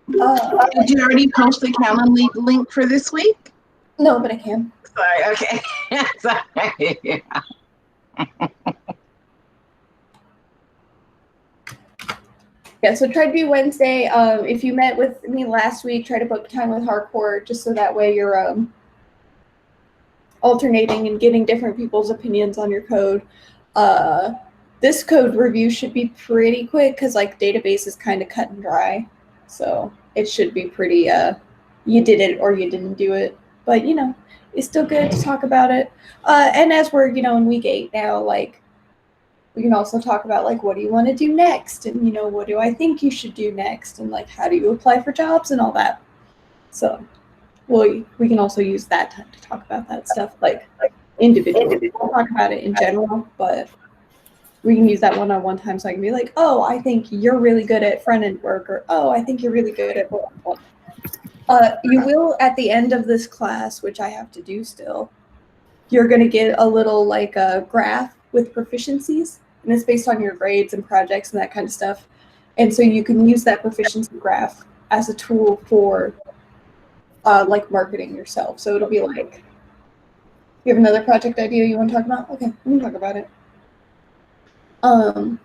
Did you already post the Calendly link for this week? No, but I can. Sorry, okay. Sorry. Yeah, so try to be Wednesday. If you met with me last week, try to book time with Hardcore just so that way you're alternating and getting different people's opinions on your code. This code review should be pretty quick because like database is kind of cut and dry. So it should be pretty, you did it or you didn't do it. But, you know, it's still good to talk about it. And as we're, you know, in week 8 now, like, we can also talk about, like, what do you want to do next? And, you know, what do I think you should do next? And, like, how do you apply for jobs and all that? So, well, we can also use that time to talk about that stuff, like individually. We'll talk about it in general, but we can use that one-on-one time so I can be like, oh, I think you're really good at front-end work, or, oh, I think you're really good at blah, blah, blah. You will, at the end of this class, which I have to do still, you're going to get a little, like, a graph with proficiencies, and it's based on your grades and projects and that kind of stuff. And so you can use that proficiency graph as a tool for, like, marketing yourself. So it'll be like, you have another project idea you want to talk about? Okay, we can talk about it. What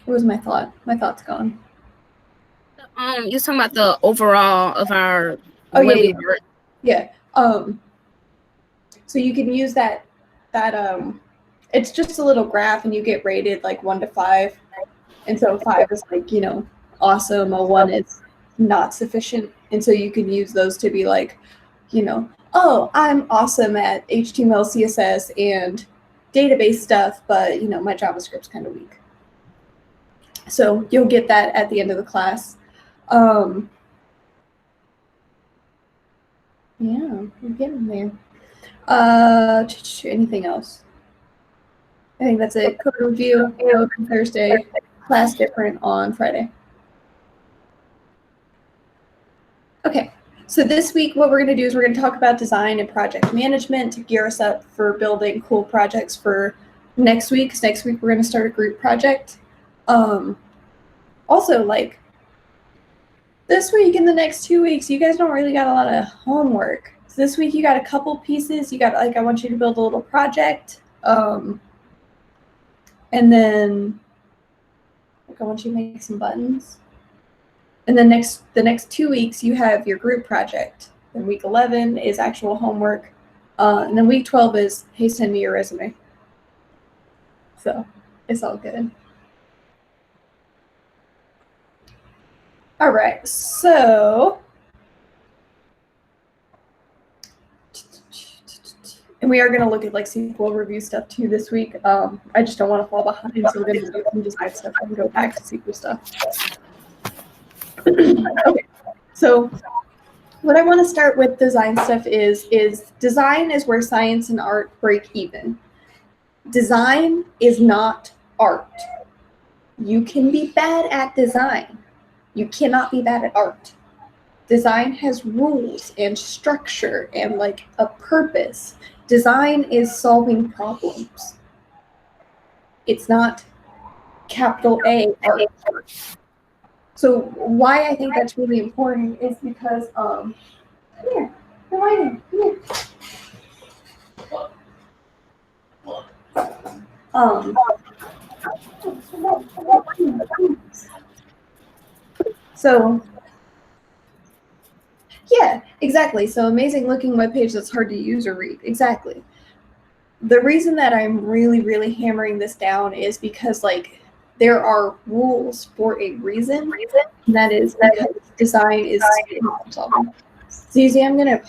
was my thought? My thought's gone. You're talking about the overall of our we work. Yeah. So you can use that it's just a little graph and you get rated like 1 to 5. And so 5 is like, you know, awesome, a 1 is not sufficient. And so you can use those to be like, you know, oh, I'm awesome at HTML, CSS, and database stuff, but, you know, my JavaScript's kind of weak. So you'll get that at the end of the class. Yeah, we're getting there. Anything else? I think that's it. Code review, open Thursday, class different on Friday. Okay, so this week what we're going to do is we're going to talk about design and project management to gear us up for building cool projects for next week. Because next week we're going to start a group project. Also, like, this week and the next 2 weeks, you guys don't really got a lot of homework. So this week you got a couple pieces. You got, like, I want you to build a little project. And then, like, I want you to make some buttons. And then the next 2 weeks, you have your group project. Then week 11 is actual homework. And then week 12 is, hey, send me your resume. So it's all good. All right, so, and we are going to look at like SQL review stuff too this week. I just don't want to fall behind, so we're going to do some design stuff and go back to SQL stuff. Okay, so what I want to start with design stuff is design is where science and art break even. Design is not art. You can be bad at design. You cannot be bad at art. Design has rules and structure and like a purpose. Design is solving problems. It's not capital A art. So why I think that's really important is because, here, Hermione, here. So, yeah, exactly. So amazing looking webpage that's hard to use or read. Exactly. The reason that I'm really, really hammering this down is because, like, there are rules for a reason. And that is because design is problem solving. Zizi, I'm gonna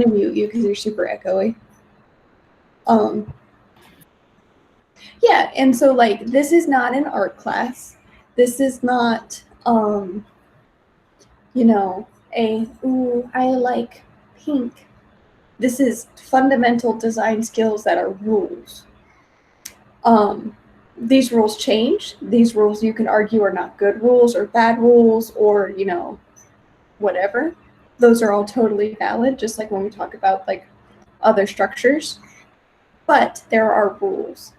mute you because you're super echoey. Yeah, and so like this is not an art class. This is not you know, ooh, I like pink. This is fundamental design skills that are rules. These rules change. These rules you can argue are not good rules or bad rules or, you know, whatever. Those are all totally valid, just like when we talk about like other structures. But there are rules.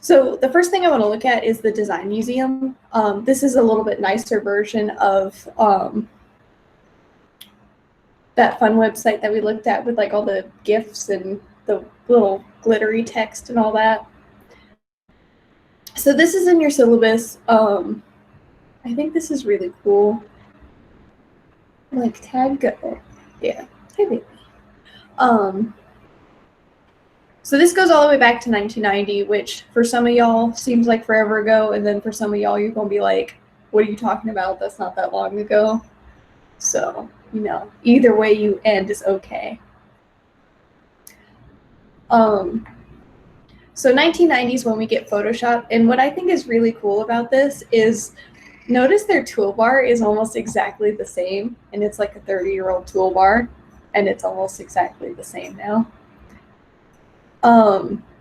So the first thing I want to look at is the Design Museum. This is a little bit nicer version of that fun website that we looked at with like all the GIFs and the little glittery text and all that. So this is in your syllabus. I think this is really cool. Like tag go. Yeah, tag baby. So this goes all the way back to 1990, which for some of y'all seems like forever ago, and then for some of y'all you're gonna be like, what are you talking about? That's not that long ago. So, you know, either way you end is okay. So 1990s when we get Photoshop, and what I think is really cool about this is notice their toolbar is almost exactly the same, and it's like a 30-year-old toolbar, and it's almost exactly the same now.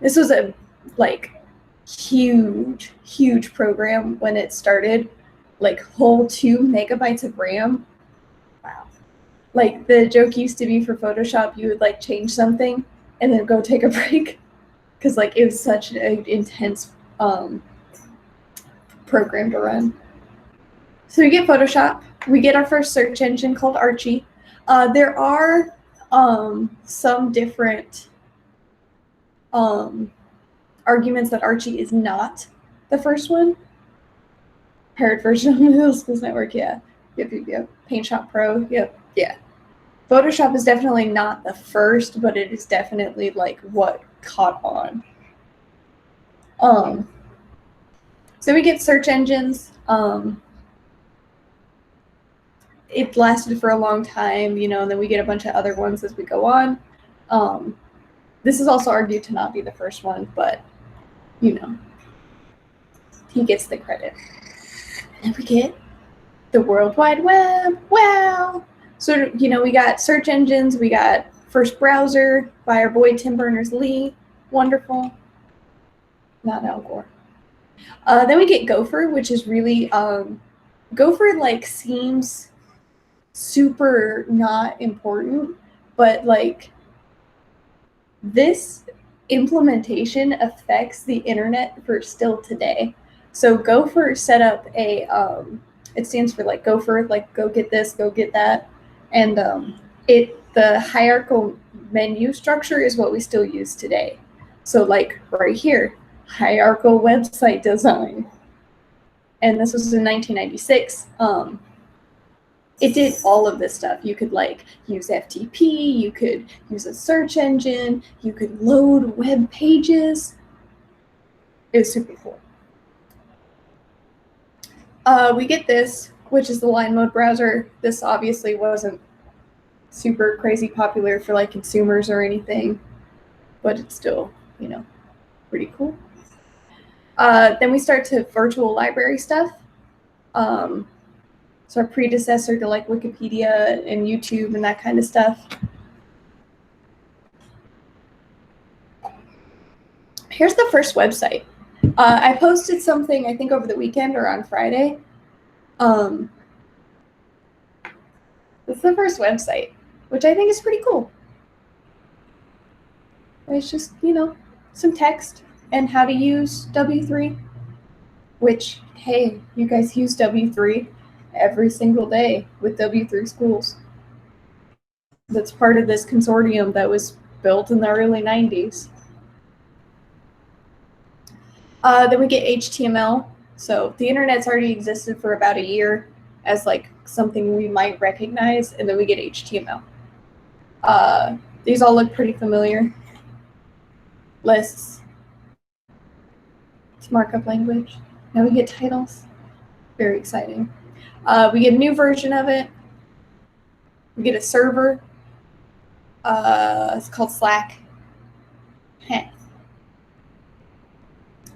This was a like huge program when it started, like whole 2 megabytes of RAM. Wow. Like the joke used to be for Photoshop, you would like change something and then go take a break because like it was such an intense program to run. So we get Photoshop, we get our first search engine called Archie. There are some different arguments that Archie is not the first one. Paired version of the Middle Schools Network, yeah. Yep. Paint Shop Pro, yep, yeah. Photoshop is definitely not the first, but it is definitely like what caught on. So we get search engines. It lasted for a long time, you know, and then we get a bunch of other ones as we go on. This is also argued to not be the first one, but, you know, he gets the credit. And we get the World Wide Web. Wow. So, you know, we got search engines. We got first browser by our boy Tim Berners-Lee. Wonderful. Not Al Gore. Then we get Gopher, which is really, Gopher like seems super not important, but like this implementation affects the internet for still today. So Gopher set up a, it stands for like Gopher, like go get this, go get that. And the hierarchical menu structure is what we still use today. So like right here, hierarchical website design. And this was in 1996. It did all of this stuff. You could like use FTP, you could use a search engine, you could load web pages. It was super cool. We get this, which is the line mode browser. This obviously wasn't super crazy popular for like consumers or anything, but it's still, you know, pretty cool. Then we start to virtual library stuff. So our predecessor to like Wikipedia and YouTube and that kind of stuff. Here's the first website. I posted something, I think over the weekend or on Friday. This is the first website, which I think is pretty cool. It's just, you know, some text and how to use W3, which, hey, you guys use W3 every single day with W3 schools. That's part of this consortium that was built in the early 90s. Then we get HTML. So the internet's already existed for about a year as like something we might recognize, and then we get HTML. These all look pretty familiar. Lists. It's markup language. Now we get titles. Very exciting. We get a new version of it. We get a server. It's called Slack. Heh.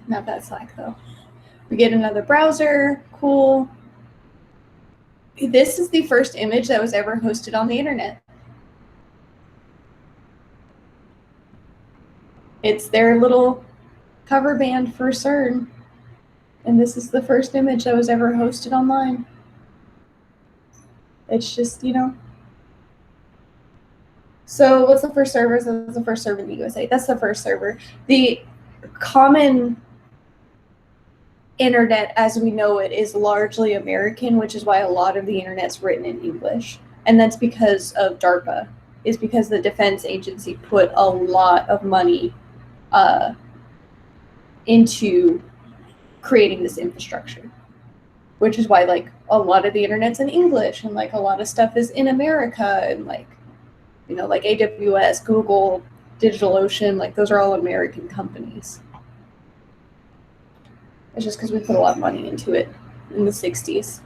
Not that Slack though. We get another browser. Cool. This is the first image that was ever hosted on the internet. It's their little cover band for CERN. And this is the first image that was ever hosted online. It's just, you know. So what's the first server? So that's the first server in the USA. That's the first server. The common internet as we know it is largely American, which is why a lot of the internet's written in English. And that's because of DARPA, is because the defense agency put a lot of money into creating this infrastructure, which is why like a lot of the internet's in English and like a lot of stuff is in America and like, you know, like AWS, Google, DigitalOcean, like those are all American companies. It's just because we put a lot of money into it in the 60s.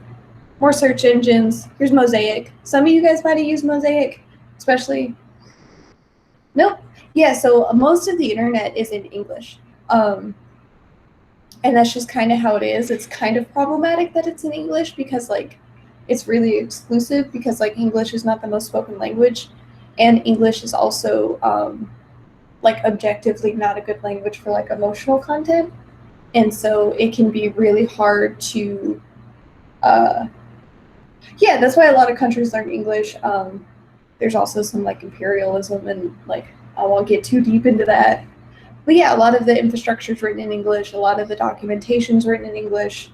More search engines. Here's Mosaic. Some of you guys might have used Mosaic, especially. Nope. Yeah, so most of the internet is in English. And that's just kind of how it is. It's kind of problematic that it's in English because like it's really exclusive because like English is not the most spoken language and English is also like objectively not a good language for like emotional content. And so it can be really hard to, yeah, that's why a lot of countries learn English. There's also some like imperialism and like I won't get too deep into that. But yeah, a lot of the infrastructure is written in English. A lot of the documentation is written in English.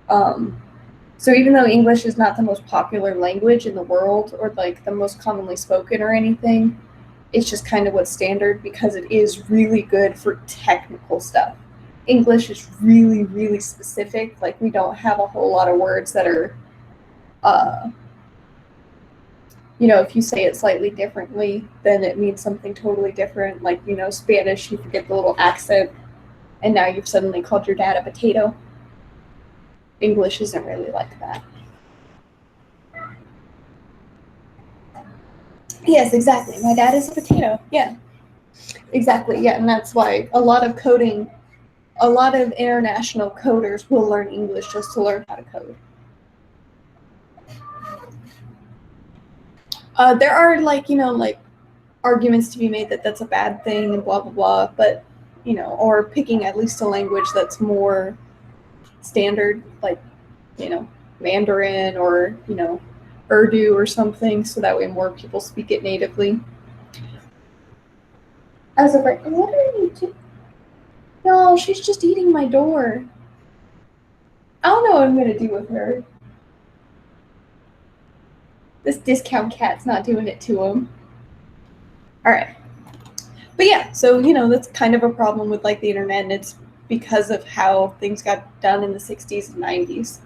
So even though English is not the most popular language in the world or like the most commonly spoken or anything, it's just kind of what's standard because it is really good for technical stuff. English is really, really specific. Like we don't have a whole lot of words that are, you know, if you say it slightly differently, then it means something totally different. Like, you know, Spanish, you forget the little accent, and now you've suddenly called your dad a potato. English isn't really like that. Yes, exactly. My dad is a potato. Yeah, exactly. Yeah, and that's why a lot of coding, a lot of international coders will learn English just to learn how to code. There are like, you know, like arguments to be made that that's a bad thing and blah, blah, blah, but, you know, or picking at least a language that's more standard, like, you know, Mandarin or, you know, Urdu or something, so that way more people speak it natively. I was like, what are you doing? No, she's just eating my door. I don't know what I'm going to do with her. This discount cat's not doing it to him. All right. But yeah, so, you know, that's kind of a problem with like the internet, and it's because of how things got done in the 60s and 90s.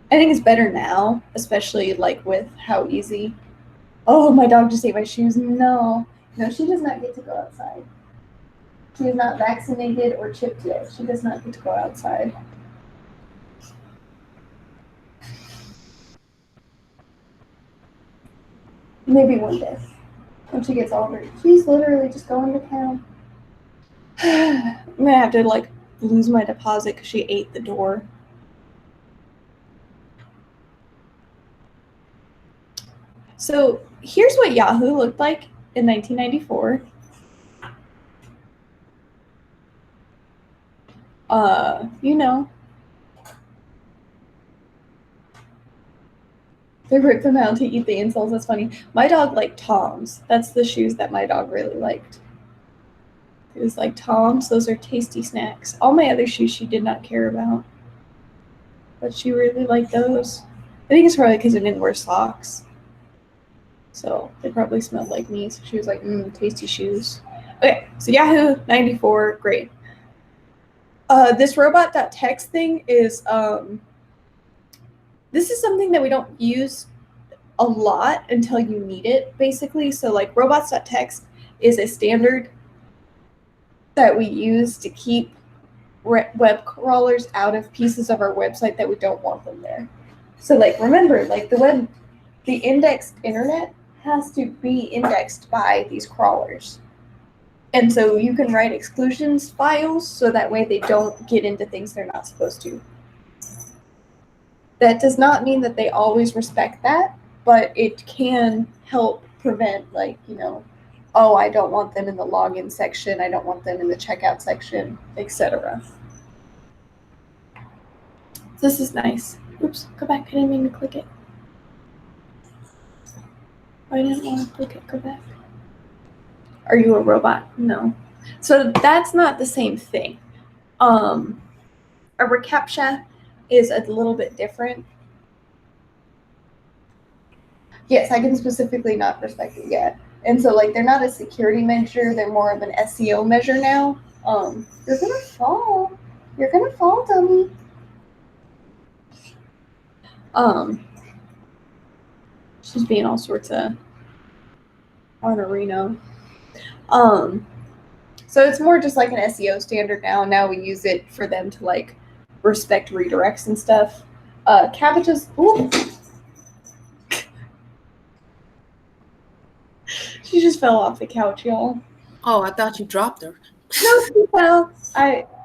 I think it's better now, especially like with how easy. Oh, my dog just ate my shoes. No, she does not get to go outside. She is not vaccinated or chipped yet. She does not get to go outside. Maybe one day when she gets older. She's literally just going to town. I'm gonna have to like lose my deposit because she ate the door. So here's what Yahoo looked like in 1994. You know, they ripped them out to eat the insoles. That's funny. My dog liked Toms. That's the shoes that my dog really liked. It was like Toms. Those are tasty snacks. All my other shoes she did not care about, but she really liked those. I think it's probably because I didn't wear socks. So they probably smelled like me. So she was like, tasty shoes. Okay, so Yahoo 94, great. This robot.txt thing is, this is something that we don't use a lot until you need it, basically. So like robots.txt is a standard that we use to keep web crawlers out of pieces of our website that we don't want them there. So like, remember, like the indexed internet has to be indexed by these crawlers. And so you can write exclusions files so that way they don't get into things they're not supposed to. That does not mean that they always respect that, but it can help prevent, like, you know, oh, I don't want them in the login section, I don't want them in the checkout section, etc. This is nice. Oops, go back, I didn't mean to click it. I didn't want to click it, go back. Are you a robot? No. So that's not the same thing. A reCAPTCHA is a little bit different. Yes, I can specifically not respect it yet. And so like they're not a security measure, they're more of an SEO measure now. You're gonna fall. You're gonna fall, dummy. She's being all sorts of honorino. So it's more just like an SEO standard now. Now we use it for them to like respect redirects and stuff. CAPTCHAs. Ooh. She just fell off the couch, y'all. Oh, I thought you dropped her. No, she fell.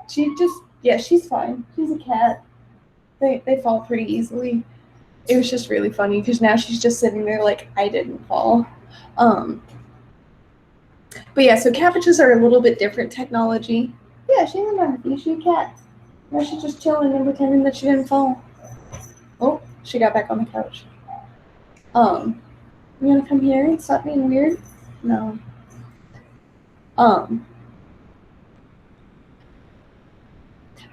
She's fine. She's a cat. They fall pretty easily. It was just really funny because now she's just sitting there like I didn't fall. But yeah, so CAPTCHAs are a little bit different technology. Yeah, she didn't have to. She's a cat. Now she's just chilling and pretending that she didn't fall. Oh, she got back on the couch. You wanna come here and stop being weird? No. But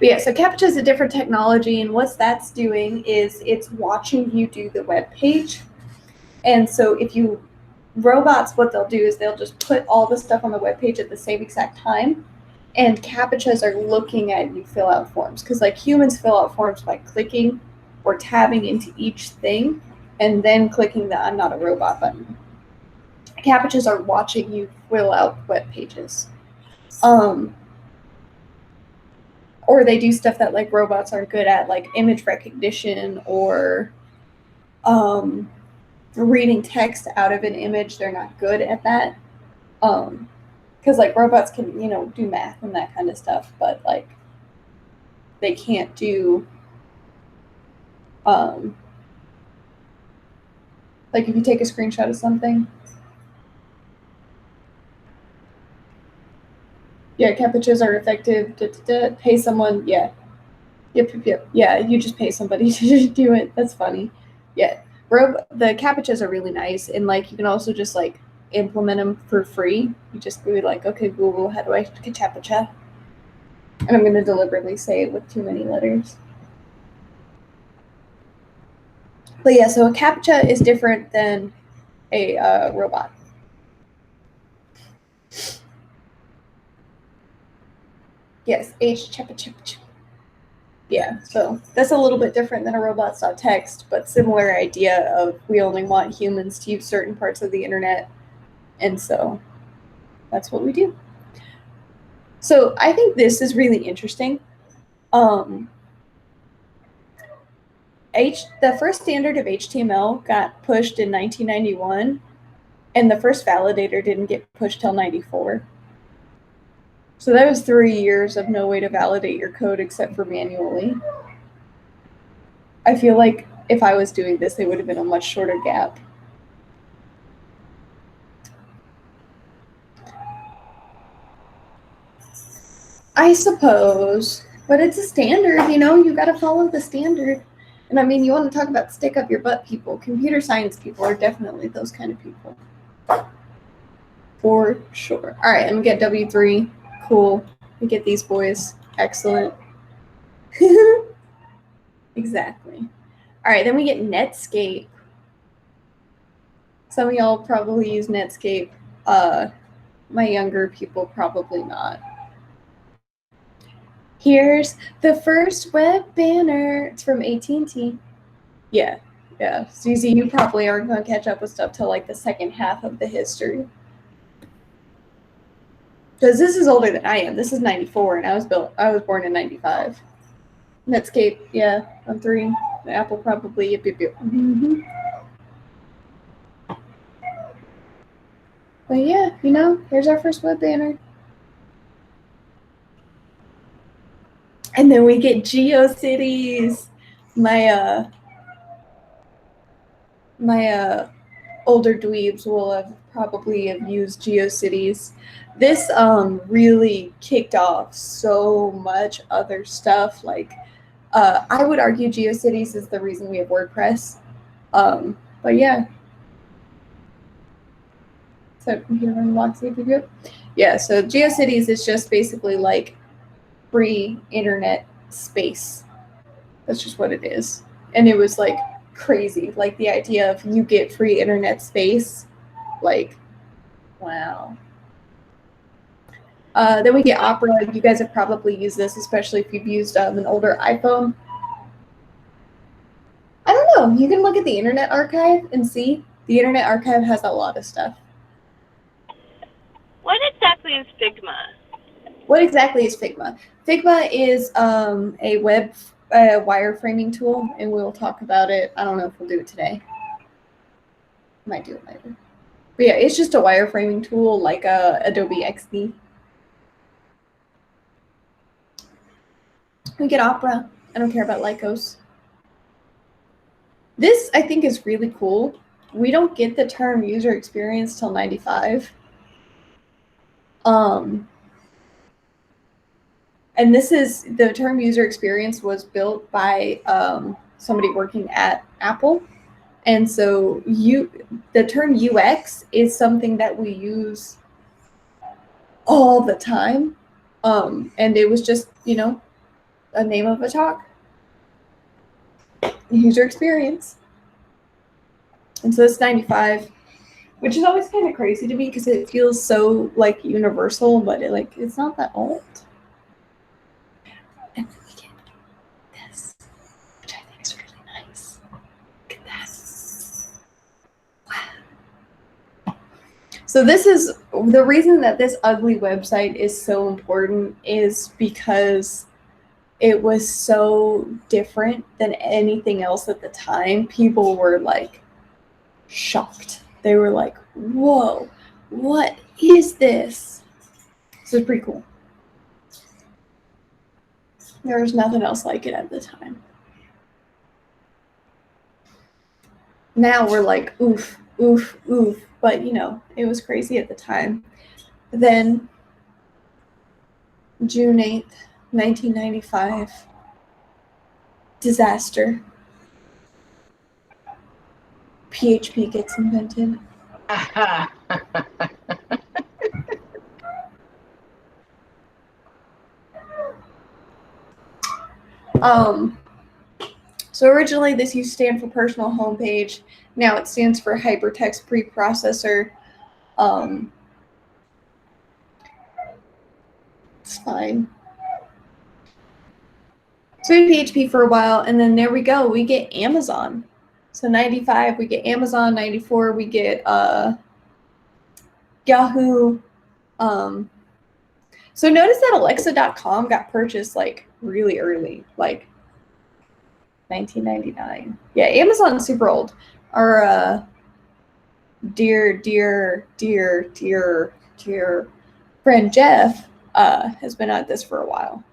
yeah, so CAPTCHA is a different technology, and what that's doing is it's watching you do the web page. And so robots, what they'll do is they'll just put all the stuff on the web page at the same exact time, and CAPTCHAs are looking at you fill out forms, because like humans fill out forms by clicking or tabbing into each thing and then clicking the I'm not a robot button. CAPTCHAs are watching you fill out web pages. Or they do stuff that like robots are good at, like image recognition or reading text out of an image. They're not good at that. Because like robots can, do math and that kind of stuff, but like they can't do like if you take a screenshot of something. Yeah, CAPTCHAs are effective. Pay someone. Yeah. Yep. Yeah, you just pay somebody to do it. That's funny. Yeah. The CAPTCHAs are really nice, and like you can also just like implement them for free. You just be like, okay, Google, how do I CAPTCHA? And I'm going to deliberately say it with too many letters. But yeah, so a CAPTCHA is different than a robot. Yes, H. Yeah, so that's a little bit different than a robots.txt, but similar idea of we only want humans to use certain parts of the internet, and so that's what we do. So I think this is really interesting. The first standard of HTML got pushed in 1991, and the first validator didn't get pushed till 94. So that was 3 years of no way to validate your code except for manually. I feel like if I was doing this, it would have been a much shorter gap. I suppose, but it's a standard, you got to follow the standard. And I mean, you want to talk about stick up your butt people. Computer science people are definitely those kind of people. For sure. All right, I'm going to get W3. Cool. We get these boys. Excellent. Exactly. All right, then we get Netscape. Some of y'all probably use Netscape. My younger people probably not. Here's the first web banner. It's from AT&T. Yeah. Susie, you probably aren't going to catch up with stuff till like the second half of the history. Because this is older than I am. This is 94, and I was born in 95. Netscape, yeah, I'm 3. Apple probably, yep. Mm-hmm. But yeah, here's our first web banner. And then we get GeoCities. My older dweebs will probably have used GeoCities. This really kicked off so much other stuff. Like, I would argue GeoCities is the reason we have WordPress. But yeah. So computer run blocks. Yeah, so GeoCities is just basically like free internet space. That's just what it is. And it was like crazy. Like the idea of you get free internet space. Like, wow. Then we get Opera. You guys have probably used this, especially if you've used an older iPhone. I don't know. You can look at the Internet Archive and see. The Internet Archive has a lot of stuff. What exactly is Figma? What exactly is Figma? Figma is a web wireframing tool, and we'll talk about it. I don't know if we'll do it today. Might do it later. But yeah, it's just a wireframing tool like Adobe XD. We get Opera. I don't care about Lycos. This, I think, is really cool. We don't get the term user experience till 95. And this is, the term user experience was built by somebody working at Apple. And so the term UX is something that we use all the time. And it was just, you know, a name of a talk. User experience. And so it's 95, which is always kind of crazy to me because it feels so like universal, but it's not that old. And then we get this, which I think is really nice. Look at that. Wow. So this is the reason that this ugly website is so important is because it was so different than anything else at the time. People were like shocked. They were like, whoa, what is this? So it's pretty cool. There was nothing else like it at the time. Now we're like, oof, oof, oof. But, you know, it was crazy at the time. Then June 8th, 1995, disaster. PHP gets invented. So originally this used to stand for personal homepage. Now it stands for hypertext preprocessor. It's fine. So we had PHP for a while, and then there we go. We get Amazon. So 95, we get Amazon. 94, we get Yahoo. So notice that Alexa.com got purchased like really early, like 1999. Yeah, Amazon's super old. Our dear friend Jeff has been at this for a while.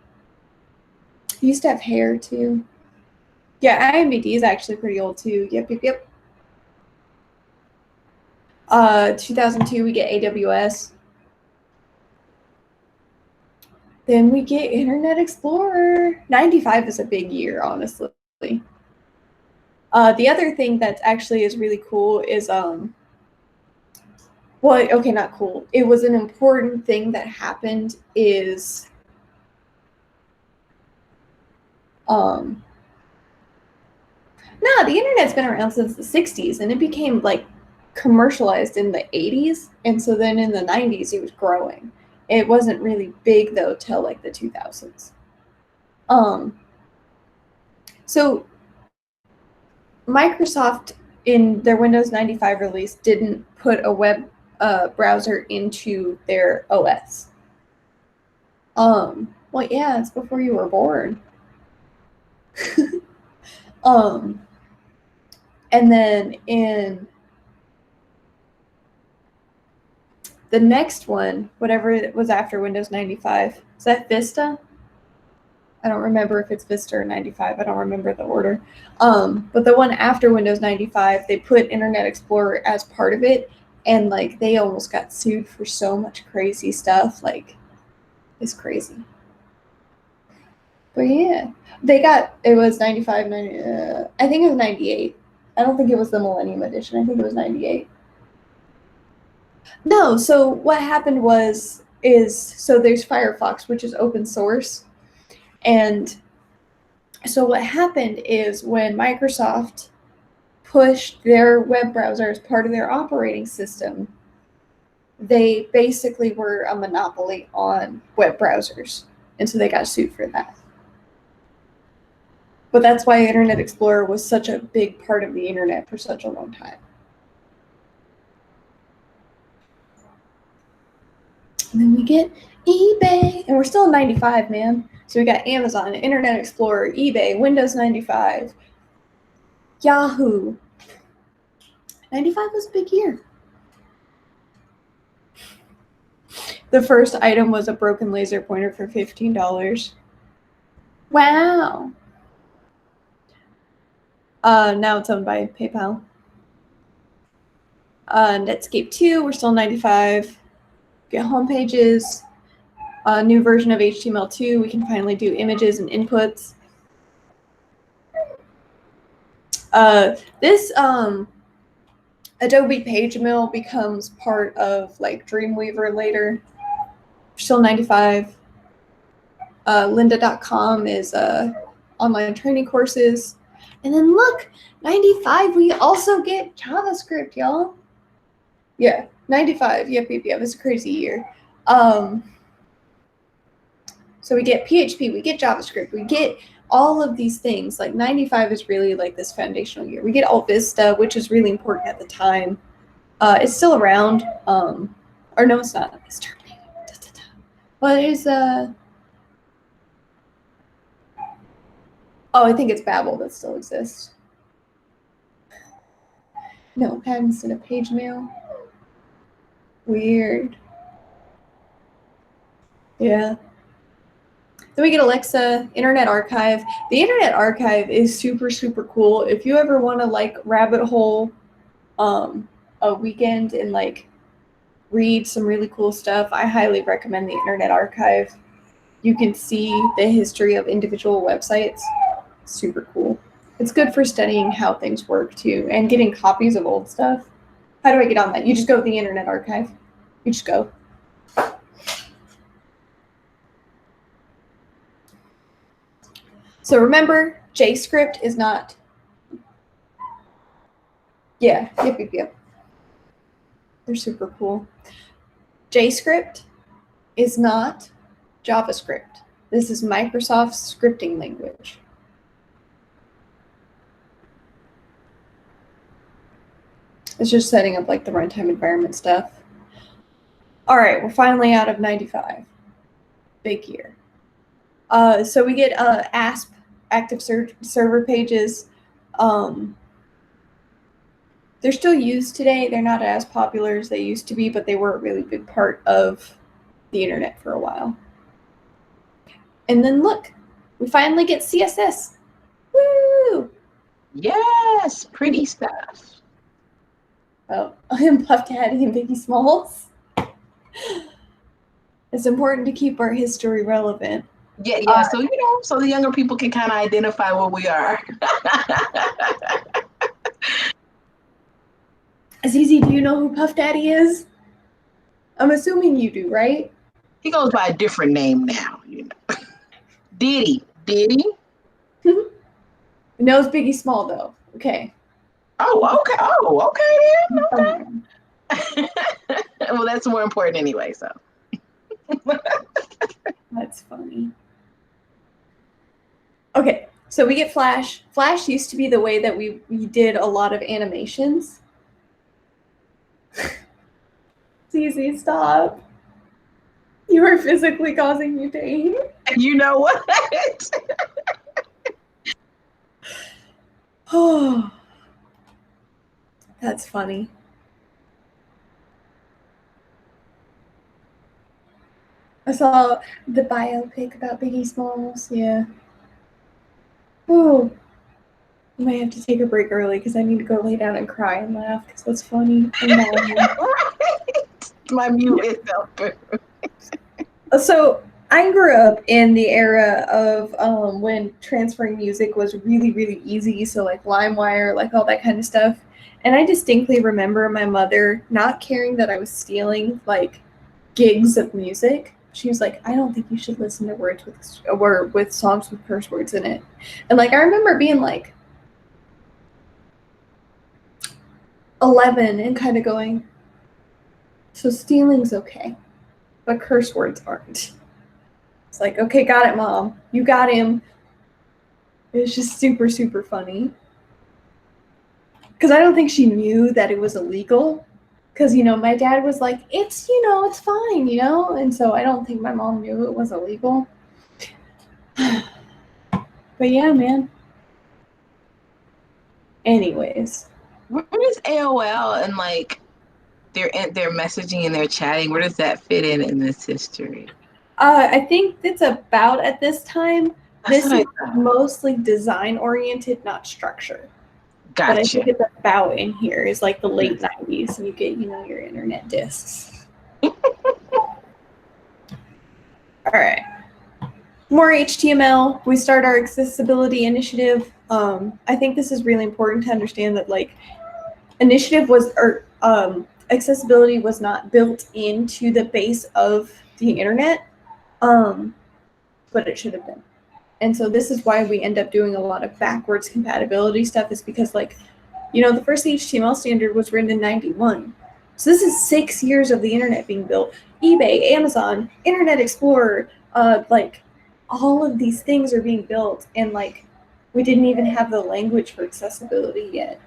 He used to have hair too. Yeah, IMDb is actually pretty old too. Yep. 2002, we get AWS. Then we get Internet Explorer. 95 is a big year, honestly. The other thing that actually is really cool is, well, okay, not cool. It was an important thing that happened is, no, the internet's been around since the 60s, and it became like commercialized in the 80s, and so then in the 90s it was growing. It wasn't really big though till like the 2000s. So Microsoft in their Windows 95 release didn't put a web browser into their OS. Well, yeah, it's before you were born. And then in the next one, whatever it was after Windows 95, is that Vista? I don't remember if it's Vista or 95. I don't remember the order. But the one after Windows 95, they put Internet Explorer as part of it, and like they almost got sued for so much crazy stuff. Like, it's crazy. But yeah, it was 95, 90, I think it was 98. I don't think it was the Millennium Edition. I think it was 98. No, so what happened was so there's Firefox, which is open source. And so what happened is when Microsoft pushed their web browser as part of their operating system, they basically were a monopoly on web browsers. And so they got sued for that. But that's why Internet Explorer was such a big part of the internet for such a long time. And then we get eBay, and we're still in 95, man. So we got Amazon, Internet Explorer, eBay, Windows 95, Yahoo. 95 was a big year. The first item was a broken laser pointer for $15. Wow. Now it's owned by PayPal. Netscape 2, we're still 95. Get home pages. A new version of HTML2, we can finally do images and inputs. This Adobe PageMill becomes part of like Dreamweaver later. Still 95. Lynda.com is online training courses. And then look, 95, we also get JavaScript, y'all. Yeah, 95. Yep. It's a crazy year. So we get PHP, we get JavaScript, we get all of these things. Like 95 is really like this foundational year. We get Alt Vista, which is really important at the time. It's still around. Or no, it's not. It's terminated. What is oh, I think it's Babel that still exists. Notepad instead of PageMail. Weird. Yeah. Then we get Alexa, Internet Archive. The Internet Archive is super, super cool. If you ever want to like rabbit hole a weekend and like read some really cool stuff, I highly recommend the Internet Archive. You can see the history of individual websites. Super cool. It's good for studying how things work too and getting copies of old stuff. How do I get on that? You just go to the Internet Archive. You just go. So remember, JScript is not. Yeah, yep. They're super cool. JScript is not JavaScript. This is Microsoft's scripting language. It's just setting up like the runtime environment stuff. All right, we're finally out of 95. Big year. So we get ASP, active server pages. They're still used today. They're not as popular as they used to be, but they were a really big part of the internet for a while. And then look, we finally get CSS. Woo! Yes, pretty stuff. Oh, and Puff Daddy and Biggie Smalls. It's important to keep our history relevant. Yeah. So so the younger people can kind of identify where we are. Azizi, do you know who Puff Daddy is? I'm assuming you do, right? He goes by a different name now, Diddy. No, it's Biggie Small though. Okay. Oh, okay then. Okay. Well, that's more important anyway, so. That's funny. Okay, so we get Flash. Flash used to be the way that we did a lot of animations. Easy, stop. You are physically causing me pain. You know what? Oh, that's funny. I saw the biopic about Biggie Smalls. Yeah. Oh, I might have to take a break early because I need to go lay down and cry and laugh because that's funny. My mute is open. So I grew up in the era of when transferring music was really, really easy. So like LimeWire, like all that kind of stuff. And I distinctly remember my mother not caring that I was stealing like gigs of music. She was like, I don't think you should listen to with songs with curse words in it. And like I remember being like 11 and kind of going, so stealing's okay, but curse words aren't. It's like, okay, got it, Mom. You got him. It was just super, super funny. Because I don't think she knew that it was illegal. Because, my dad was like, it's, it's fine, And so I don't think my mom knew it was illegal. But yeah, man. Anyways. Where does AOL and like their messaging and their chatting, where does that fit in this history? I think it's about at this time. That's This is mostly design oriented, not structure. Gotcha. But I think it's about in here is like the late 90s, and you get, your internet discs. All right. More HTML. We start our accessibility initiative. I think this is really important to understand that like accessibility was not built into the base of the internet, but it should have been. And so this is why we end up doing a lot of backwards compatibility stuff, is because like, the first HTML standard was written in 91. So this is 6 years of the internet being built. eBay, Amazon, Internet Explorer, like all of these things are being built, and like we didn't even have the language for accessibility yet.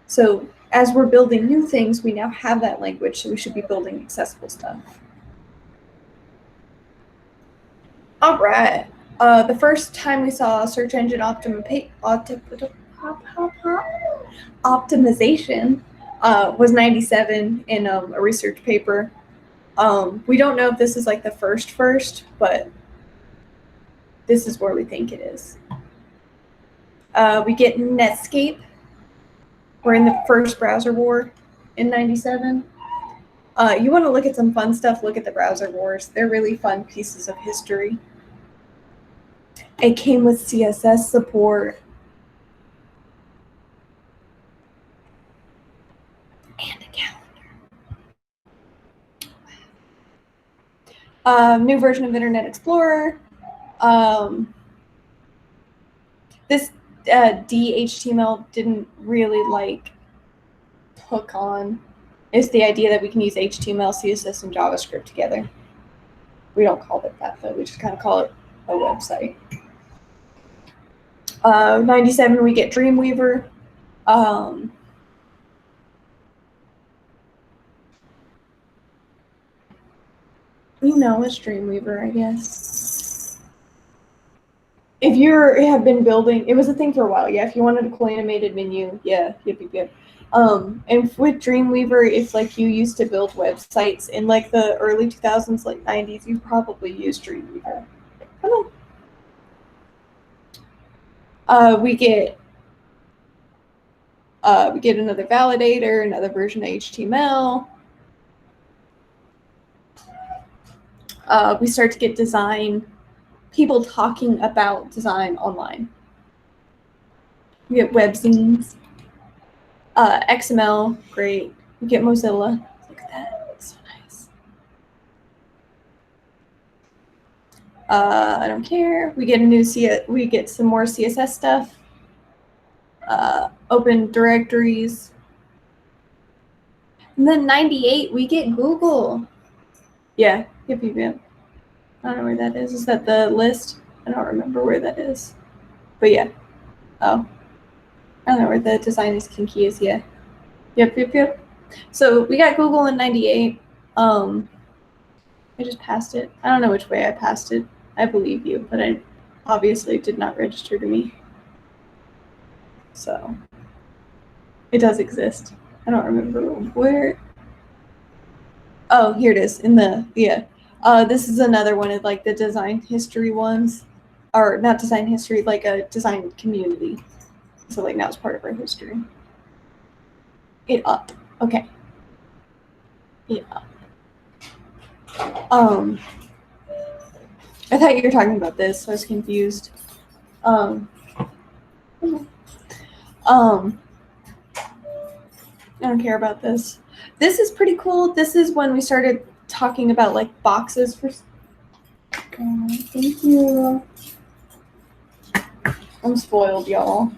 So as we're building new things, we now have that language, so we should be building accessible stuff. All right. The first time we saw search engine optimization was 97 in a research paper. We don't know if this is like the first, but this is where we think it is. We get Netscape. We're in the first browser war in 97. You want to look at some fun stuff, look at the browser wars. They're really fun pieces of history. It came with CSS support. And a calendar. New version of Internet Explorer. This DHTML didn't really hook on. It's the idea that we can use HTML, CSS, and JavaScript together. We don't call it that though. We just kind of call it a website. 97, we get Dreamweaver. It's Dreamweaver, I guess. If you have been building, it was a thing for a while. Yeah, if you wanted a cool animated menu, yeah, yep. And with Dreamweaver, if like you used to build websites in like the early 2000s, like 90s, you probably used Dreamweaver. Come on. We get another validator, another version of HTML. We start to get design, people talking about design online. We get webzines. XML, great. We get Mozilla. Look at that, it's so nice. I don't care. We get we get some more CSS stuff. Open directories. And then 98, we get Google. Yeah, yep. I don't know where that is. Is that the list? I don't remember where that is. But yeah. Oh. I don't know where the design is kinky is. Yeah. Yep. So we got Google in 98. I just passed it. I don't know which way I passed it. I believe you, but I obviously did not register to me. So it does exist. I don't remember where. Oh, here it is in the, yeah. This is another one of like the design history ones, or not design history, like a design community. So like now it's part of our history. It up. Okay. It up. I thought you were talking about this, so I was confused. I don't care about this. This is pretty cool. This is when we started talking about like boxes for. Thank you. I'm spoiled, y'all.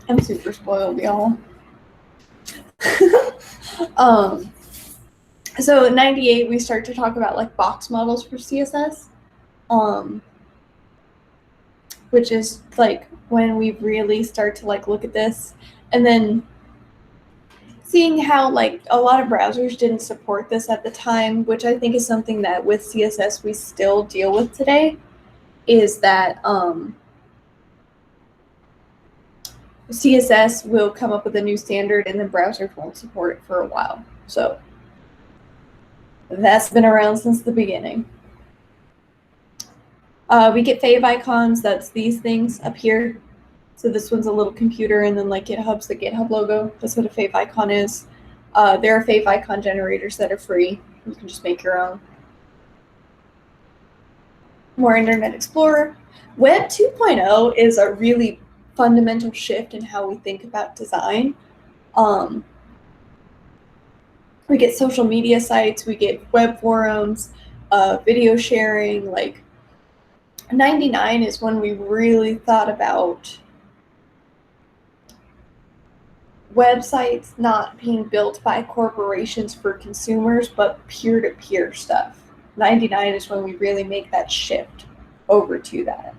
I'm super spoiled, y'all. So in 98, we start to talk about like box models for CSS, which is like when we really start to like look at this, and then seeing how like a lot of browsers didn't support this at the time, which I think is something that with CSS we still deal with today, is that CSS will come up with a new standard and then browsers won't support it for a while. So that's been around since the beginning. We get fave icons. That's these things up here. So this one's a little computer, and then like GitHub's the GitHub logo. That's what a fave icon is. There are fave icon generators that are free. You can just make your own. More Internet Explorer. Web 2.0 is a really fundamental shift in how we think about design. We get social media sites, we get web forums, video sharing. Like 99 is when we really thought about websites not being built by corporations for consumers, but peer-to-peer stuff. 99 is when we really make that shift over to that.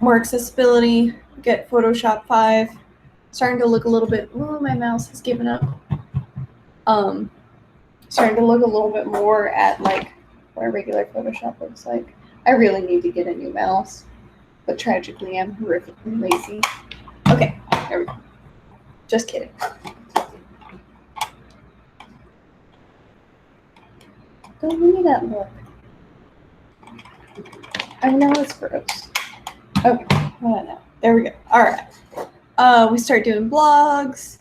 More accessibility, get Photoshop 5. Starting to look a little bit, ooh, my mouse has given up. Starting to look a little bit more at like what a regular Photoshop looks like. I really need to get a new mouse, but tragically I'm horrifically lazy. Okay, there we go. Just kidding. Don't give me that look. I know it's gross. Okay, well, no. There we go. All right. We start doing blogs.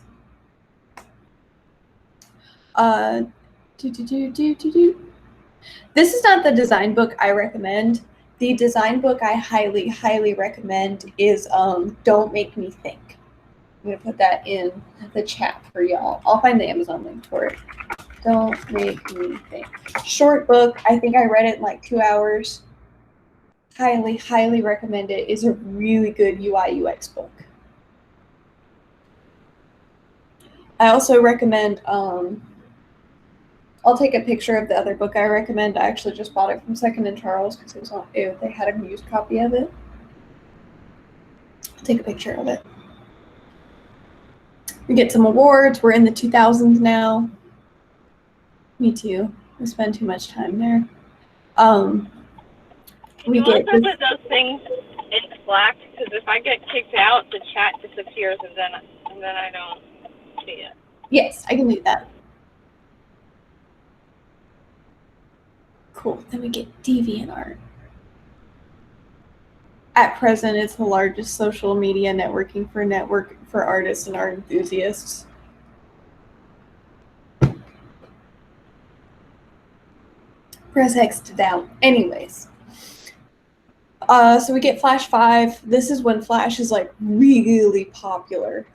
This is not the design book I recommend. The design book I highly, highly recommend is Don't Make Me Think. I'm going to put that in the chat for y'all. I'll find the Amazon link for it. Don't Make Me Think. Short book. I think I read it in like 2 hours. Highly, highly recommend it. It's a really good UI UX book. I also recommend, I'll take a picture of the other book I recommend. I actually just bought it from Second and Charles because it was on, they had a used copy of it. I'll take a picture of it. We get some awards. We're in the 2000s now. Me too. I spend too much time there. We get also put those things in Slack, because if I get kicked out, the chat disappears, and then I don't see it. Yes, I can do that. Cool. Then we get DeviantArt. At present, it's the largest social media networking for artists and art enthusiasts. Press X to doubt. Anyways. So we get Flash 5. This is when Flash is like really popular.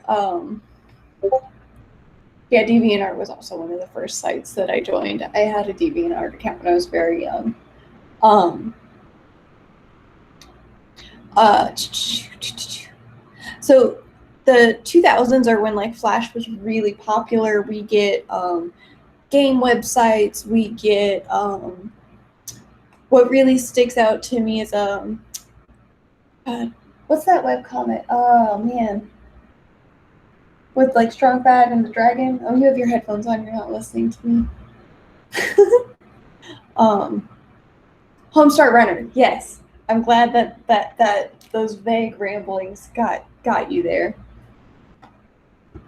Yeah, DeviantArt was also one of the first sites that I joined. I had a DeviantArt account when I was very young. So the 2000s are when like Flash was really popular. We get game websites. We get what really sticks out to me is what's that webcomic? Oh man. With like Strong Bad and the Dragon. Oh, you have your headphones on, you're not listening to me. Homestart Runner, yes. I'm glad that those vague ramblings got you there.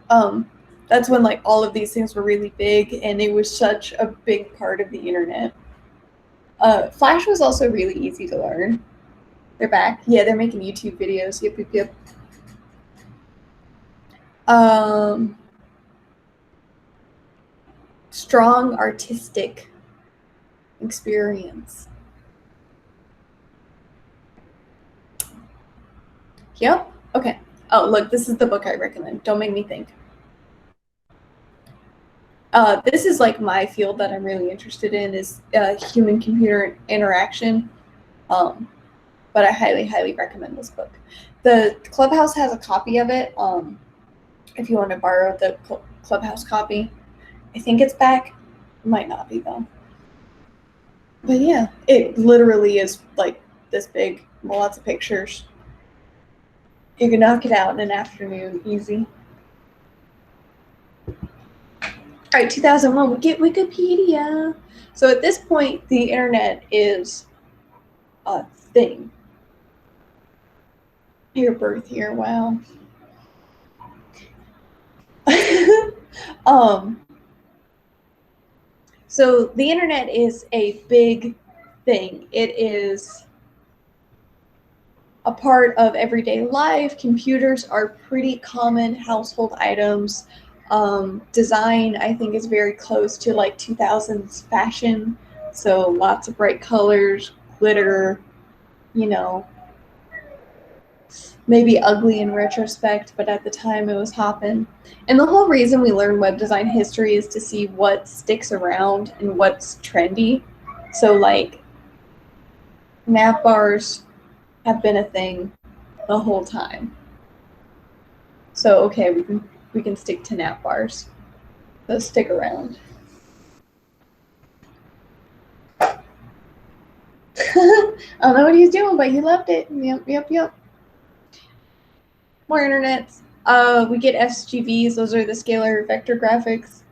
That's when like all of these things were really big, and it was such a big part of the internet. Flash was also really easy to learn. They're back. Yeah, they're making YouTube videos. Yep. Strong artistic experience. Yep. Okay. Oh, look, this is the book I recommend. Don't make me think. This is like my field that I'm really interested in is human-computer interaction. But I highly, highly recommend this book. The Clubhouse has a copy of it. If you want to borrow the Clubhouse copy, I think it's back. It might not be though. But yeah, it literally is like this big, lots of pictures. You can knock it out in an afternoon, easy. All right, 2001, we get Wikipedia. So at this point, the internet is a thing. Your birth year, wow. So the internet is a big thing. It is a part of everyday life. Computers are pretty common household items. Design, I think, is very close to like 2000s fashion. So lots of bright colors, glitter, you know, maybe ugly in retrospect, but at the time it was hopping. And the whole reason we learn web design history is to see what sticks around and what's trendy. So like nav bars have been a thing the whole time. So okay, we can stick to nav bars. Those stick around. I don't know what he's doing, but he loved it. Yep. More internets. We get SGVs. Those are the scalar vector graphics.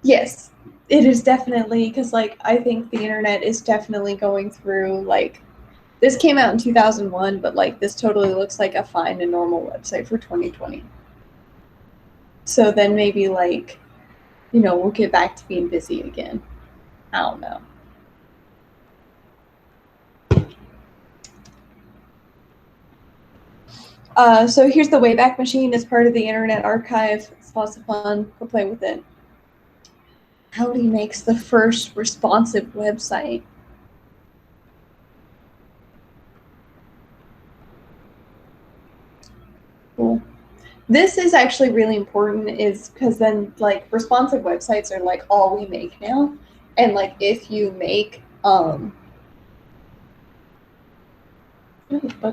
Yes, it is definitely, because like I think the internet is definitely going through like, this came out in 2001, but like this totally looks like a fine and normal website for 2020. So then maybe like, you know, we'll get back to being busy again. I don't know. So here's the Wayback Machine as part of the Internet Archive. It's lots of fun. Go play with it. Howdy makes the first responsive website. Cool. This is actually really important, is because then like responsive websites are like all we make now. And like if you make bug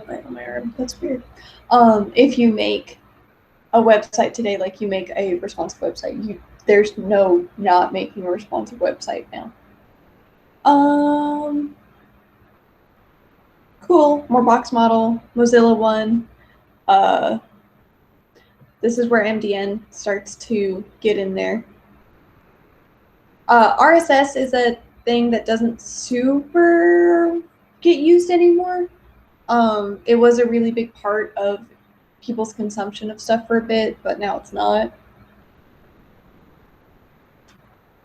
bite on my arm. That's weird. If you make a website today, like you make a responsive website, there's no not making a responsive website now. Cool. More box model. Mozilla 1. This is where MDN starts to get in there. RSS is a thing that doesn't super get used anymore. It was a really big part of people's consumption of stuff for a bit, but now it's not.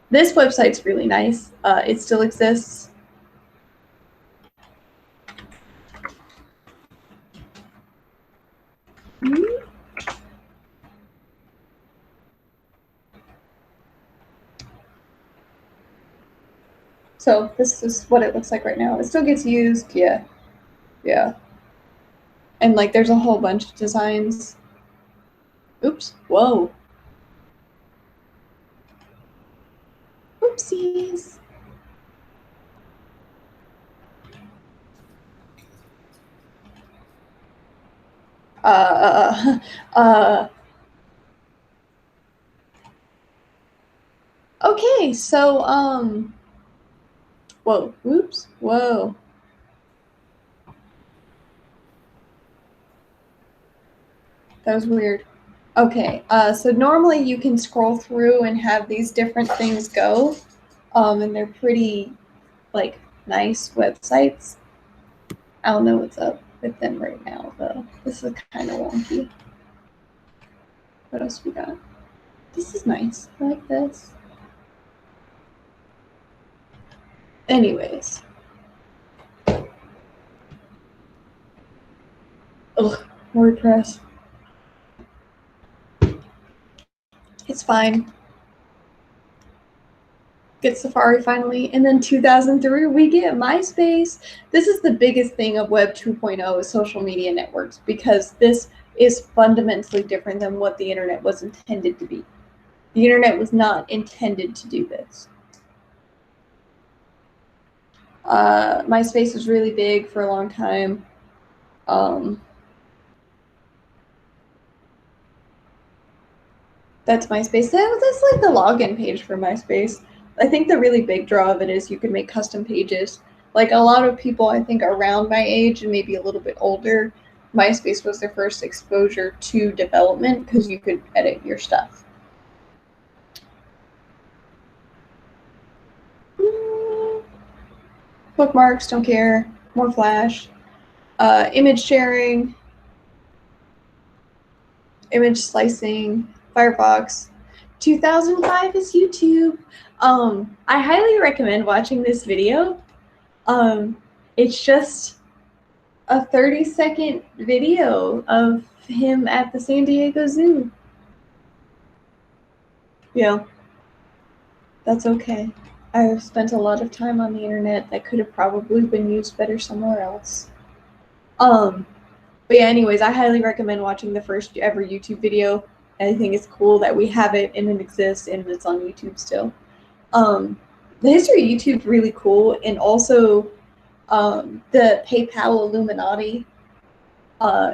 This website's really nice. It still exists. So this is what it looks like right now. It still gets used, yeah. And like there's a whole bunch of designs. Oops, whoa. Oopsies. Okay, so, whoa, whoops, whoa. That was weird. Okay, so normally you can scroll through and have these different things go, and they're pretty, like, nice websites. I don't know what's up with them right now, though. This is kind of wonky. What else we got? This is nice. I like this. Anyways. Ugh, WordPress. It's fine. get Safari finally, and then 2003 we get MySpace. This is the biggest thing of Web 2.0 is social media networks, because this is fundamentally different than what the internet was intended to be. The internet was not intended to do this. MySpace was really big for a long time. That's MySpace. That's like the login page for MySpace. I think the really big draw of it is you can make custom pages. Like a lot of people, I think, around my age and maybe a little bit older, MySpace was their first exposure to development because you could edit your stuff. Bookmarks, don't care. More Flash. Image sharing. Image slicing. Firefox. 2005 is YouTube. I highly recommend watching this video. It's just a 30-second video of him at the San Diego Zoo. Yeah, that's okay. I've spent a lot of time on the internet that could have probably been used better somewhere else. But yeah, anyways, I highly recommend watching the first ever YouTube video. I think it's cool that we have it and it exists and it's on YouTube still. The history of YouTube is really cool, and also the PayPal Illuminati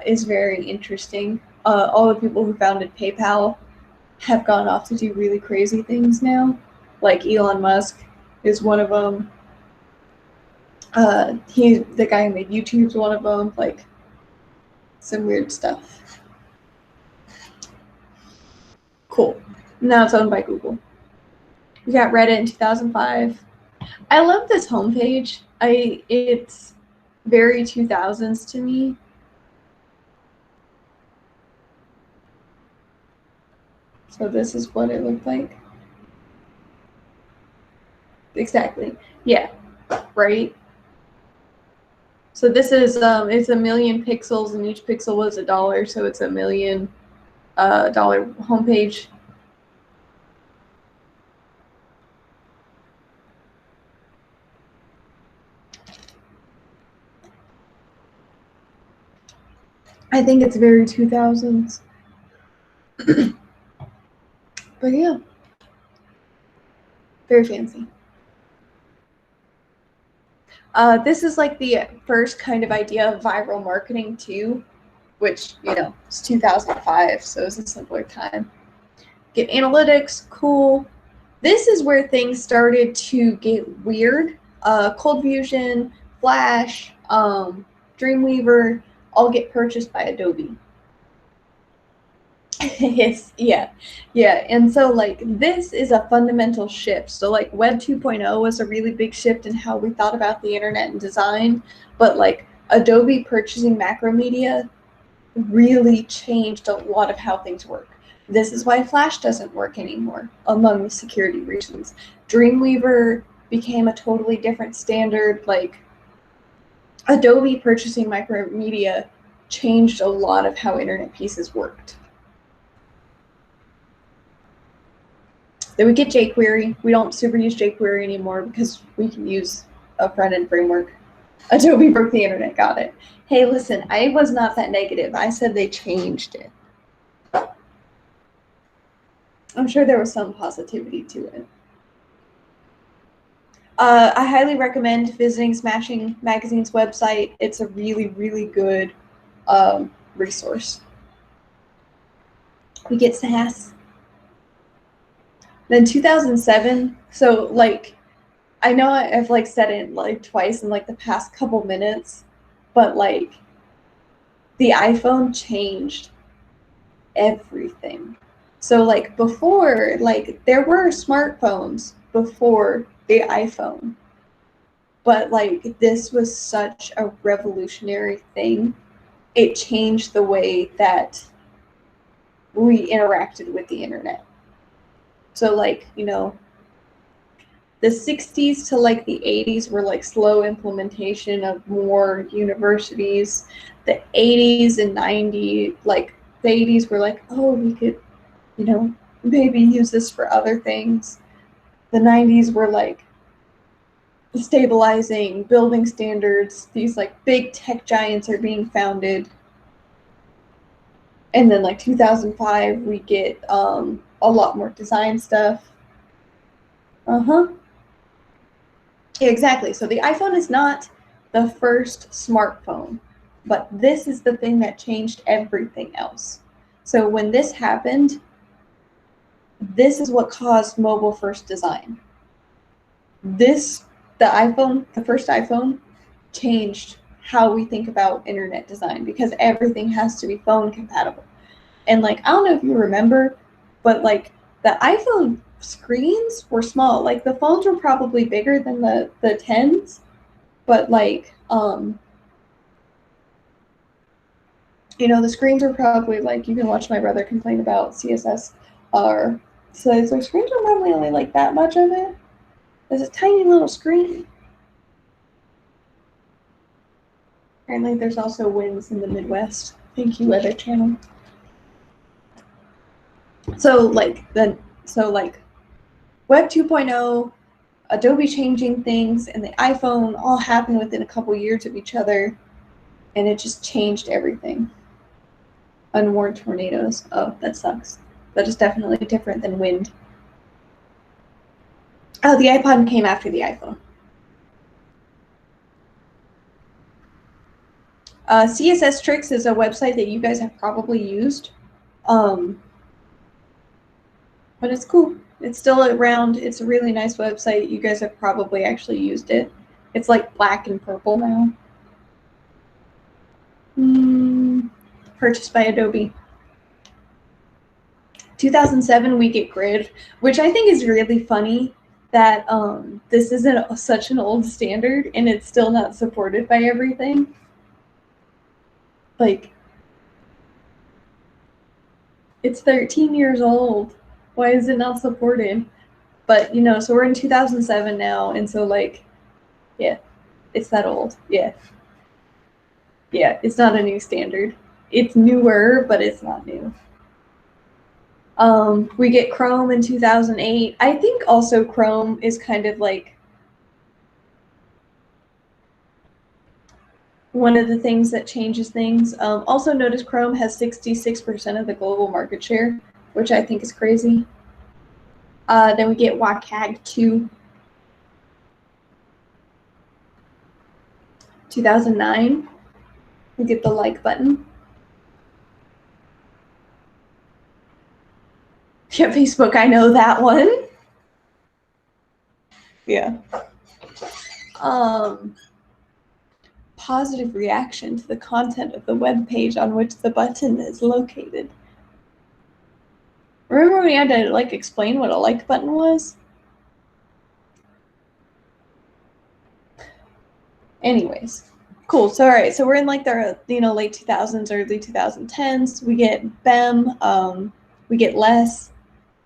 is very interesting. All the people who founded PayPal have gone off to do really crazy things now. Like Elon Musk is one of them. The guy who made YouTube is one of them. Like some weird stuff. Cool. Now it's owned by Google. We got Reddit in 2005. I love this homepage. It's very 2000s to me. So this is what it looked like. Exactly. Yeah. Right. So this is it's 1,000,000 pixels, and each pixel was $1, so it's $1,000,000 homepage. I think it's very 2000s. But yeah, very fancy. This is like the first kind of idea of viral marketing too, which, you know, it's 2005, so it's a simpler time. Get analytics, cool. This is where things started to get weird. Cold Fusion, Flash, Dreamweaver all get purchased by Adobe. Yes, yeah. And so like this is a fundamental shift. So like Web 2.0 was a really big shift in how we thought about the internet and design, but like Adobe purchasing Macromedia really changed a lot of how things work. This is why Flash doesn't work anymore, among the security reasons. Dreamweaver became a totally different standard. Like Adobe purchasing Macromedia changed a lot of how internet pieces worked. Then we get jQuery. We don't super use jQuery anymore because we can use a front-end framework. Adobe broke the internet, got it. Hey, listen, I was not that negative. I said they changed it. I'm sure there was some positivity to it. I highly recommend visiting Smashing Magazine's website. It's a really, really good resource. We get SAS. Then 2007, so like, I know I've like said it like twice in like the past couple minutes, but like the iPhone changed everything. So like before, like there were smartphones before the iPhone, but like this was such a revolutionary thing. It changed the way that we interacted with the internet. So like, you know, the 60s to like the 80s were like slow implementation of more universities. The 80s and 90s, like the 80s were like, oh, we could, you know, maybe use this for other things. the 90s were like stabilizing, building standards. These like big tech giants are being founded. And then like 2005, we get a lot more design stuff. Yeah, exactly. So the iPhone is not the first smartphone, but this is the thing that changed everything else. So when this happened, this is what caused mobile first design. The first iPhone, changed how we think about internet design because everything has to be phone compatible. And like, I don't know if you remember, but like the iPhone screens were small. Like the phones were probably bigger than the 10s, but like, you know, the screens are probably like, you can watch my brother complain about CSS or so the screens are probably only like that much of it. There's a tiny little screen. Apparently there's also winds in the Midwest. Thank you, Weather Channel. So like Web 2.0, Adobe changing things, and the iPhone all happened within a couple years of each other, and it just changed everything. Unwarned tornadoes. Oh, that sucks. That is definitely different than wind. Oh, the iPod came after the iPhone. CSS Tricks is a website that you guys have probably used. But it's cool. It's still around. It's a really nice website. You guys have probably actually used it. It's like black and purple now. Purchased by Adobe. 2007, we get Grid, which I think is really funny that this isn't such an old standard and it's still not supported by everything. Like, it's 13 years old. Why is it not supported? But, you know, so we're in 2007 now, and so, like, yeah, it's that old. Yeah. Yeah, it's not a new standard. It's newer, but it's not new. We get Chrome in 2008. I think also Chrome is kind of like one of the things that changes things. Also notice Chrome has 66% of the global market share, which I think is crazy. Then we get WCAG 2. 2009, we get the like button. Yeah, Facebook, I know that one. Yeah. Positive reaction to the content of the web page on which the button is located. Remember when we had to like explain what a like button was? Anyways, cool. So all right, so we're in like the late 2000s, early 2010s. We get BEM. We get less.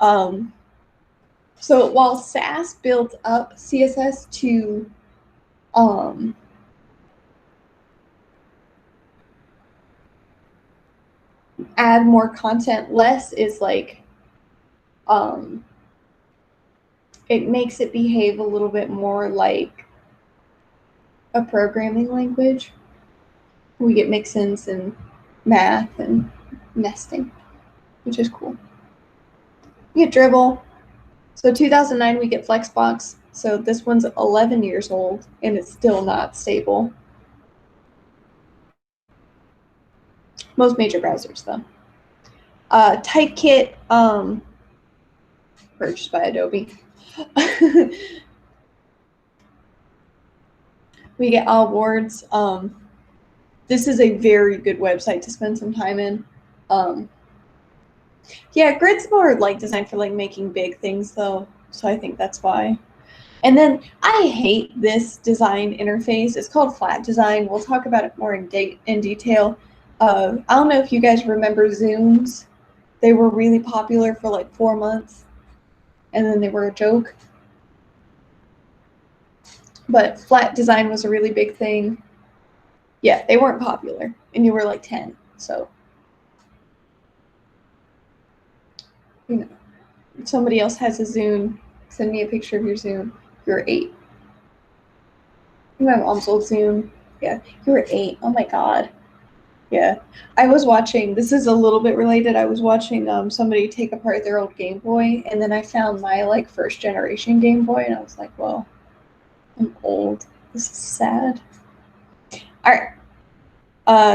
So while SAS built up CSS to add more content, less is like it makes it behave a little bit more like a programming language. We get mixins and math and nesting, which is cool. We get Dribble. So 2009, we get Flexbox. So this one's 11 years old, and it's still not stable. Most major browsers, though. Typekit, purchased by Adobe. We get All Boards. This is a very good website to spend some time in. Yeah, Grid's more like designed for like making big things though, so I think that's why. And then I hate this design interface. It's called Flat Design. We'll talk about it more in detail. I don't know if you guys remember Zooms. They were really popular for like 4 months, and then they were a joke. But Flat Design was a really big thing. Yeah, they weren't popular, and you were like 10, so. You know, if somebody else has a Zoom, it's Send me a picture of your Zoom. You're 8. My mom's old Zoom. Yeah, you were 8. Oh my god. Yeah. I was watching, this is a little bit related. I was watching somebody take apart their old Game Boy, and then I found my like first generation Game Boy, and I was like, well, I'm old. This is sad. All right.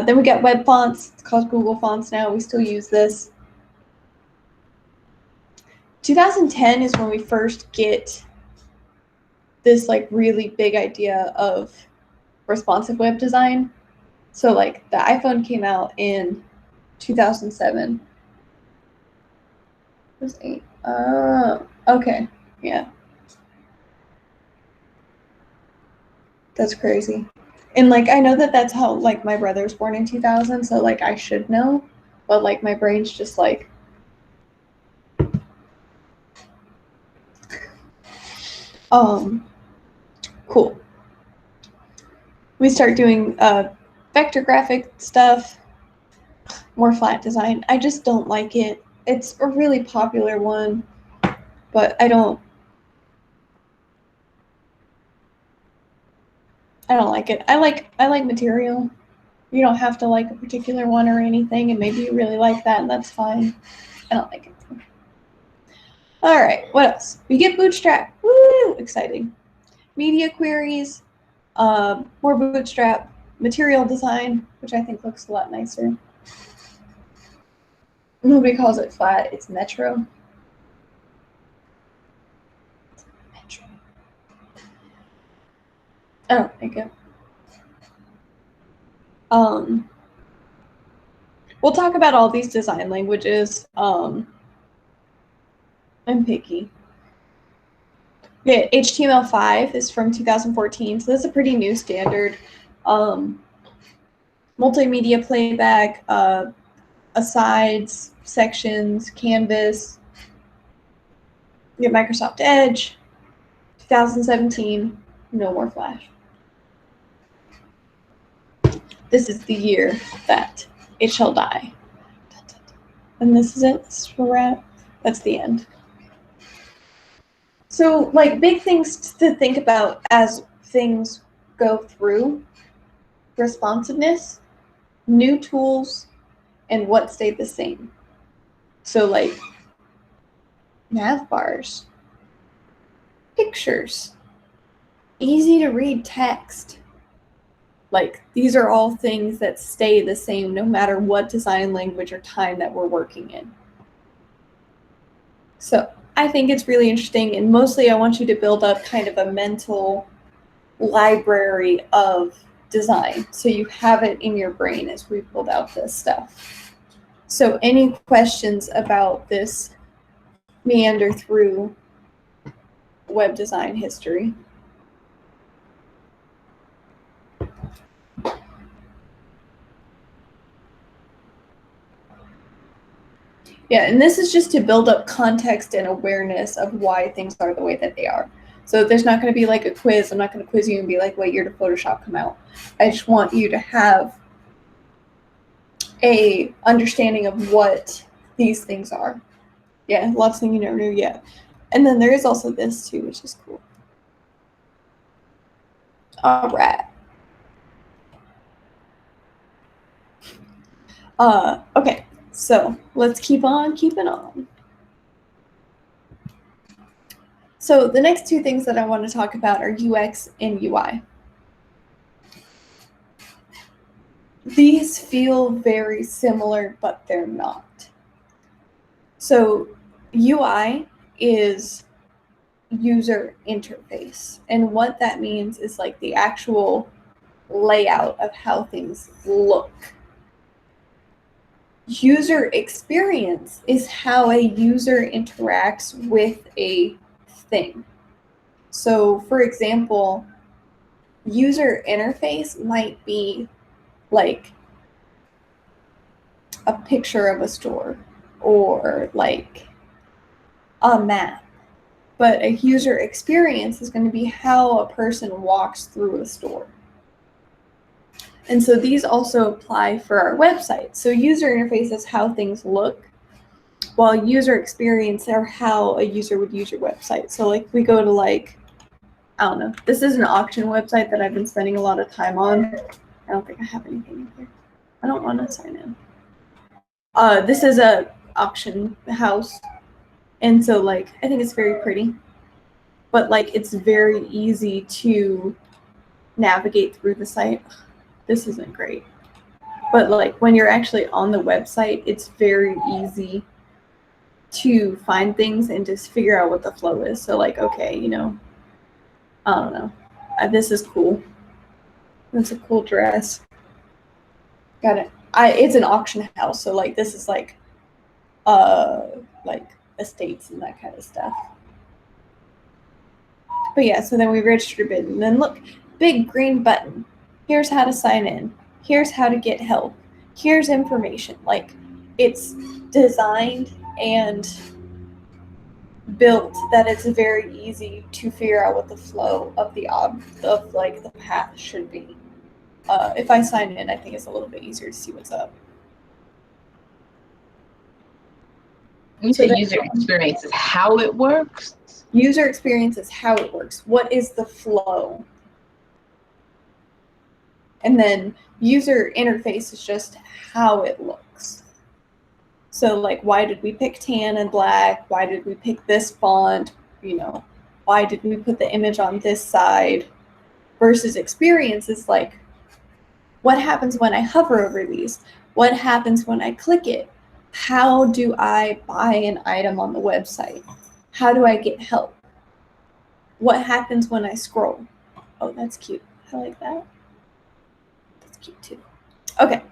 Then we got web fonts. It's called Google Fonts now. We still use this. 2010 is when we first get this like really big idea of responsive web design. So like the iPhone came out in 2007. It was 8. Okay. Yeah. That's crazy. And like I know that that's how like my brother was born in 2000, so like I should know, but like my brain's just like cool. We start doing vector graphic stuff, more flat design. I just don't like it. It's a really popular one, but I don't like it. I like material. You don't have to like a particular one or anything, and maybe you really like that, and that's fine. I don't like it. All right, what else? We get Bootstrap. Woo! Exciting. Media queries, more Bootstrap, material design, which I think looks a lot nicer. Nobody calls it flat, it's Metro. Metro. I don't like it. We'll talk about all these design languages. I'm picky. Yeah, HTML5 is from 2014, so that's a pretty new standard. Multimedia playback, asides, sections, canvas. We have Microsoft Edge, 2017, no more Flash. This is the year that it shall die. And this is it. This is where we're at. That's the end. So, like, big things to think about as things go through responsiveness, new tools, and what stayed the same. So, like, nav bars, pictures, easy to read text. Like, these are all things that stay the same no matter what design language or time that we're working in. So I think it's really interesting, and mostly I want you to build up kind of a mental library of design so you have it in your brain as we build out this stuff. So any questions about this meander through web design history? Yeah, and this is just to build up context and awareness of why things are the way that they are. So there's not going to be like a quiz. I'm not going to quiz you and be like, what year did Photoshop come out? I just want you to have a understanding of what these things are. Yeah, lots of things you never knew yet. And then there is also this too, which is cool. All right. Okay, so let's keep on keeping on. So the next two things that I want to talk about are UX and UI. These feel very similar, but they're not. So UI is user interface. And what that means is like the actual layout of how things look. User experience is how a user interacts with a thing. So for example, user interface might be like a picture of a store or like a map. But a user experience is going to be how a person walks through a store. And so these also apply for our website. So user interface is how things look. while user experience are how a user would use your website. So like we go to like, I don't know, this is an auction website that I've been spending a lot of time on. I don't think I have anything in here. I don't want to sign in. This is a auction house. And so like, I think it's very pretty, but like, it's very easy to navigate through the site. This isn't great. But like when you're actually on the website, it's very easy to find things and just figure out what the flow is. So like, okay, you know, I don't know. This is cool. That's a cool dress. Got it. It's an auction house, so like this is like estates and that kind of stuff. But yeah, so then we register bid, and then look, big green button. Here's how to sign in. Here's how to get help. Here's information. Like, it's designed and built that it's very easy to figure out what the flow of the path should be. If I sign in, I think it's a little bit easier to see what's up. You say user experience is how it works? User experience is how it works. What is the flow? And then user interface is just how it looks. So like, why did we pick tan and black? Why did we pick this font? You know, why did we put the image on this side? Versus experience is like, what happens when I hover over these? What happens when I click it? How do I buy an item on the website? How do I get help? What happens when I scroll? Oh, that's cute. I like that. That's cute too. Okay,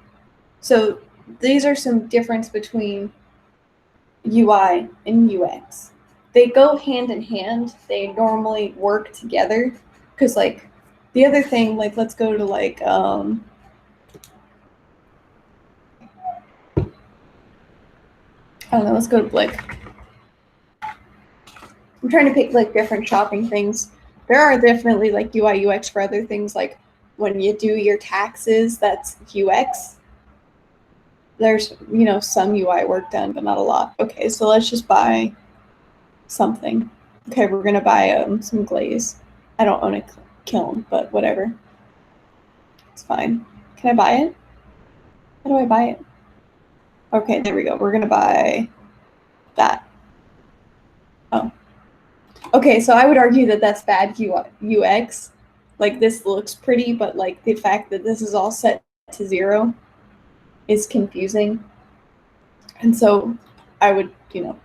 so these are some difference between UI and UX. They go hand in hand. They normally work together because like the other thing, like let's go to like, I don't know, let's go to Blick. I'm trying to pick like different shopping things. There are definitely like UI, UX for other things. Like when you do your taxes, that's UX. There's, you know, some UI work done, but not a lot. Okay, so let's just buy something. Okay, we're gonna buy some glaze. I don't own a kiln, but whatever. It's fine. Can I buy it? How do I buy it? Okay, there we go. We're gonna buy that. Oh. Okay, so I would argue that that's bad UX. Like this looks pretty, but like the fact that this is all set to 0 is confusing. And so I would, you know,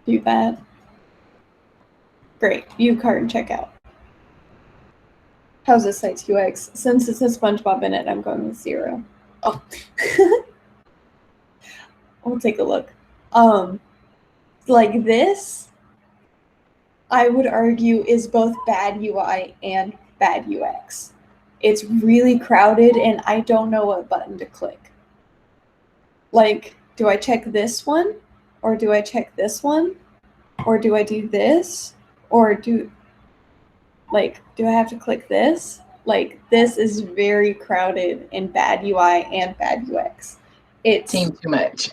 do that. Great, view cart and checkout. How's this site's UX? Since it says SpongeBob in it, I'm going with 0. Oh, we'll take a look. Like this, I would argue is both bad UI and bad UX. It's really crowded and I don't know what button to click. Like, do I check this one? Or do I check this one? Or do I do this? Or do I have to click this? Like, this is very crowded and bad UI and bad UX. It seems too much.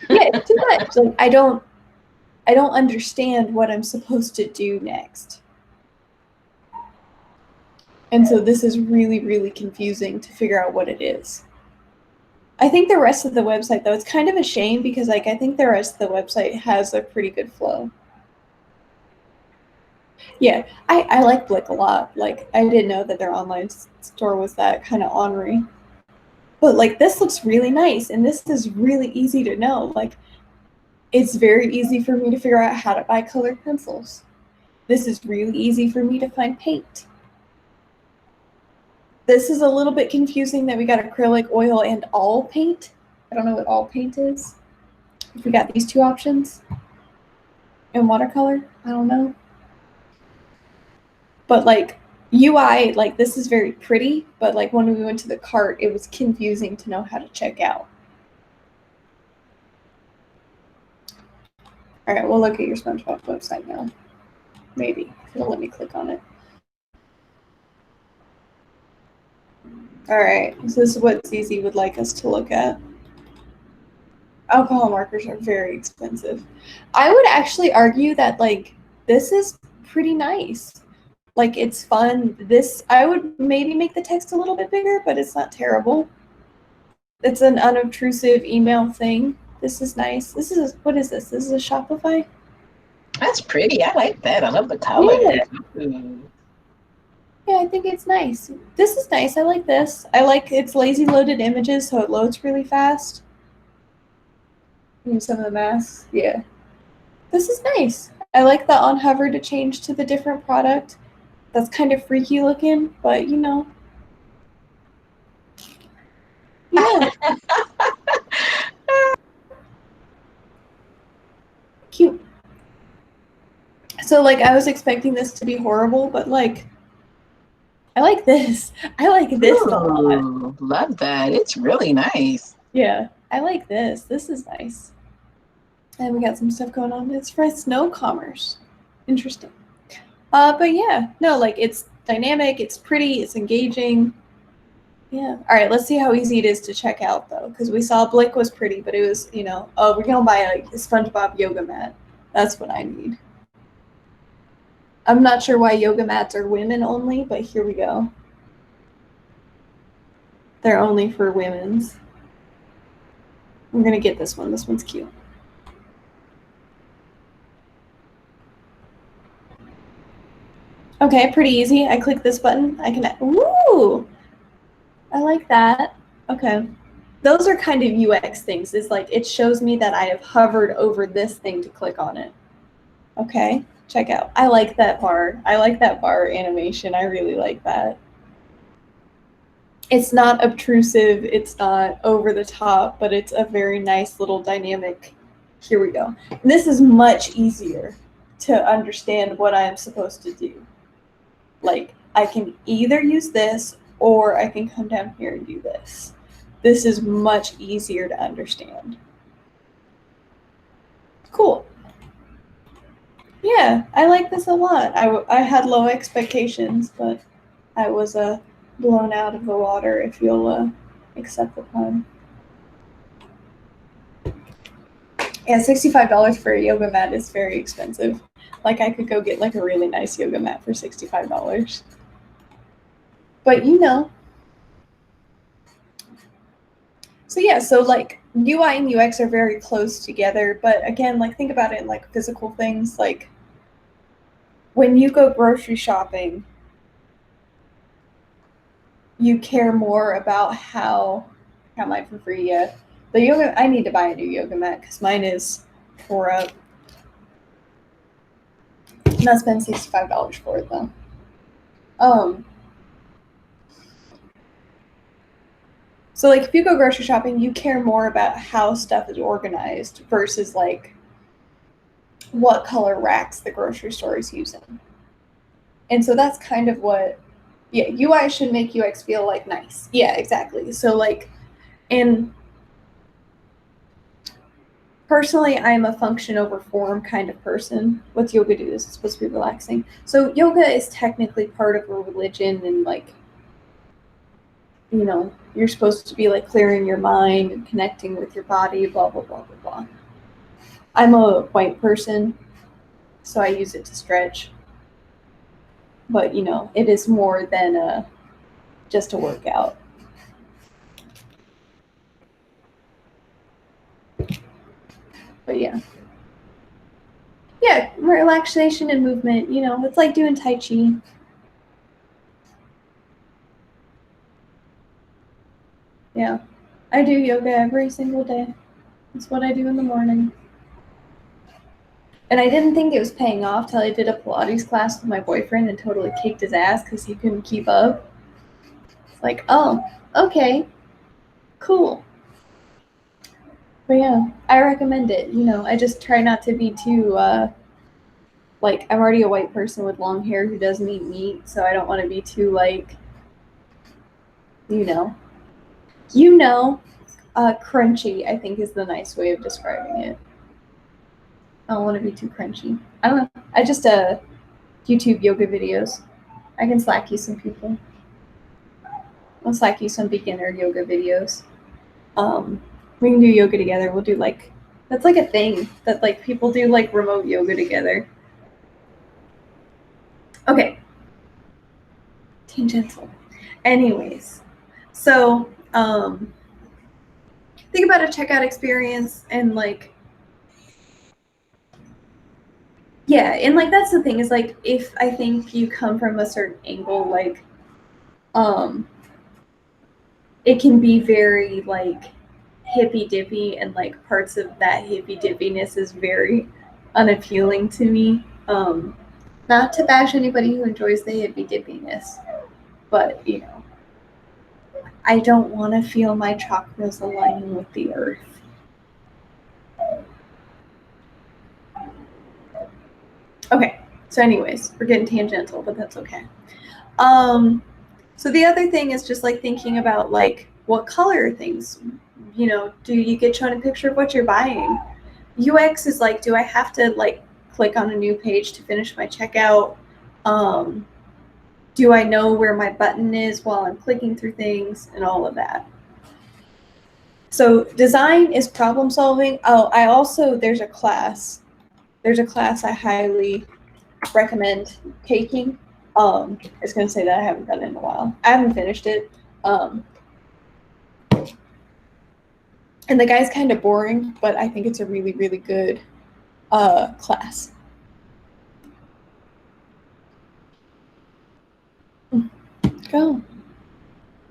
Yeah, it's too much. Like, I don't understand what I'm supposed to do next. And so this is really, really confusing to figure out what it is. I think the rest of the website, though, it's kind of a shame because like I think the rest of the website has a pretty good flow. Yeah, I like Blick a lot. Like, I didn't know that their online store was that kind of ornery. But like, this looks really nice, and this is really easy to know. Like, it's very easy for me to figure out how to buy colored pencils. This is really easy for me to find paint. This is a little bit confusing that we got acrylic, oil, and all paint. I don't know what all paint is. If we got these two options. And watercolor, I don't know. But like UI, like this is very pretty, but like when we went to the cart, it was confusing to know how to check out. All right, we'll look at your SpongeBob website now. Maybe it'll let me click on it. All right, so this is what Zizi would like us to look at. alcohol markers are very expensive. I would actually argue that like this is pretty nice. Like it's fun. This I would maybe make the text a little bit bigger, but it's not terrible. It's an unobtrusive email thing. This is nice. This is what is this? This is a Shopify? That's pretty. I like that. I love the colors. Yeah. Ooh. Yeah, I think it's nice. This is nice. I like this. I like it's lazy loaded images, so it loads really fast. Some of the masks. Yeah. This is nice. I like the on hover to change to the different product. That's kind of freaky looking, but you know. Yeah. Cute. So like I was expecting this to be horrible, but like I like this. I like this a lot. Ooh, love that. It's really nice. Yeah. I like this. This is nice. And we got some stuff going on. It's for snow commerce. Interesting. But yeah, no, like it's dynamic, it's pretty, it's engaging. Yeah. All right, let's see how easy it is to check out though, because we saw Blick was pretty, but it was, you know, oh, we're gonna buy a SpongeBob yoga mat. That's what I need. I'm not sure why yoga mats are women only, but here we go. They're only for women's. I'm gonna get this one. This one's cute. Okay, pretty easy. I click this button. I can, ooh, I like that. Okay. Those are kind of UX things. Is like, it shows me that I have hovered over this thing to click on it. Okay, check out. I like that bar. I like that bar animation. I really like that. It's not obtrusive. It's not over the top, but it's a very nice little dynamic. Here we go. And this is much easier to understand what I am supposed to do. Like, I can either use this or I can come down here and do this. This is much easier to understand. Cool. Yeah, I like this a lot. I had low expectations, but I was blown out of the water, if you'll accept the pun. Yeah, $65 for a yoga mat is very expensive. Like I could go get like a really nice yoga mat for $65. But you know. So yeah, so like UI and UX are very close together, but again, like think about it in like physical things. Like when you go grocery shopping, you care more about how am I for free yet? The yoga, I need to buy a new yoga mat because mine is tore up. Not spend $65 for it though. So like if you go grocery shopping, you care more about how stuff is organized versus like what color racks the grocery store is using. And so that's kind of what, yeah, UI should make UX feel like nice. Yeah, exactly. So like, and personally, I'm a function over form kind of person. What's yoga do? It's supposed to be relaxing. So yoga is technically part of a religion and like, you know, you're supposed to be like clearing your mind and connecting with your body, blah, blah, blah, blah, blah. I'm a white person, so I use it to stretch. But, you know, it is more than just a workout. But yeah. Yeah, relaxation and movement, you know, it's like doing Tai Chi. Yeah, I do yoga every single day. That's what I do in the morning. And I didn't think it was paying off till I did a Pilates class with my boyfriend and totally kicked his ass because he couldn't keep up. It's like, oh, okay, cool. But yeah, I recommend it. You know, I just try not to be too, like, I'm already a white person with long hair who doesn't eat meat, so I don't want to be too, like, you know, crunchy, I think is the nice way of describing it. I don't want to be too crunchy. I don't know. I just YouTube yoga videos. I can Slack you some people. I'll Slack you some beginner yoga videos. We can do yoga together. We'll do like, that's like a thing that like people do like remote yoga together. Okay. Tangential. Anyways, so think about a checkout experience and like, yeah, and like that's the thing is like if I think you come from a certain angle, like it can be very like hippy dippy, and like parts of that hippy dippiness is very unappealing to me. Not to bash anybody who enjoys the hippy dippiness, but you know, I don't want to feel my chakras aligning with the earth. Okay, so anyways, we're getting tangential, but that's okay. So the other thing is just like thinking about like what color things, you know, do you get shown a picture of what you're buying? UX is like, do I have to like click on a new page to finish my checkout? Do I know where my button is while I'm clicking through things and all of that? So design is problem solving. Oh, I also, there's a class I highly recommend taking. It's going to say that I haven't done it in a while. I haven't finished it. And the guy's kind of boring, but I think it's a really, really good class. Go.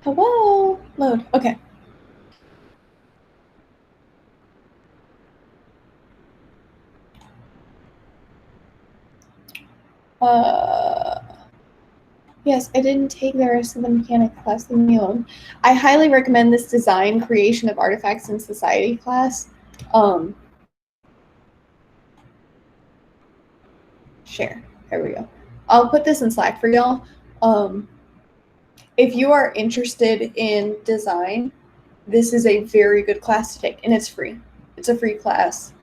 Hello. Load. Okay. Yes, I didn't take the rest of the mechanic class, leave me alone. I highly recommend this design, creation of artifacts in society class. Share. There we go. I'll put this in Slack for y'all. If you are interested in design, this is a very good class to take, and it's free. It's a free class.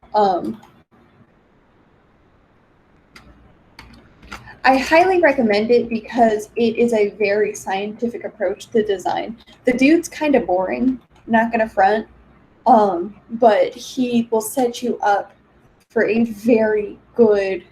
I highly recommend it because it is a very scientific approach to design. The dude's kind of boring, not gonna front, but he will set you up for a very good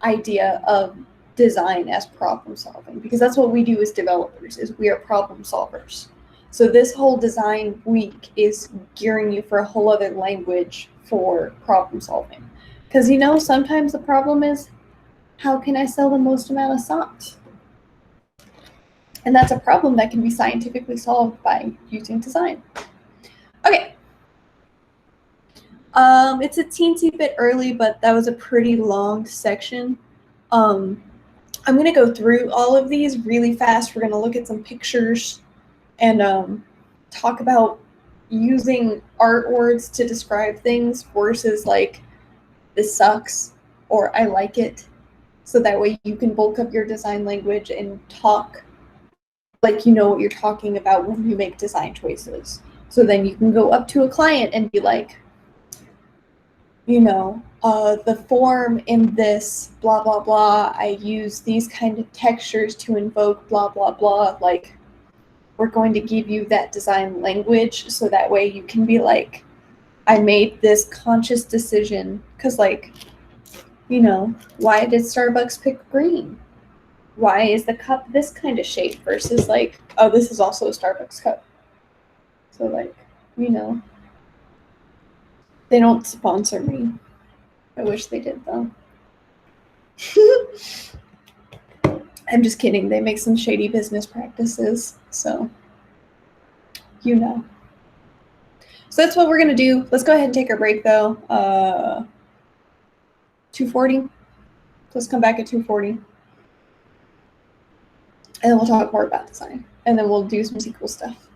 idea of design as problem solving, because that's what we do as developers, is we are problem solvers. So this whole design week is gearing you for a whole other language for problem solving. Because you know, sometimes the problem is, how can I sell the most amount of socks? And that's a problem that can be scientifically solved by using design. Okay. It's a teensy bit early, but that was a pretty long section. I'm going to go through all of these really fast. We're going to look at some pictures and talk about using art words to describe things versus like, this sucks or I like it. So that way you can bulk up your design language and talk like you know what you're talking about when you make design choices. So then you can go up to a client and be like, you know, the form in this blah, blah, blah, I use these kind of textures to invoke blah, blah, blah. Like, we're going to give you that design language so that way you can be like, I made this conscious decision. Because, like, you know, why did Starbucks pick green? Why is the cup this kind of shape versus like, oh, this is also a Starbucks cup. So, like, you know, they don't sponsor me. I wish they did, though. I'm just kidding. They make some shady business practices. So, you know. So that's what we're going to do. Let's go ahead and take our break, though. 2:40. Let's come back at 2:40. And then we'll talk more about design. And then we'll do some SQL stuff.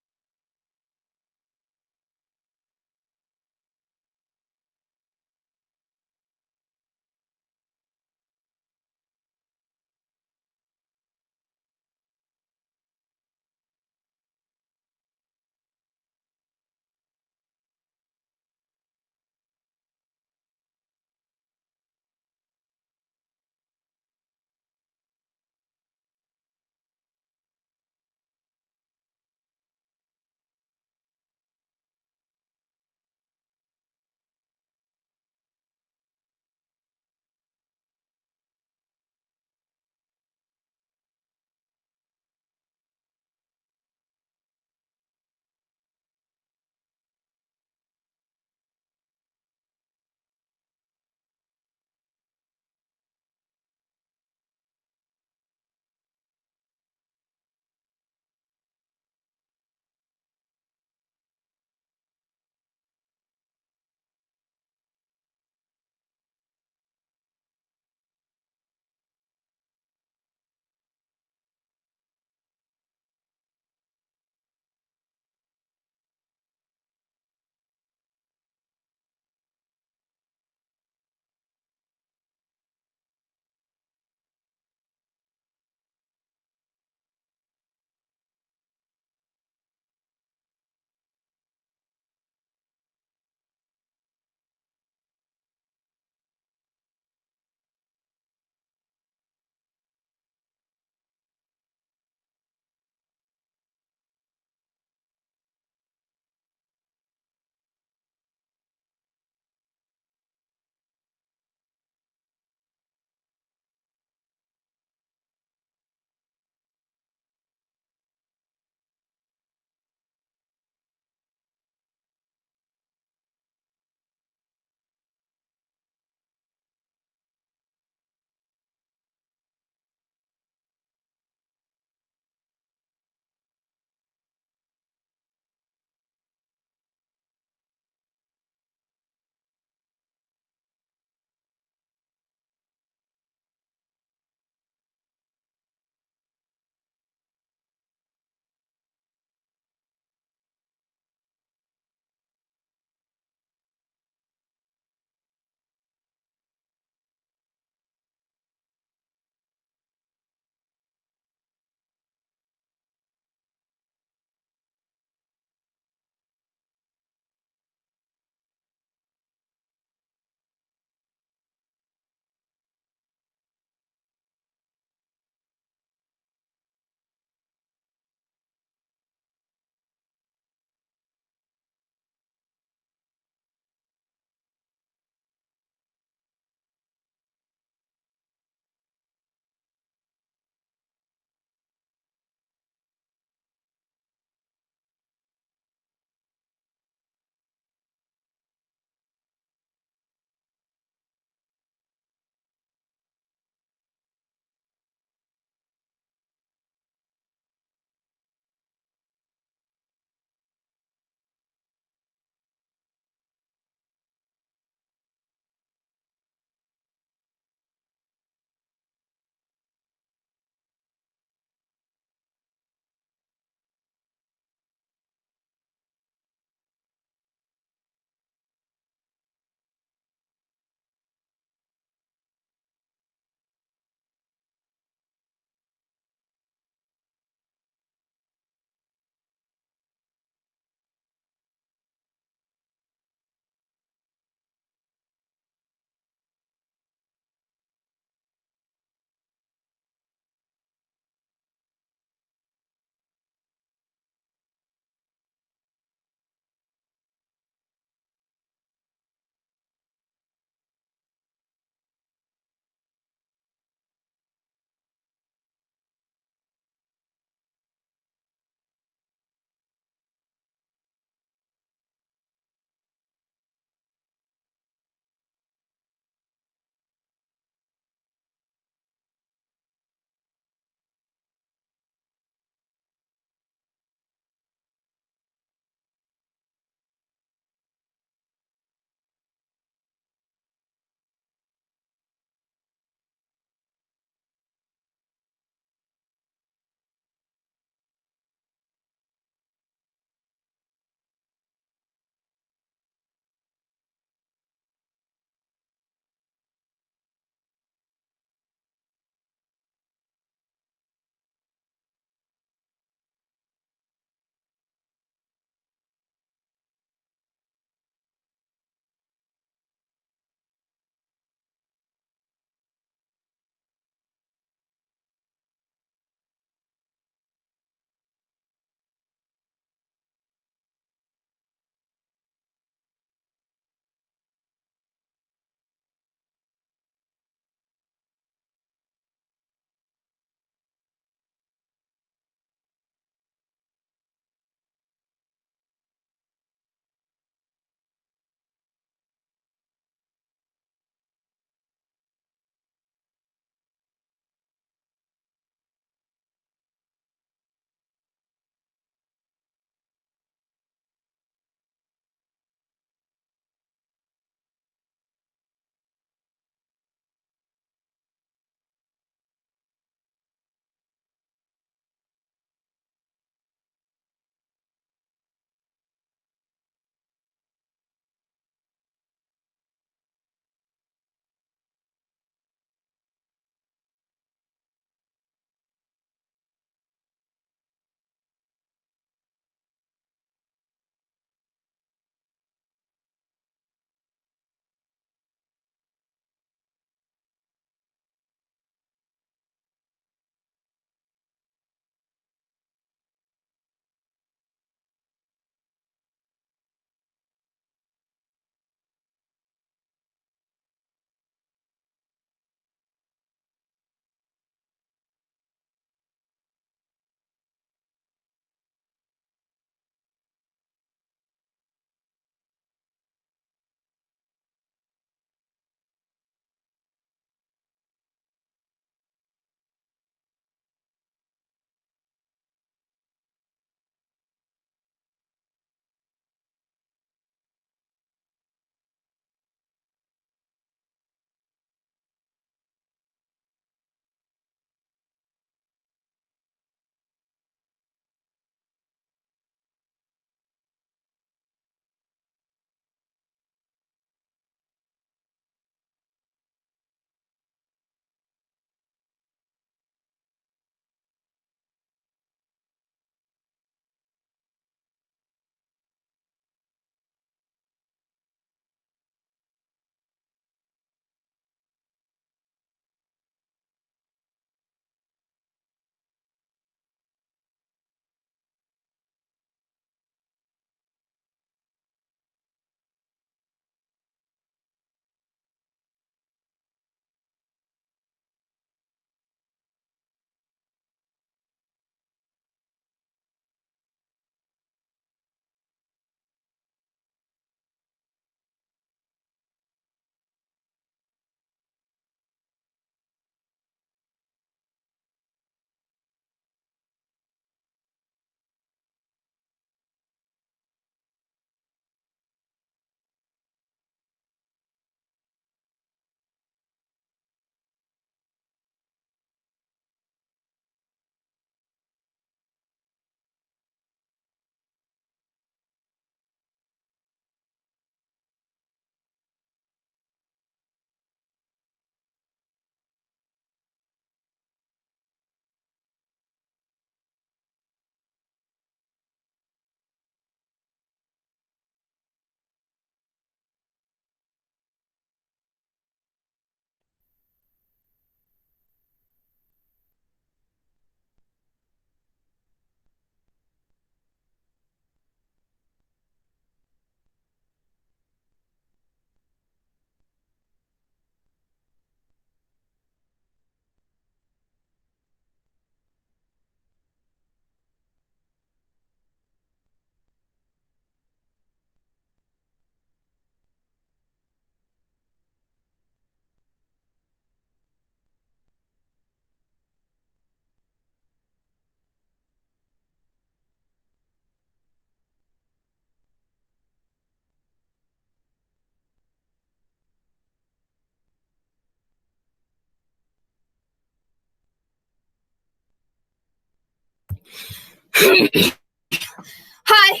Hi.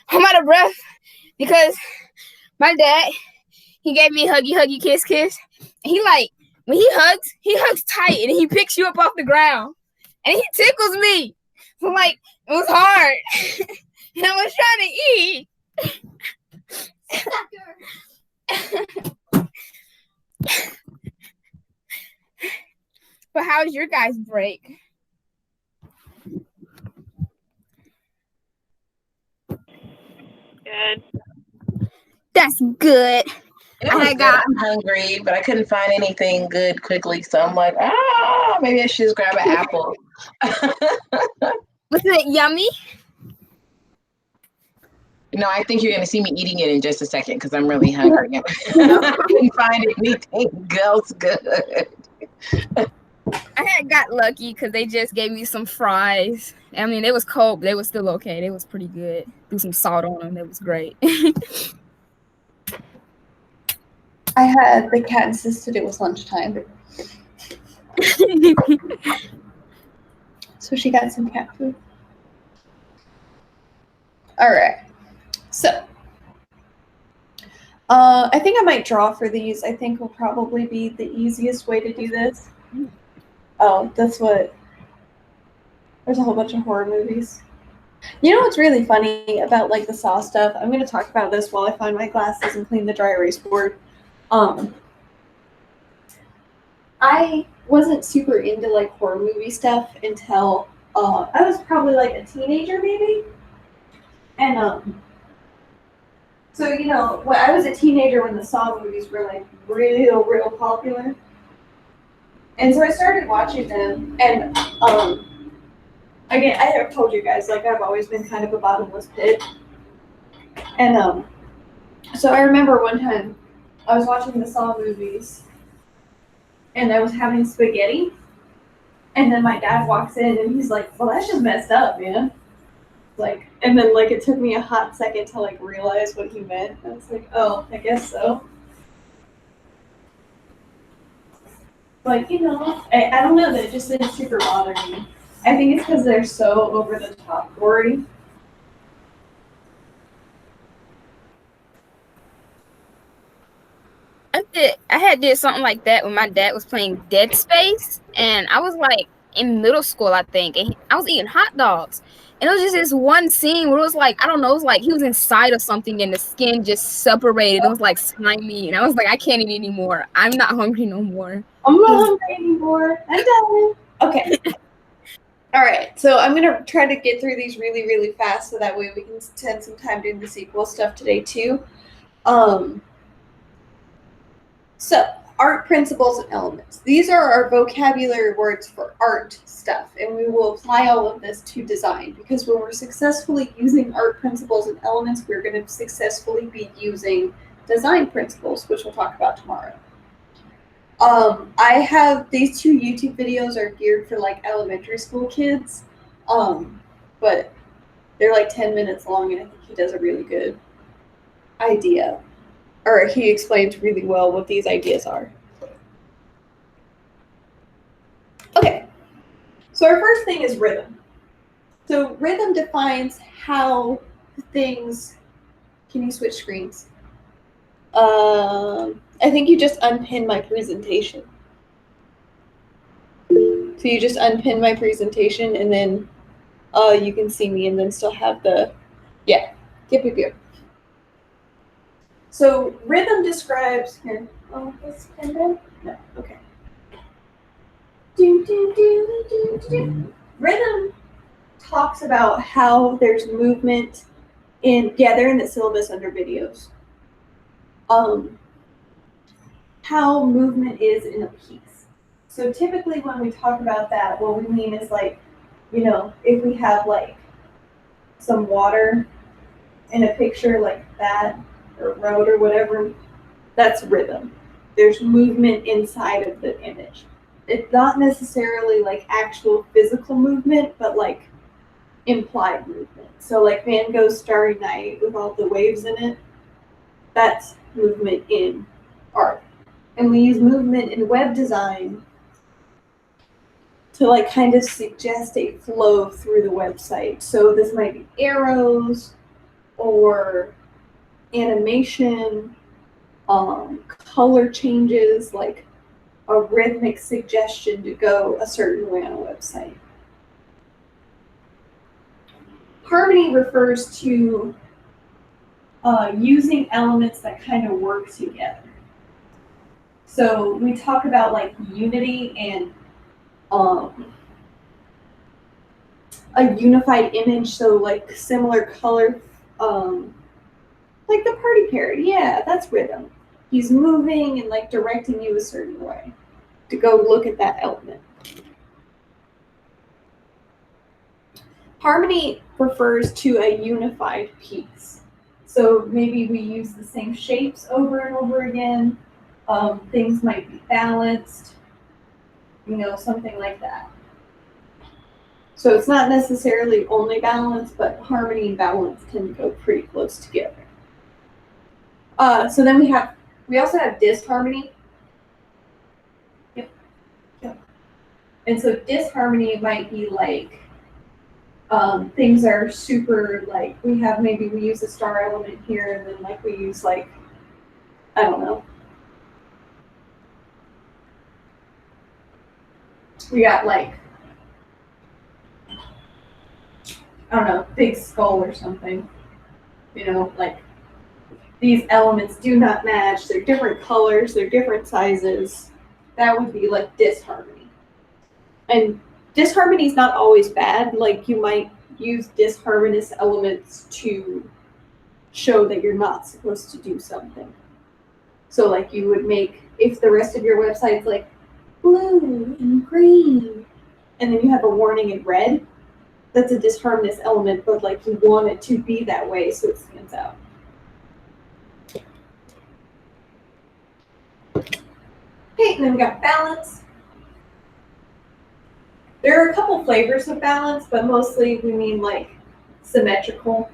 I'm out of breath because my dad, he gave me a huggy, kiss. And he like, when he hugs tight and he picks you up off the ground and he tickles me. So like, it was hard. And I was trying to eat. But how's your guys' break? Good. That's good. It was good. I'm hungry, but I couldn't find anything good quickly. So I'm like, maybe I should just grab an apple. Was it yummy? No, I think you're going to see me eating it in just a second because I'm really hungry. I couldn't find anything else good. I had got lucky because they just gave me some fries. I mean, it was cold, but they was still okay. They was pretty good. Threw some salt on them. It was great. I had the cat insisted it was lunchtime, so she got some cat food. All right, so I think I might draw for these. I think will probably be the easiest way to do this. Oh, that's what. There's a whole bunch of horror movies. You know what's really funny about like the Saw stuff? I'm going to talk about this while I find my glasses and clean the dry erase board. I wasn't super into like horror movie stuff until I was probably like a teenager maybe. And so you know, when I was a teenager when the Saw movies were like real popular. And so I started watching them, and again, I have told you guys, like I've always been kind of a bottomless pit. And so I remember one time I was watching the Saw movies and I was having spaghetti, and then my dad walks in and he's like, well, that's just messed up, man. Like, and then like it took me a hot second to like realize what he meant. I was like, oh, I guess so. Like, you know, I don't know, that it just didn't super bother me. I think it's because they're so over the top gory. I had did something like that when my dad was playing Dead Space, and I was like in middle school, I think, and I was eating hot dogs, and it was just this one scene where it was like, I don't know, it was like he was inside of something and the skin just separated. It was like slimy, and I was like, I can't eat anymore. I'm not hungry no more. I'm not hungry anymore. I'm done. Okay. All right, so I'm going to try to get through these really fast so that way we can spend some time doing the sequel stuff today too. So, art principles and elements. These are our vocabulary words for art stuff, and we will apply all of this to design, because when we're successfully using art principles and elements, we're going to successfully be using design principles, which we'll talk about tomorrow. I have these 2 YouTube videos are geared for like elementary school kids, but they're like 10 minutes long, and I think he does a really good idea, or he explains really well what these ideas are. Okay, so our first thing is rhythm. So rhythm defines how things. Can you switch screens? I think you just unpin my presentation. So you just unpin my presentation, and then you can see me and then still have the, yeah, yep. So rhythm describes, here, oh, this pen down? No, okay. Rhythm talks about how there's movement in, yeah, they're in the syllabus under videos. How movement is in a piece. So typically when we talk about that, what we mean is like, you know, if we have like some water in a picture like that, or road or whatever, that's rhythm. There's movement inside of the image. It's not necessarily like actual physical movement, but like implied movement. So like Van Gogh's Starry Night with all the waves in it, that's movement in art. And we use movement in web design to like kind of suggest a flow through the website. So this might be arrows or animation, color changes, like a rhythmic suggestion to go a certain way on a website. Harmony refers to using elements that kind of work together. So we talk about like unity and a unified image, so like similar color, like the party parrot. Yeah, that's rhythm. He's moving and like directing you a certain way to go look at that element. Harmony refers to a unified piece. So maybe we use the same shapes over and over again. Things might be balanced, something like that. So it's not necessarily only balance, but harmony and balance can go pretty close together. So then we also have disharmony. Yep. And so disharmony might be like things are super, like we use a star element here, and then like we use like, I don't know. We got like, I don't know, big skull or something. Like these elements do not match. They're different colors, they're different sizes. That would be like disharmony. And disharmony is not always bad. Like you might use disharmonious elements to show that you're not supposed to do something. So like you would make, if the rest of your website's like blue and green, and then you have a warning in red, that's a disharmonious element, but like you want it to be that way so it stands out. Okay, and then we got balance. There are a couple flavors of balance, but mostly we mean like symmetrical.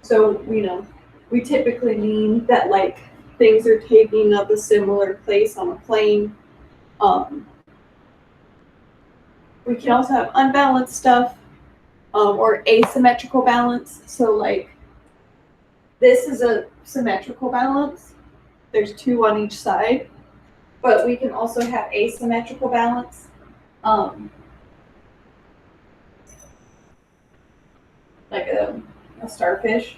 So, we typically mean that like things are taking up a similar place on a plane. We can also have unbalanced stuff, or asymmetrical balance. So like this is a symmetrical balance. There's two on each side. But we can also have asymmetrical balance. Like a starfish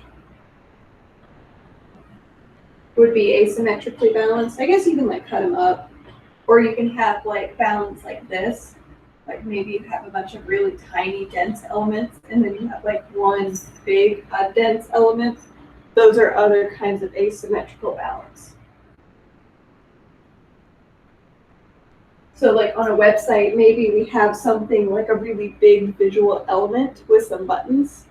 would be asymmetrically balanced. I guess you can like cut them up, or you can have like balance like this. Like maybe you have a bunch of really tiny dense elements, and then you have like one big dense element. Those are other kinds of asymmetrical balance. So like on a website, maybe we have something like a really big visual element with some buttons.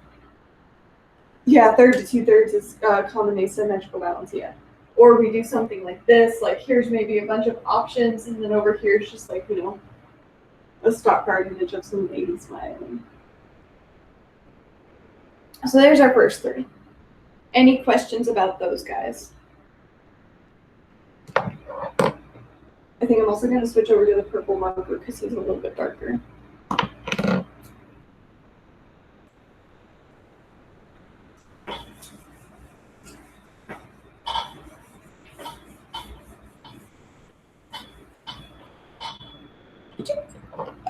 Yeah, 1/3 to 2/3 is common asymmetrical balance, yeah. Or we do something like this, like here's maybe a bunch of options, and then over here is just like, a stock card image of some lady smiling. So there's our first three. Any questions about those guys? I think I'm also going to switch over to the purple marker because he's a little bit darker.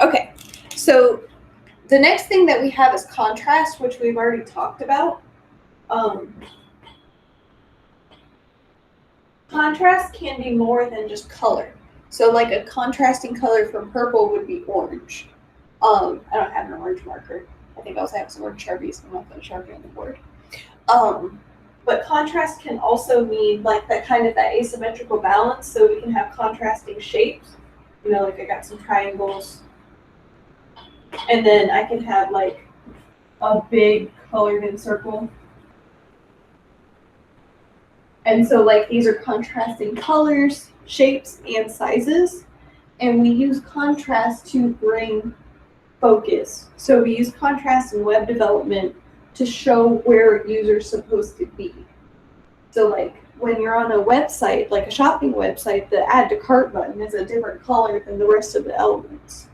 Okay, so the next thing that we have is contrast, which we've already talked about. Contrast can be more than just color. So like a contrasting color from purple would be orange. I don't have an orange marker. I think I also have some orange Sharpies. I'm not going to Sharpie on the board. But contrast can also mean like that asymmetrical balance. So we can have contrasting shapes. Like I got some triangles. And then I can have like a big colored in circle. And so like these are contrasting colors, shapes, and sizes. And we use contrast to bring focus. So we use contrast in web development to show where a user's supposed to be. So like when you're on a website, like a shopping website, the add to cart button is a different color than the rest of the elements.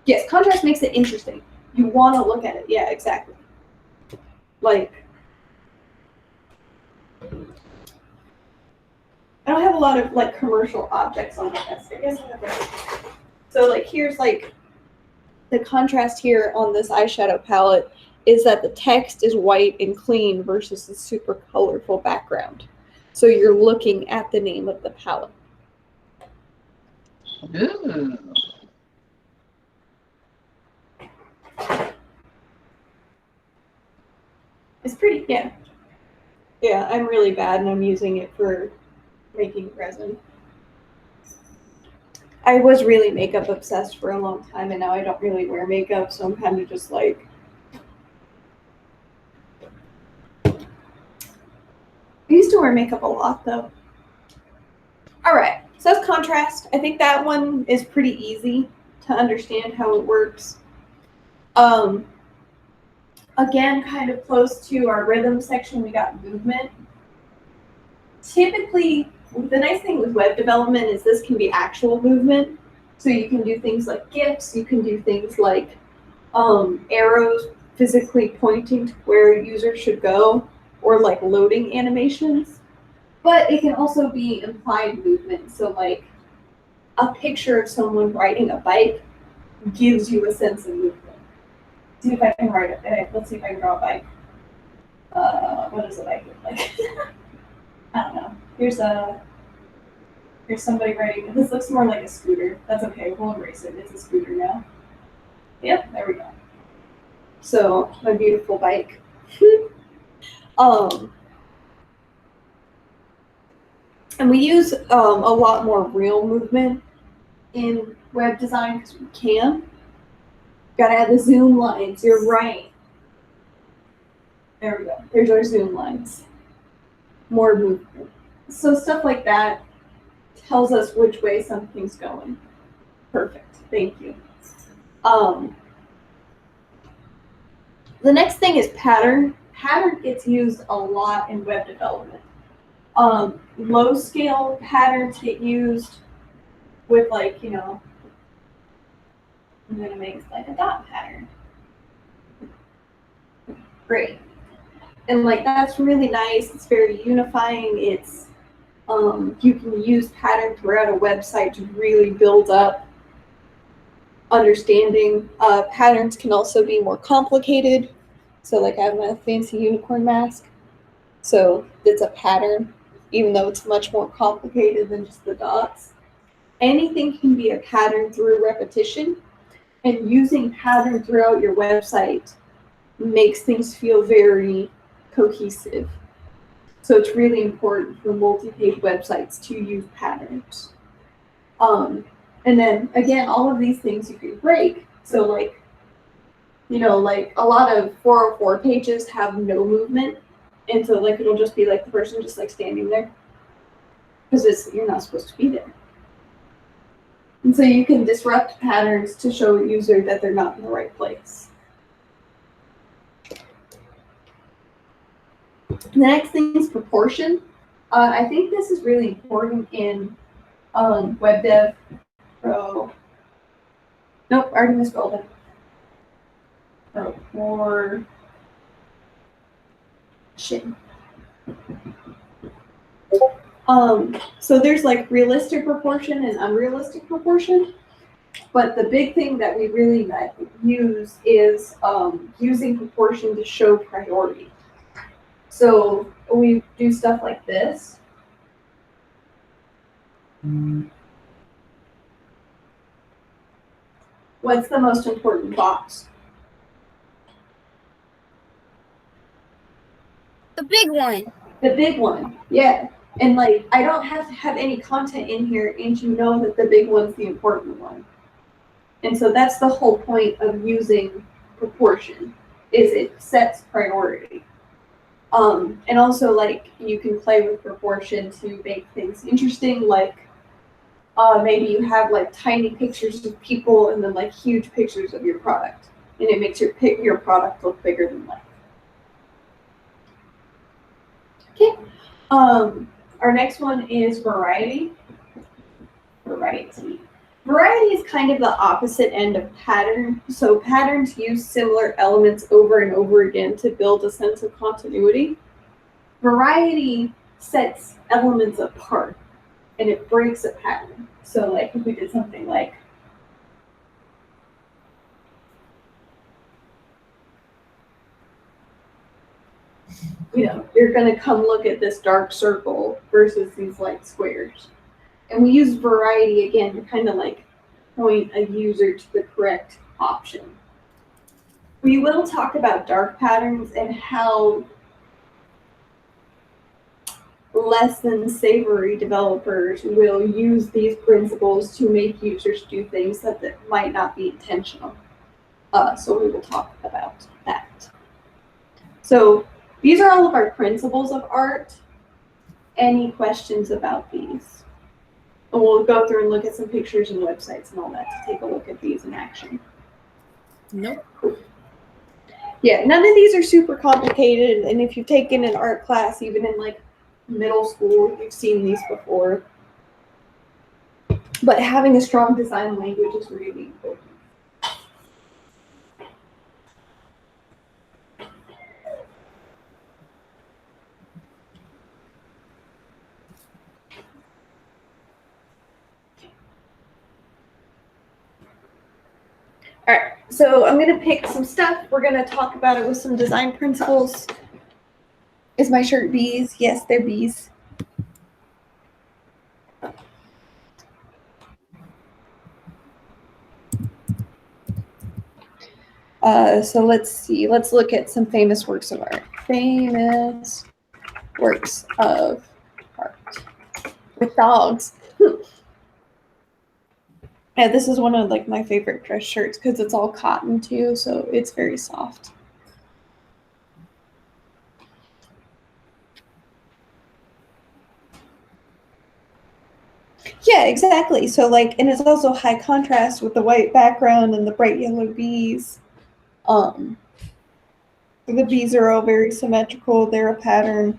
Yes, contrast makes it interesting. You want to look at it. Yeah, exactly. Like, I don't have a lot of like commercial objects on my desk. I guess I have like, so like here's like the contrast here on this eyeshadow palette is that the text is white and clean versus the super colorful background. So you're looking at the name of the palette. Ooh. It's pretty, yeah. Yeah, I'm really bad and I'm using it for making resin. I was really makeup obsessed for a long time and now I don't really wear makeup, so I'm kind of just like, I used to wear makeup a lot though. All right, so that's contrast. I think that one is pretty easy to understand how it works. Again, kind of close to our rhythm section, we got movement. Typically, the nice thing with web development is this can be actual movement. So you can do things like GIFs, you can do things like arrows physically pointing to where a user should go, or like loading animations. But it can also be implied movement. So like a picture of someone riding a bike gives you a sense of movement. See if I can write it. Let's see if I can draw a bike. What does a bike look like? I don't know. Here's somebody riding. This looks more like a scooter. That's okay. We'll erase it. It's a scooter now. Yep, there we go. So my beautiful bike. And we use a lot more real movement in web design because we can. Gotta add the zoom lines. You're right. There we go. There's our zoom lines. More movement. So stuff like that tells us which way something's going. Perfect. Thank you. The next thing is pattern. Pattern gets used a lot in web development. Low scale patterns get used with like, you know, I'm gonna make like a dot pattern. Great. And like that's really nice. It's very unifying. It's you can use pattern throughout a website to really build up understanding. Patterns can also be more complicated. So like I have my fancy unicorn mask. So it's a pattern, even though it's much more complicated than just the dots. Anything can be a pattern through repetition, and using pattern throughout your website makes things feel very cohesive. So it's really important for multi-page websites to use patterns. And then again, all of these things you can break. So like, you know, like a lot of 404 pages have no movement. And so like, it'll just be like the person just like standing there because you're not supposed to be there. And so you can disrupt patterns to show a user that they're not in the right place. The next thing is proportion. I think this is really important in web dev. Nope, I already misspelled it. Proportion. So there's like realistic proportion and unrealistic proportion. But the big thing that we really use is using proportion to show priority. So we do stuff like this. What's the most important box? The big one. The big one, yeah. And like, I don't have to have any content in here, and you know that the big one's the important one. And so that's the whole point of using proportion, is it sets priority. And also like you can play with proportion to make things interesting, like maybe you have like tiny pictures of people and then like huge pictures of your product, and it makes your product look bigger than life. Okay. Our next one is variety. Variety. Variety is kind of the opposite end of pattern. So patterns use similar elements over and over again to build a sense of continuity. Variety sets elements apart and it breaks a pattern. So like if we did something like you're going to come look at this dark circle versus these light squares. And we use variety again to kind of like point a user to the correct option. We will talk about dark patterns and how less than savory developers will use these principles to make users do things that might not be intentional. So we will talk about that. So these are all of our principles of art. Any questions about these? And we'll go through and look at some pictures and websites and all that to take a look at these in action. Nope. Yeah, none of these are super complicated. And if you've taken an art class, even in like middle school, you've seen these before. But having a strong design language is really important. All right, so I'm going to pick some stuff. We're going to talk about it with some design principles. Is my shirt bees? Yes, they're bees. So let's see. Let's look at some famous works of art. Famous works of art with dogs. Yeah, this is one of like my favorite dress shirts because it's all cotton too, so it's very soft. Yeah, exactly. So like, and it's also high contrast with the white background and the bright yellow bees. The bees are all very symmetrical. They're a pattern.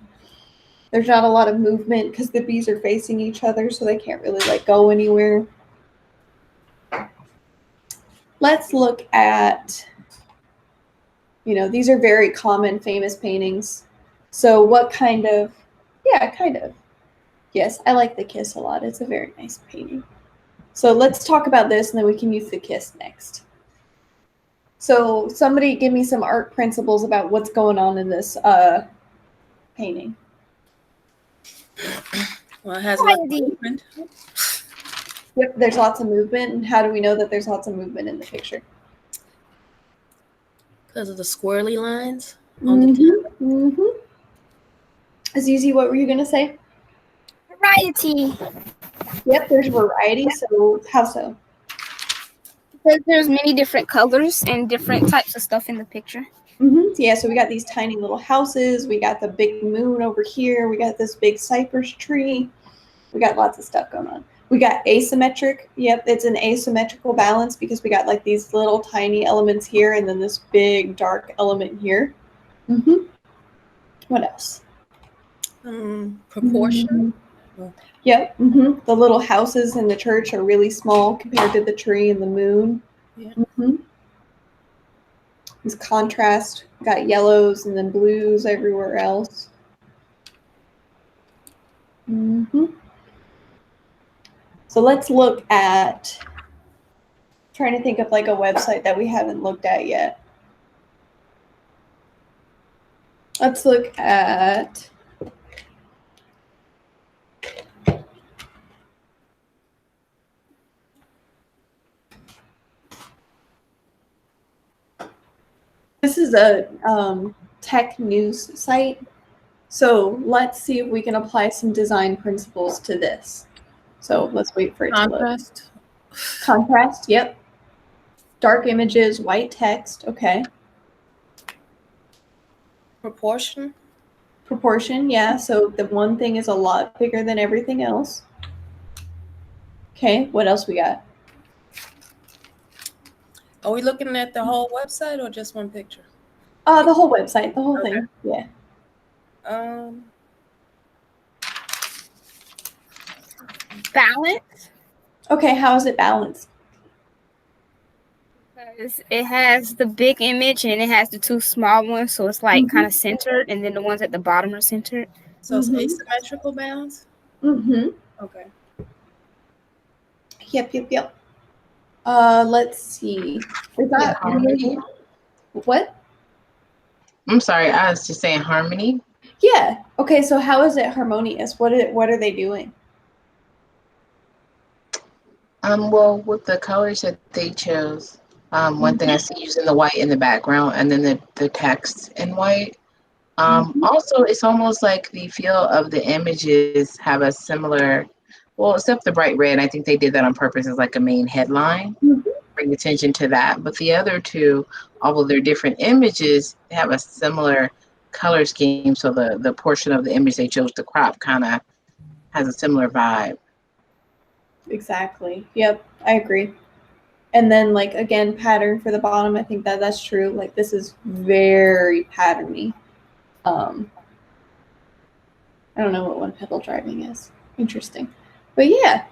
There's not a lot of movement because the bees are facing each other, so they can't really like go anywhere. Let's look at, these are very common, famous paintings. So what kind of, yeah, kind of. Yes, I like The Kiss a lot. It's a very nice painting. So let's talk about this and then we can use The Kiss next. So somebody give me some art principles about what's going on in this painting. Well, it has a lot of movement. Yep, there's lots of movement. And how do we know that there's lots of movement in the picture? Because of the squirrely lines on the top. Mm-hmm. Azizi, what were you going to say? Variety. Yep, there's variety. So how so? Because there's many different colors and different types of stuff in the picture. Yeah, so we got these tiny little houses. We got the big moon over here. We got this big cypress tree. We got lots of stuff going on. We got asymmetric. Yep, it's an asymmetrical balance because we got like these little tiny elements here and then this big dark element here. What else? Proportion. Yep. The little houses in the church are really small compared to the tree and the moon. Yeah. This contrast. We got yellows and then blues everywhere else. So let's look at, trying to think of like a website that we haven't looked at yet. Let's look at, this is a tech news site. So let's see if we can apply some design principles to this. So let's wait for it to load. Contrast, yep. Dark images, white text, okay. Proportion, yeah. So the one thing is a lot bigger than everything else. Okay, what else we got? Are we looking at the whole website or just one picture? The whole website, the whole thing, yeah. Balance. Okay, how is it balanced? Because it has the big image and it has the two small ones, so it's like kind of centered, and then the ones at the bottom are centered. So it's asymmetrical balance? Mm-hmm. Okay. Yep. Let's see. Is that harmony? what? I'm sorry, I was just saying harmony. Yeah. Okay, so how is it harmonious? What are they doing? Well, with the colors that they chose, one thing I see using the white in the background and then the text in white. Also, it's almost like the feel of the images have a similar, well, except the bright red. I think they did that on purpose as like a main headline, bring attention to that. But the other two, although they're different images, have a similar color scheme. So the portion of the image they chose to crop kind of has a similar vibe. Exactly. Yep, I agree. And then like again, pattern for the bottom. I think that's true. Like this is very patterny. I don't know what one pedal driving is. Interesting. But yeah.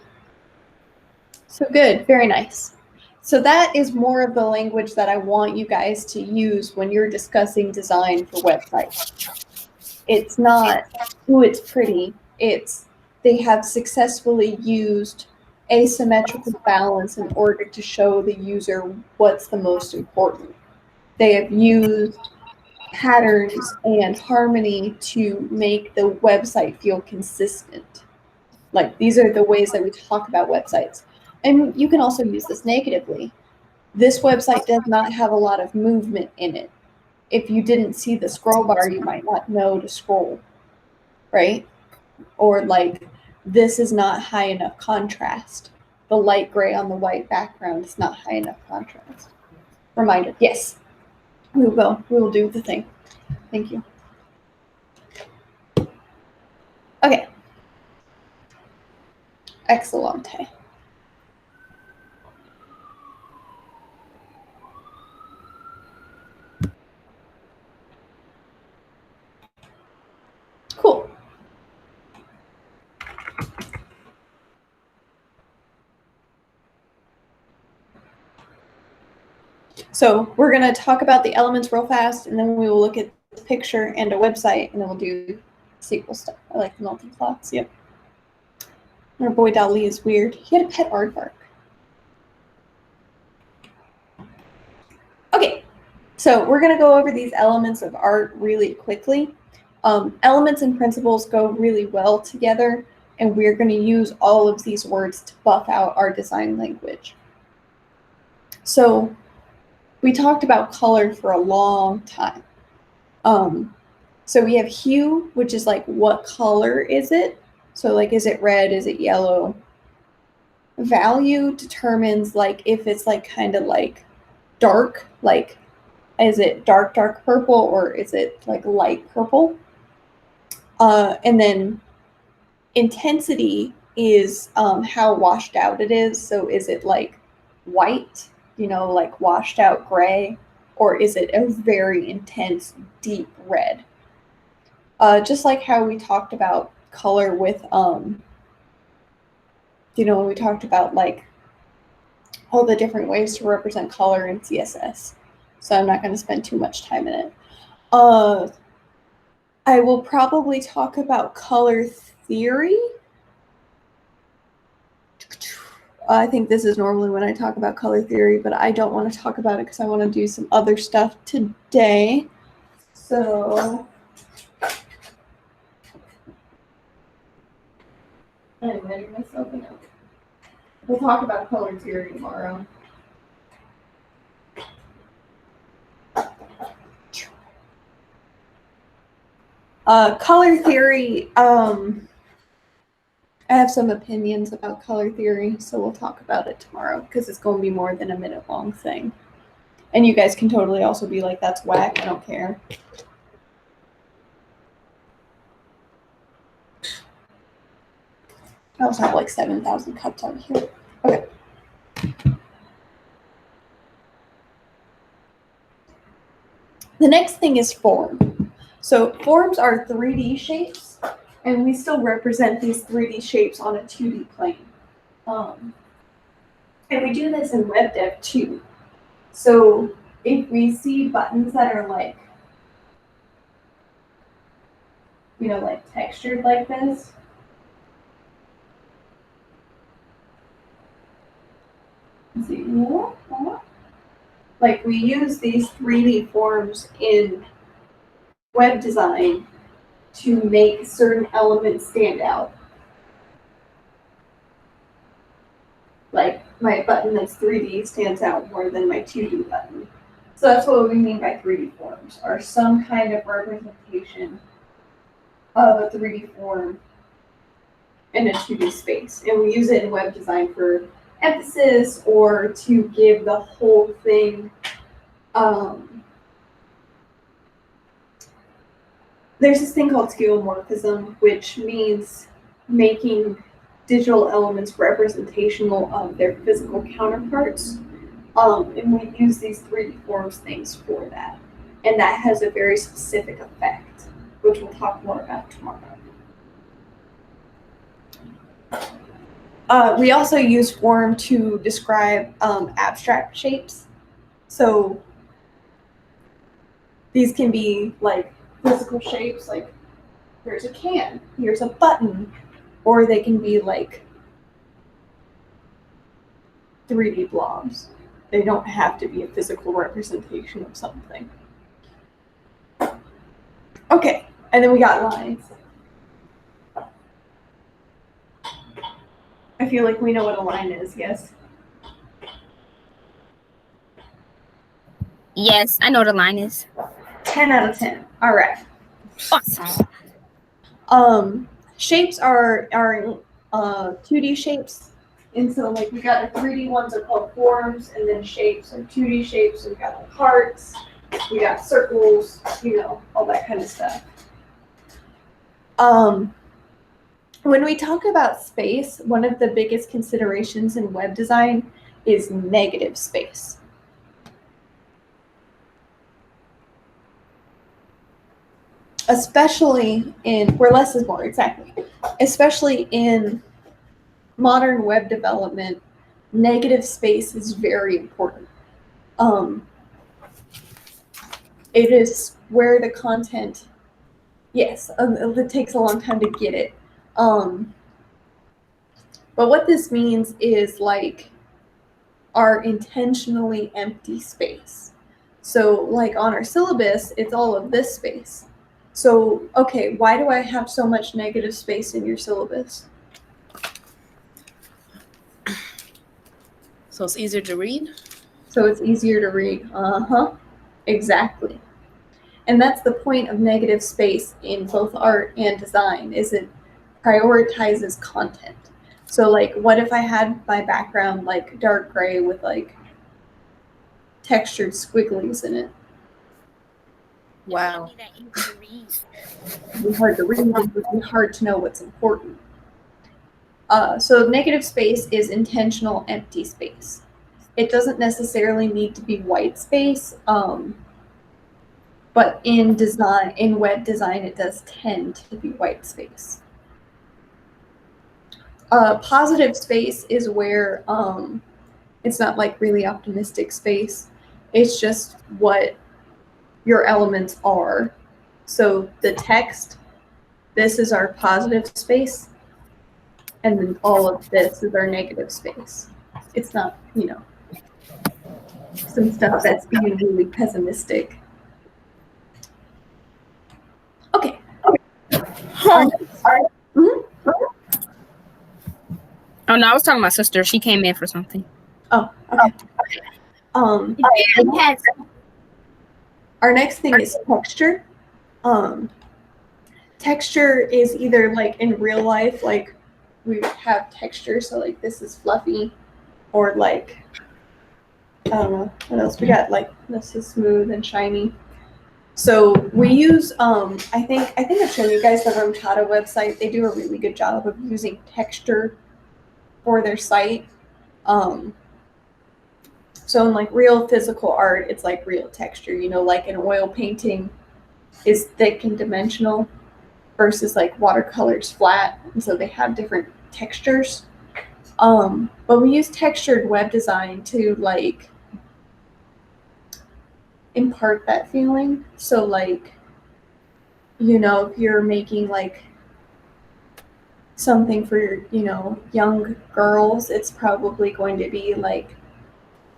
So good. Very nice. So that is more of the language that I want you guys to use when you're discussing design for websites. It's not, ooh, it's pretty. It's they have successfully used asymmetrical balance in order to show the user what's the most important. They have used patterns and harmony to make the website feel consistent. Like these are the ways that we talk about websites. And you can also use this negatively. This website does not have a lot of movement in it. If you didn't see the scroll bar, you might not know to scroll, right? Or like, this is not high enough contrast. The light gray on the white background is not high enough contrast. Reminder, yes, we will. We will do the thing. Thank you. Okay. Excellente. Cool. So we're going to talk about the elements real fast, and then we will look at the picture and a website, and then we'll do SQL stuff. I like the multi-plots. Yep. Our boy Dali is weird. He had a pet aardvark. Okay, so we're going to go over these elements of art really quickly. Elements and principles go really well together, and we're going to use all of these words to buff out our design language. So we talked about color for a long time. So we have hue, which is like, what color is it? So like, is it red? Is it yellow? Value determines like if it's like kind of like dark, like is it dark purple or is it like light purple? And then intensity is how washed out it is. So is it like white, like washed out gray, or is it a very intense, deep red? Just like how we talked about color with, when we talked about like all the different ways to represent color in CSS. So I'm not going to spend too much time in it. I will probably talk about color theory. I think this is normally when I talk about color theory, but I don't want to talk about it because I want to do some other stuff today. So I'm letting myself know. We'll talk about color theory tomorrow. Color theory, I have some opinions about color theory, so we'll talk about it tomorrow because it's going to be more than a minute long thing. And you guys can totally also be like, that's whack, I don't care. I also have like 7,000 cups out here. Okay. The next thing is form. So forms are 3D shapes. And we still represent these 3D shapes on a 2D plane. And we do this in WebDev too. So if we see buttons that are like, like textured like this, let's see, like we use these 3D forms in web design to make certain elements stand out. Like my button that's 3D stands out more than my 2D button. So that's what we mean by 3D forms, are some kind of representation of a 3D form in a 2D space. And we use it in web design for emphasis or to give the whole thing. There's this thing called skeuomorphism, which means making digital elements representational of their physical counterparts. And we use these 3D forms things for that. And that has a very specific effect, which we'll talk more about tomorrow. We also use form to describe abstract shapes. So these can be like physical shapes, like here's a can, here's a button, or they can be like 3D blobs. They don't have to be a physical representation of something. Okay, and then we got lines. I feel like we know what a line is, yes? Yes, I know what a line is. 10 out of 10. All right. Awesome. Shapes are 2D shapes. And so like we got the 3D ones are called forms, and then shapes are 2D shapes. So we got like hearts, we got circles, all that kind of stuff. When we talk about space, one of the biggest considerations in web design is negative space. Especially where less is more, exactly. Especially in modern web development, negative space is very important. It is where the content, yes, it takes a long time to get it. But what this means is like our intentionally empty space. So like on our syllabus, it's all of this space. So, okay, why do I have so much negative space in your syllabus? So it's easier to read? So it's easier to read. Exactly. And that's the point of negative space in both art and design, is it prioritizes content. So like, what if I had my background like dark gray with like textured squigglies in it? Wow. It'd be hard to read, it would be hard to know what's important. So negative space is intentional empty space. It doesn't necessarily need to be white space, but in web design, it does tend to be white space. Positive space is where it's not like really optimistic space. It's just what your elements are. So the text, this is our positive space, and then all of this is our negative space. It's not, some stuff that's being really pessimistic. Okay. Oh no, I was talking to my sister. She came in for something. Oh, okay. Our next thing is texture. Texture is either like in real life, like we have texture, so like this is fluffy, or like, I don't know, what else we got, like this is smooth and shiny. So we use, I think I've shown you guys the Romchata website. They do a really good job of using texture for their site. So in like real physical art, it's like real texture, like an oil painting is thick and dimensional. versus like watercolors flat, and so they have different textures. But we use textured web design to like impart that feeling. So like, you know, if you're making like something for, you know, young girls, it's probably going to be like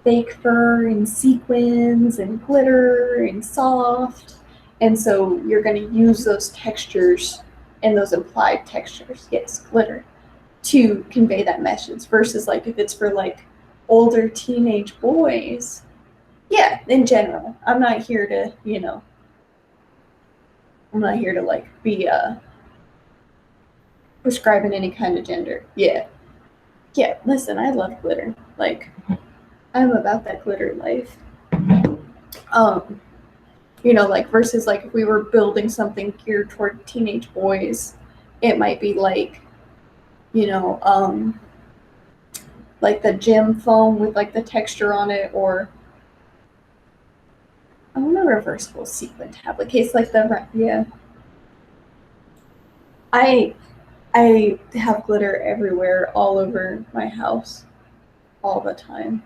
fake fur and sequins and glitter and soft. And so you're going to use those textures and those implied textures, yes, glitter, to convey that message versus like if it's for like older teenage boys. Yeah, in general. I'm not here to, you know, I'm not here to like be prescribing any kind of gender. Yeah. Yeah, listen, I love glitter. Like, I'm about that glitter life. You know, like versus like if we were building something geared toward teenage boys, it might be like, you know, like the gym foam with like the texture on it, or I want a reversible sequin tablet case like the yeah. I have glitter everywhere, all over my house, all the time,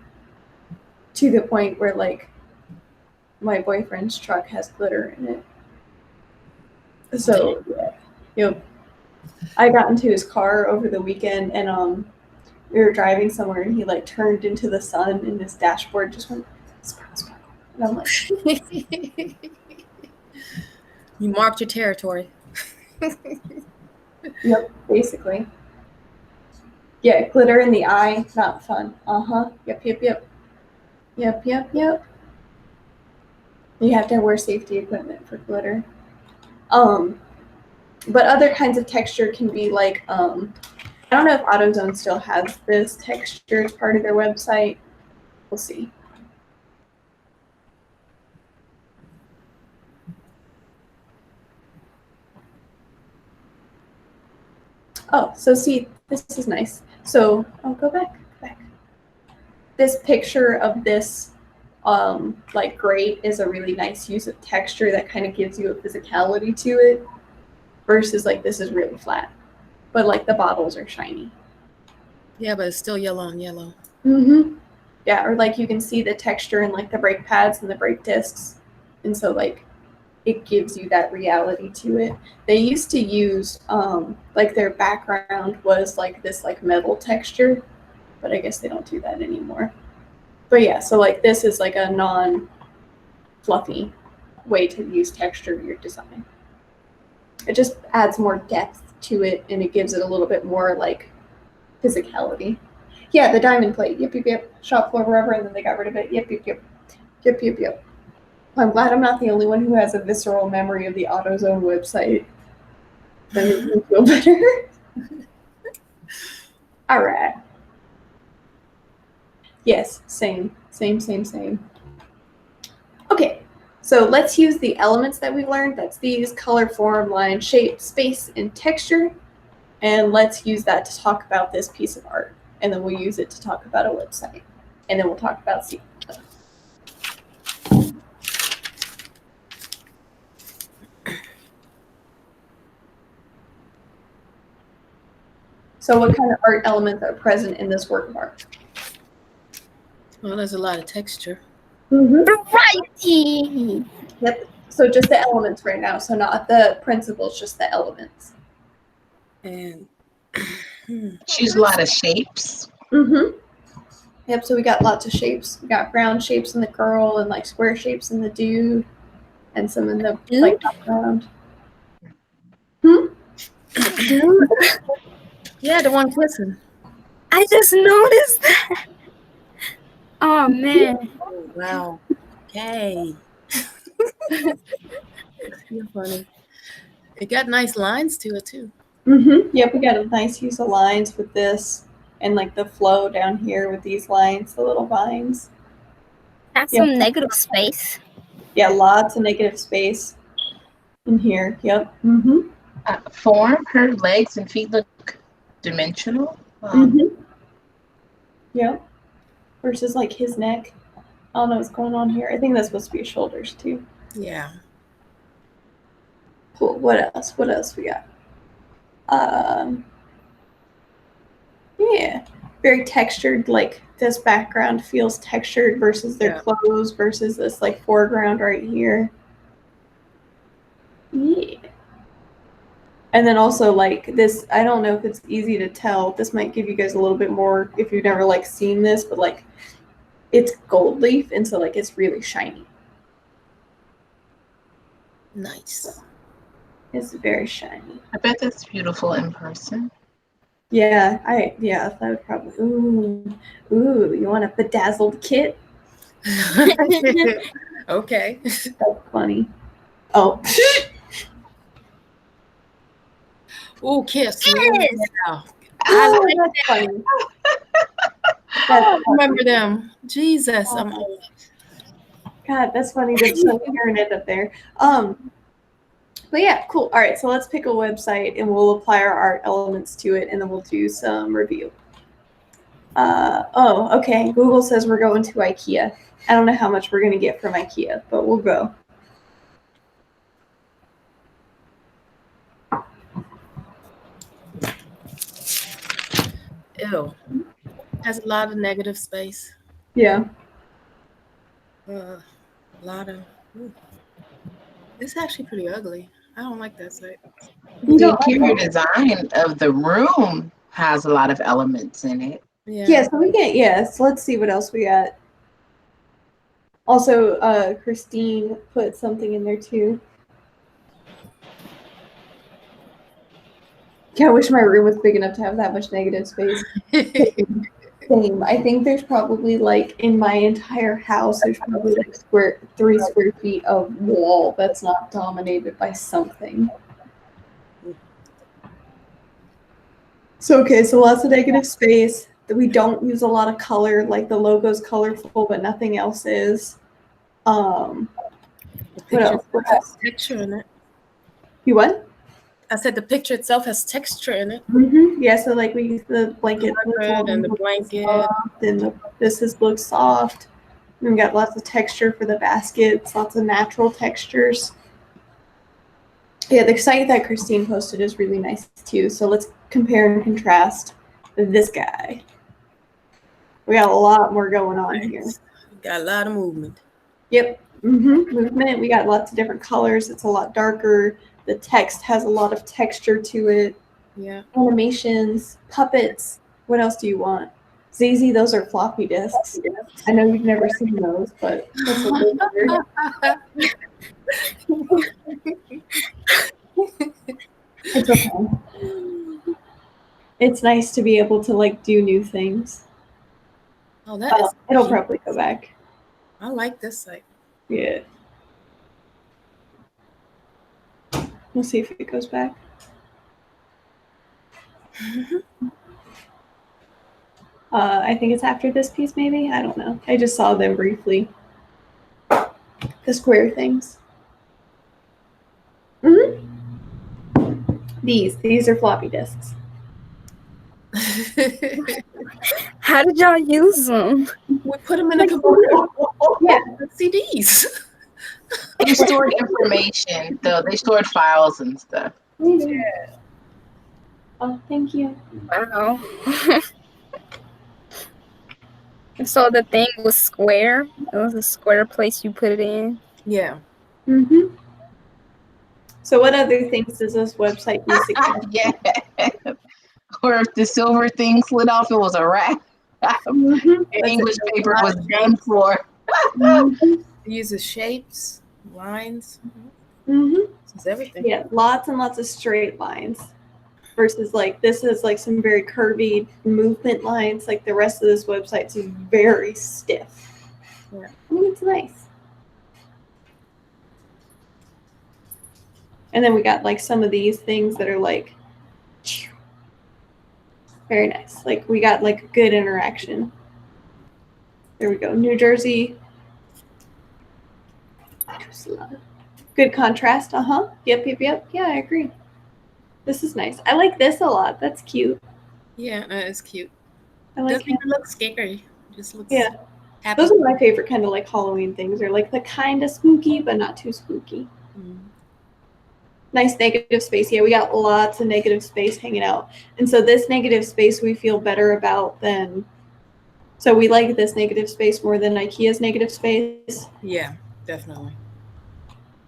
to the point where like my boyfriend's truck has glitter in it. So yeah, you know, I got into his car over the weekend, and we were driving somewhere, and he like turned into the sun, and his dashboard just went sparkle, sparkle, and I'm like, You marked your territory. yep, basically. Yeah, glitter in the eye, not fun. Yep, yep, yep, yep, yep, yep. You have to wear safety equipment for glitter. But other kinds of texture can be like, I don't know if AutoZone still has this texture as part of their website. We'll see. Oh, so see, this is nice. So I'll go back. This picture of this like grate is a really nice use of texture that kind of gives you a physicality to it versus like this is really flat, but like the bottles are shiny. Yeah, but it's still yellow on yellow. Yeah, or like you can see the texture in like the brake pads and the brake discs, and so like it gives you that reality to it. They used to use like their background was like this like metal texture, but I guess they don't do that anymore. But yeah, so like this is like a non-fluffy way to use texture in your design. It just adds more depth to it, and it gives it a little bit more like physicality. Yeah, the diamond plate. Yep, yep, yep. Shop floor rubber, and then they got rid of it. Yep, yep, yep. Yep, yep, yep. I'm glad I'm not the only one who has a visceral memory of the AutoZone website. That makes me feel better. All right. Yes, same. Okay, so let's use the elements that we learned. That's these: color, form, line, shape, space, and texture. And let's use that to talk about this piece of art. And then we'll use it to talk about a website. And then we'll talk about sequence. So what kind of art elements are present in this work of art? Well, there's a lot of texture. Variety. Yep. So just the elements right now. So not the principles, just the elements. And She used a lot of shapes. Yep, so we got lots of shapes. We got round shapes in the girl and like square shapes in the dude and some in the like background. Dude, yeah, the one kissing. I just noticed that. Oh man. Oh, wow. Okay. You're funny. It got nice lines to it too. Yep, we got a nice use of lines with this, and like the flow down here with these lines, the little vines. Got some negative space. Yeah, lots of negative space in here. Yep. Form, her legs and feet look dimensional. Yep. Versus like his neck. I don't know what's going on here. I think that's supposed to be his shoulders too. Yeah. Cool. What else? What else we got? Yeah. Very textured, like this background feels textured versus their clothes versus this like foreground right here. Yeah. And then also like this, I don't know if it's easy to tell. This might give you guys a little bit more if you've never like seen this, but like it's gold leaf and so like it's really shiny. Nice. It's very shiny. I bet that's beautiful in person. Yeah, that would probably ooh, you want a bedazzled kit? Okay. That's funny. Oh. Ooh, kiss. Yes. Yeah. Oh, that's funny. I remember them. Jesus, I'm old. God, that's funny. That's so hearing it up there. But yeah, cool. All right, so let's pick a website and we'll apply our art elements to it, and then we'll do some review. Okay. Google says we're going to IKEA. I don't know how much we're gonna get from IKEA, but we'll go. Ew. Has a lot of negative space. Yeah. A lot of. Ooh. It's actually pretty ugly. I don't like that site. The interior design of the room has a lot of elements in it. Yeah, so we get, so let's see what else we got. Also, Christine put something in there too. Yeah, I wish my room was big enough to have that much negative space. Same. I think there's probably like in my entire house, there's probably like 3 square feet of wall that's not dominated by something. So lots of negative space. We don't use a lot of color, like the logo's colorful, but nothing else is. What else? Has texture in it. You what? I said the picture itself has texture in it. Mm-hmm. Yeah, so like we use the blanket and the blanket. And this looks soft. And we got lots of texture for the baskets, lots of natural textures. Yeah, the site that Christine posted is really nice too. So let's compare and contrast this guy. We got a lot more going on here. Got a lot of movement. Yep. Movement. We got lots of different colors. It's a lot darker. The text has a lot of texture to it. Yeah. Animations, puppets. What else do you want? Zazie, those are floppy disks. I know you've never seen those, but that's a little weird. It's okay. It's nice to be able to like do new things. Oh, that is. It'll probably go back. I like this site. Yeah. We'll see if it goes back. I think it's after this piece, maybe. I don't know. I just saw them briefly. The square things. These are floppy disks. How did y'all use them? We put them in a computer. Yeah, CDs. They stored information, though. They stored files and stuff. Yeah. Oh, thank you. Wow. So the thing was square. It was a square place you put it in. Yeah. So what other things does this website use? Yeah. Or if the silver thing slid off, it was a wrap. English paper was done for. It uses shapes, lines. It's everything. Yeah, lots and lots of straight lines. Versus like this is like some very curvy movement lines. Like the rest of this website is very stiff. Yeah. I mean, it's nice. And then we got like some of these things that are like very nice. Like we got like good interaction. There we go. New Jersey. Good contrast. Yep. Yeah, I agree. This is nice. I like this a lot. That's cute. Yeah, it's cute. I like Doesn't even look scary. It just looks happy. Those are my favorite kind of like Halloween things. They're like the kind of spooky, but not too spooky. Nice negative space. Yeah, we got lots of negative space hanging out. And so this negative space we feel better about than, so we like this negative space more than IKEA's negative space. Yeah, definitely.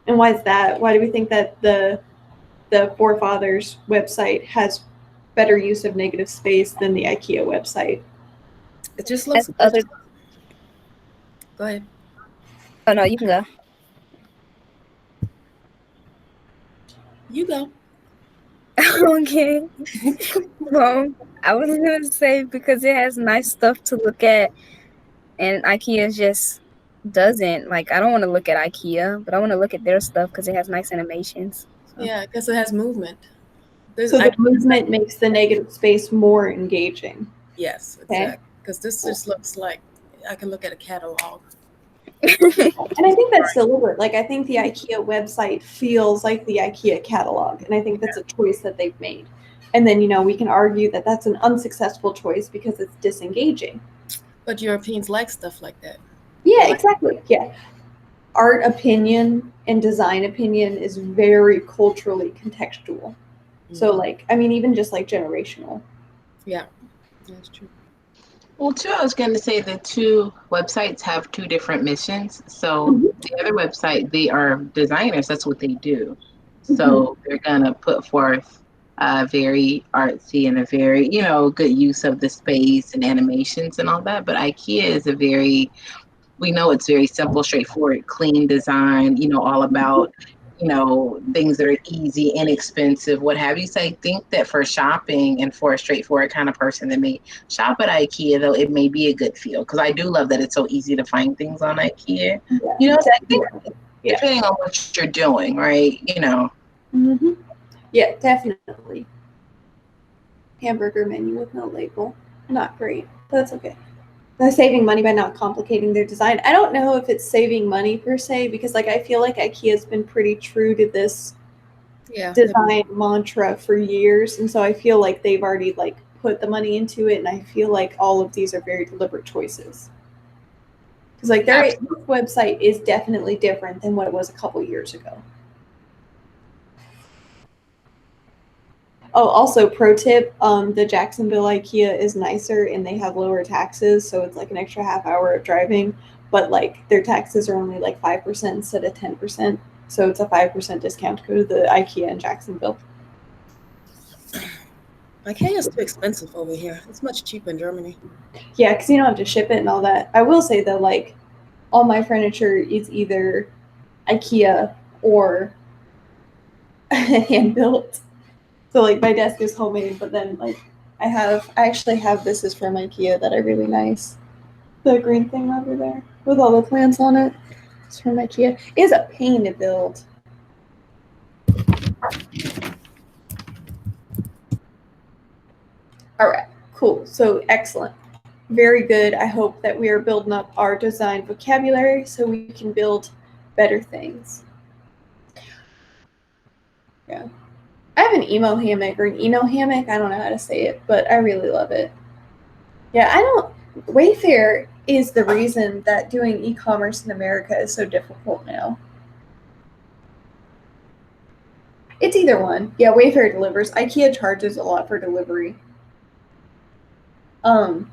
And why is that? Why do we think that the Forefathers website has better use of negative space than the IKEA website? It just looks As good. other. Go ahead. Oh no, you can go. You go. Okay. Well, I was gonna say because it has nice stuff to look at, and IKEA just doesn't. Like, I don't want to look at IKEA, but I want to look at their stuff because it has nice animations. So. Yeah, because it has movement. So the movement makes the negative space more engaging. Yes, Okay. exactly. Because this just looks like I can look at a catalog. And I think that's deliberate. Like, I think the IKEA website feels like the IKEA catalog, and I think that's a choice that they've made. And then, we can argue that that's an unsuccessful choice because it's disengaging. But Europeans like stuff like that. Yeah, exactly. Yeah. Art opinion and design opinion is very culturally contextual. So, like, I mean, even just like generational. Yeah, that's true. Well, too, I was going to say the two websites have two different missions. So the other website, they are designers. That's what they do. So they're going to put forth a very artsy and a very, good use of the space and animations and all that. But IKEA is we know it's very simple, straightforward, clean design, all about, things that are easy, inexpensive, what have you. So I think that for shopping and for a straightforward kind of person that may shop at IKEA, though, it may be a good feel. Because I do love that it's so easy to find things on IKEA. So I think depending on what you're doing, right? Yeah, definitely. Hamburger menu with no label. Not great. That's okay. They're saving money by not complicating their design. I don't know if it's saving money per se, because I feel like IKEA's been pretty true to this design mantra for years, and so I feel like they've already put the money into it, and I feel like all of these are very deliberate choices. Because their website is definitely different than what it was a couple years ago. Oh, also pro tip, the Jacksonville IKEA is nicer and they have lower taxes, so it's like an extra half hour of driving, but their taxes are only 5% instead of 10%, so it's a 5% discount to go to the IKEA in Jacksonville. IKEA is too expensive over here. It's much cheaper in Germany. Yeah, because you don't have to ship it and all that. I will say though, all my furniture is either IKEA or hand built. So my desk is homemade, but then I actually have this is from IKEA that are really nice. The green thing over there with all the plants on it. It's from IKEA. It is a pain to build. All right, cool. So excellent. Very good. I hope that we are building up our design vocabulary so we can build better things. Yeah. I have an emo hammock or an eno hammock. I don't know how to say it, but I really love it. Yeah, Wayfair is the reason that doing e-commerce in America is so difficult now. It's either one. Yeah, Wayfair delivers. IKEA charges a lot for delivery. The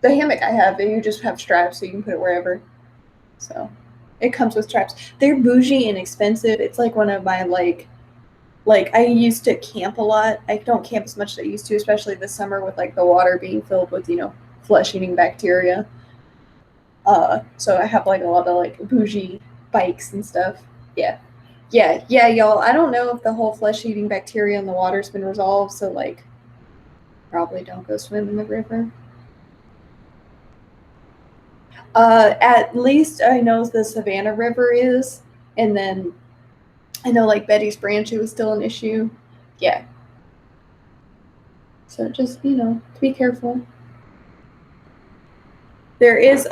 hammock I have, you just have straps so you can put it wherever. So it comes with straps. They're bougie and expensive. It's one of my I used to camp a lot. I don't camp as much as I used to, especially this summer with the water being filled with, flesh-eating bacteria. So I have a lot of bougie bikes and stuff. Yeah, y'all. I don't know if the whole flesh-eating bacteria in the water's been resolved, so probably don't go swim in the river. At least I know the Savannah River is, and then I know Betty's Branch, it was still an issue. Yeah. So just, be careful. There is,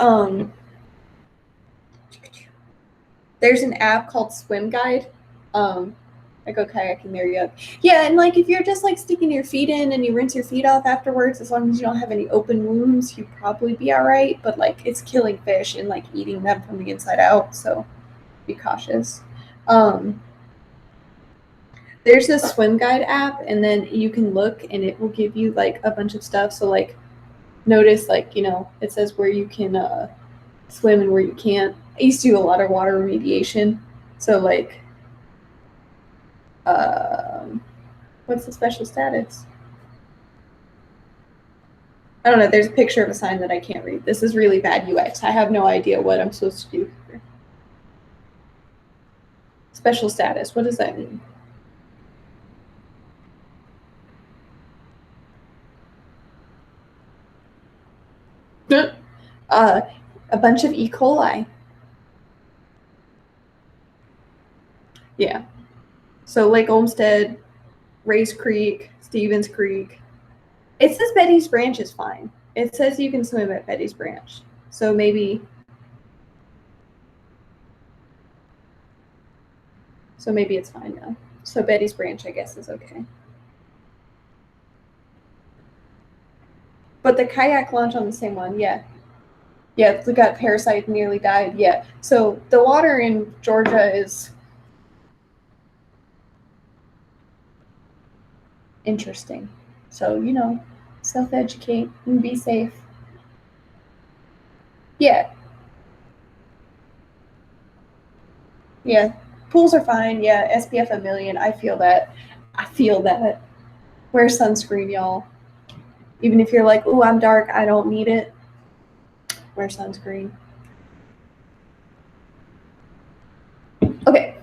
there's an app called Swim Guide. I go kayaking there yet. Yeah, and if you're just sticking your feet in and you rinse your feet off afterwards, as long as you don't have any open wounds, you'd probably be all right. But it's killing fish and eating them from the inside out, so be cautious. there's a swim guide app, and then you can look and it will give you like a bunch of stuff. So like notice like, you know, it says where you can swim and where you can't. I used to do a lot of water remediation. So like what's the special status? I don't know. There's a picture of a sign that I can't read. This is really bad UX. I have no idea what I'm supposed to do here. Special status. What does that mean? A bunch of E. coli. Yeah. So Lake Olmsted, Race Creek, Stevens Creek. It says Betty's Branch is fine. It says you can swim at Betty's Branch. So maybe it's fine now. So Betty's Branch, I guess, is okay. But the kayak launch on the same one, yeah. Yeah, we got parasite, nearly died, yeah. So the water in Georgia is interesting. So, you know, self-educate and be safe. Yeah. Yeah. Pools are fine. Yeah. SPF 1,000,000. I feel that. Wear sunscreen, y'all. Even if you're like, ooh, I'm dark, I don't need it. Wear sunscreen. Okay.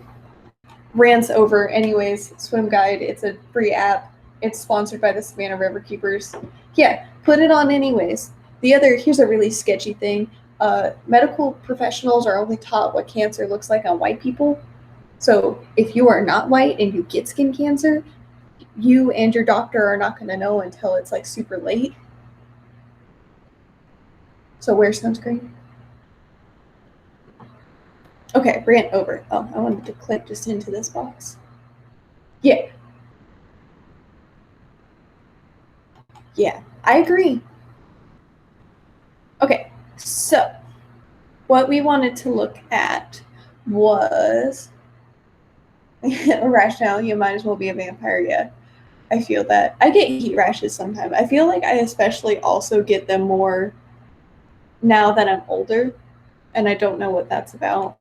Rants over. Anyways, Swim Guide. It's a free app. It's sponsored by the Savannah River Keepers. Yeah, put it on anyways. Here's a really sketchy thing. Medical professionals are only taught what cancer looks like on white people. So if you are not white and you get skin cancer, you and your doctor are not going to know until it's like super late. So wear sunscreen. Okay, rant over. Oh, I wanted to click just into this box. Yeah. Yeah, I agree. Okay, so what we wanted to look at was a rationale. You might as well be a vampire. Yeah, I feel that. I get heat rashes sometimes. I feel like I especially also get them more now that I'm older, and I don't know what that's about.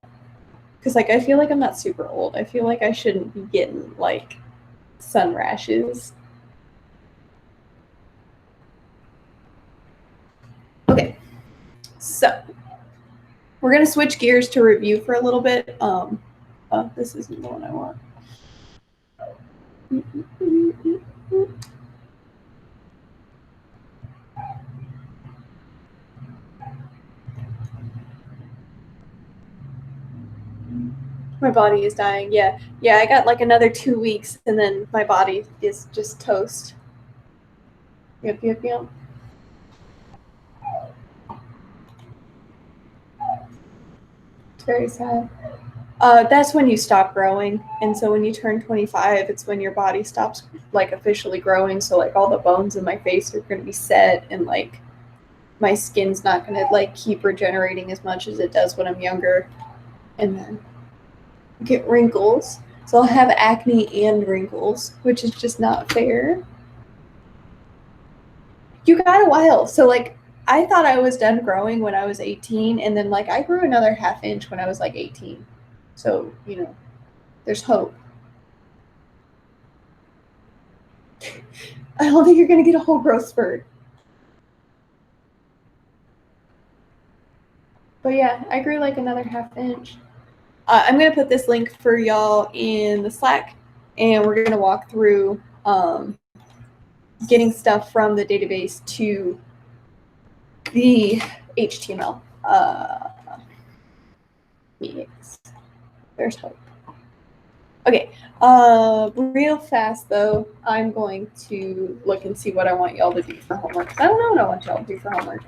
Because like I feel like I'm not super old. I feel like I shouldn't be getting like sun rashes. Okay, so we're gonna switch gears to review for a little bit. This isn't the one I want. My body is dying. Yeah, I got like another 2 weeks, and then my body is just toast. Yep. It's very sad. That's when you stop growing, and so when you turn 25, it's when your body stops like officially growing. So like all the bones in my face are going to be set, and like my skin's not going to like keep regenerating as much as it does when I'm younger, and then get wrinkles. So I'll have acne and wrinkles, which is just not fair. You got a while. So like I thought I was done growing when I was 18, and then like I grew another ½ inch when I was like 18. So, you know, there's hope. I don't think you're going to get a whole growth spurt. But yeah, I grew like another ½ inch. I'm going to put this link for y'all in the Slack, and we're going to walk through getting stuff from the database to the HTML. Yes, there's hope. Okay, real fast though, I'm going to look and see what I want y'all to do for homework. I don't know what I want y'all to do for homework.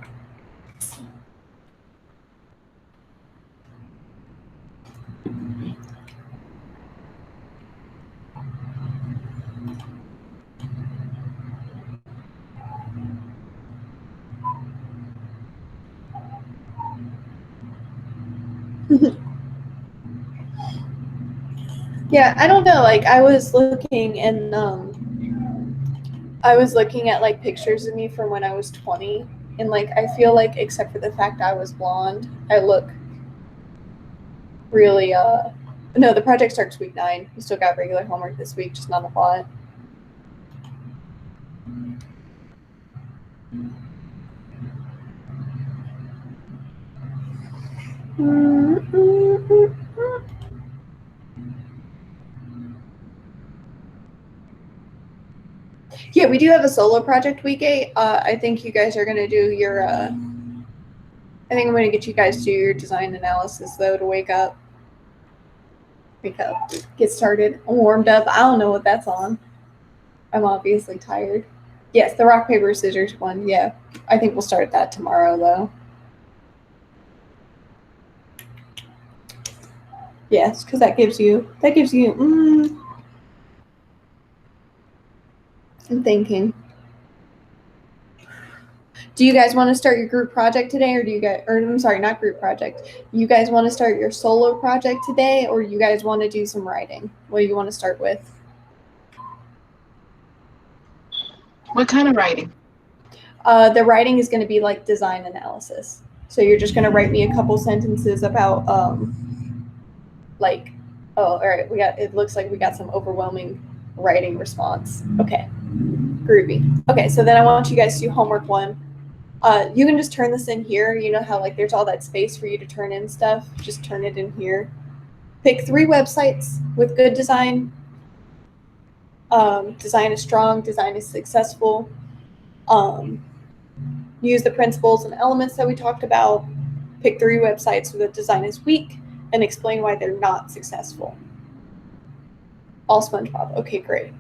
Yeah, I don't know. Like I was looking and I was looking at like pictures of me from when I was 20, and like I feel like except for the fact I was blonde, I look really no, the project starts week 9. We still got regular homework this week, just not a lot. Yeah, we do have a solo project week 8. I think you guys are gonna do your I think I'm gonna get you guys to do your design analysis though to wake up. Get started. I'm warmed up. I don't know what that's on. I'm obviously tired. Yes, the rock, paper, scissors one. Yeah. I think we'll start that tomorrow though. Yes, because that gives you I'm thinking. Do you guys want to start your group project today, or do you guys, or I'm sorry, not group project. You guys want to start your solo project today, or you guys want to do some writing? What do you want to start with? What kind of writing? The writing is going to be like design analysis. So you're just going to write me a couple sentences about like, oh, all right, it looks like we got some overwhelming writing response. Okay, groovy. Okay, so then I want you guys to do homework 1. You can just turn this in here. You know how like there's all that space for you to turn in stuff? Just turn it in here. Pick 3 websites with good design. Design is strong, design is successful. Use the principles and elements that we talked about. Pick 3 websites where the design is weak and explain why they're not successful. All SpongeBob. Okay, great.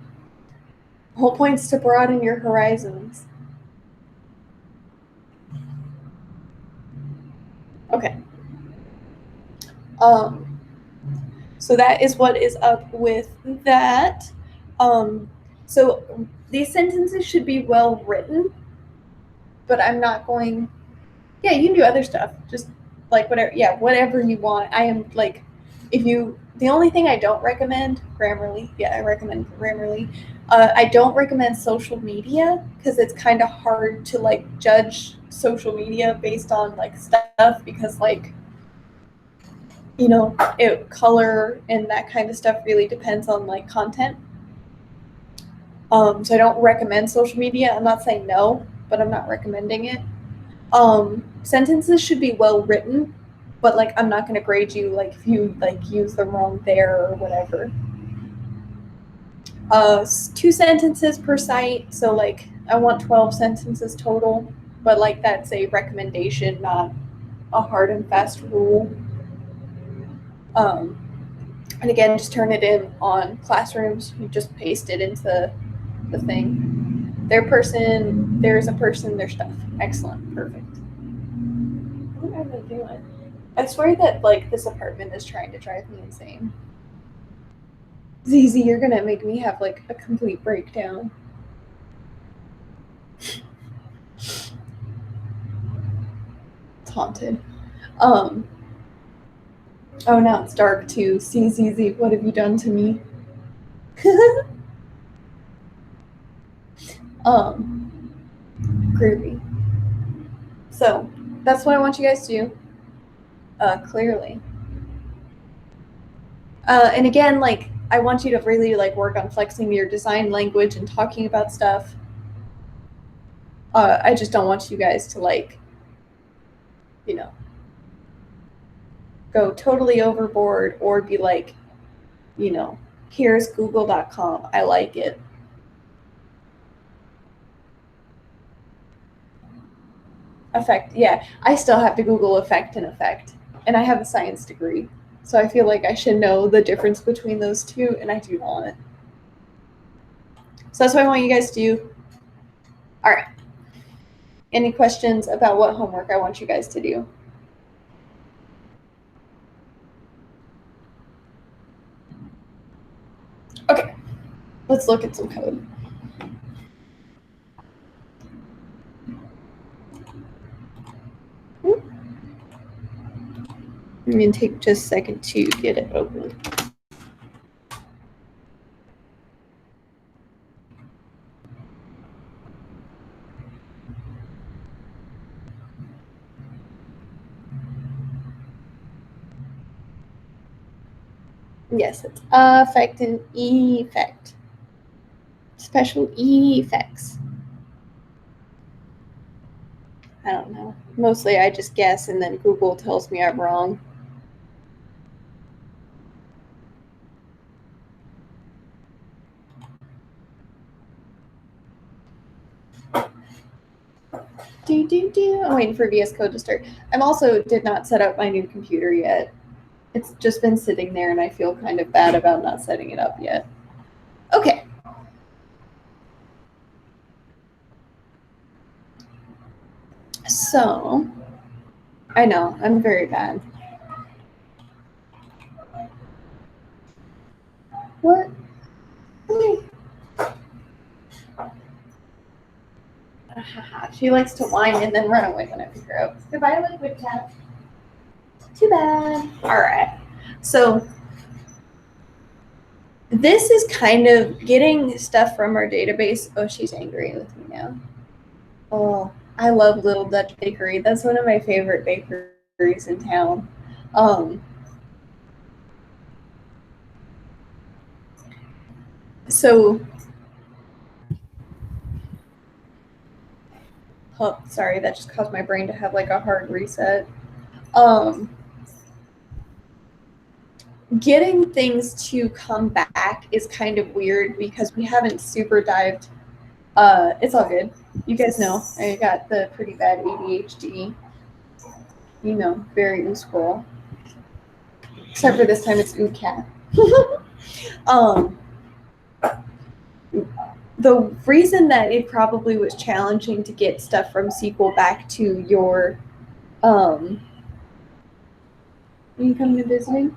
Whole point's to broaden your horizons. Okay. So that is what is up with that. So these sentences should be well written, but I'm not going. Yeah, you can do other stuff. Just like whatever. Yeah, whatever you want. I am like, if you. The only thing I don't recommend Grammarly. Yeah, I recommend Grammarly. I don't recommend social media because it's kind of hard to like judge social media based on like stuff because like color and that kind of stuff really depends on like content. So I don't recommend social media. I'm not saying no, but I'm not recommending it. Sentences should be well written, but like I'm not going to grade you like if you like use them wrong there or whatever. 2 sentences per site, so like I want 12 sentences total, but like that's a recommendation, not a hard and fast rule. And again, just turn it in on Classrooms. You just paste it into the thing. There's a person, their stuff. Excellent, perfect. What am I doing? I swear that like this apartment is trying to drive me insane. ZZ, you're gonna make me have like a complete breakdown. It's haunted. Oh, now it's dark too. See, ZZ, what have you done to me? Groovy. So that's what I want you guys to do. Clearly. And again, like I want you to really like work on flexing your design language and talking about stuff. I just don't want you guys to like, go totally overboard or be like, here's google.com. I like it. Effect. Yeah, I still have to Google effect and effect. And I have a science degree. So I feel like I should know the difference between those two, and I do not. So that's what I want you guys to do. All right. Any questions about what homework I want you guys to do? Okay. Let's look at some code. I'm going to take just a second to get it open. Yes, it's affect and effect. Special effects. I don't know. Mostly I just guess and then Google tells me I'm wrong. I'm waiting for VS Code to start. I'm also did not set up my new computer yet. It's just been sitting there and I feel kind of bad about not setting it up yet. Okay. So, I know, I'm very bad. What? She likes to whine and then run away when I pick her up. Goodbye, liquid cat. Too bad. All right. So this is kind of getting stuff from our database. Oh, she's angry with me now. Oh, I love Little Dutch Bakery. That's one of my favorite bakeries in town. So, oh, sorry, that just caused my brain to have like a hard reset. Getting things to come back is kind of weird because we haven't super dived. It's all good. You guys know I got the pretty bad ADHD. You know, very ooh scroll. Except for this time it's ooh cat. The reason that it probably was challenging to get stuff from SQL back to your are you coming to visiting?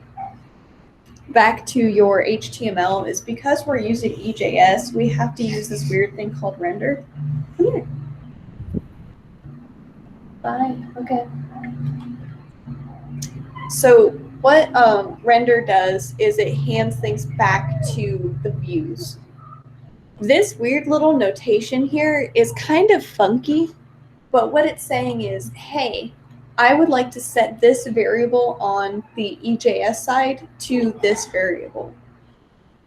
Back to your HTML is because we're using EJS, we have to use this weird thing called render. Come here. Bye. Okay. So what render does is it hands things back to the views. This weird little notation here is kind of funky, but what it's saying is, hey, I would like to set this variable on the EJS side to this variable.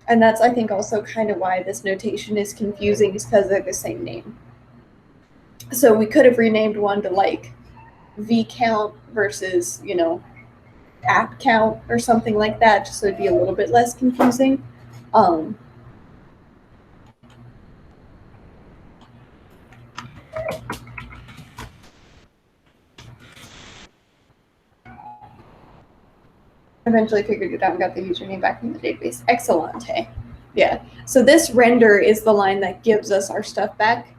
And that's, I think, also kind of why this notation is confusing, is because they're the same name. So we could have renamed one to like v count versus, you know, app count or something like that, just so it'd be a little bit less confusing. Eventually figured it out and got the username back in the database. Excellent. Yeah. So this render is the line that gives us our stuff back.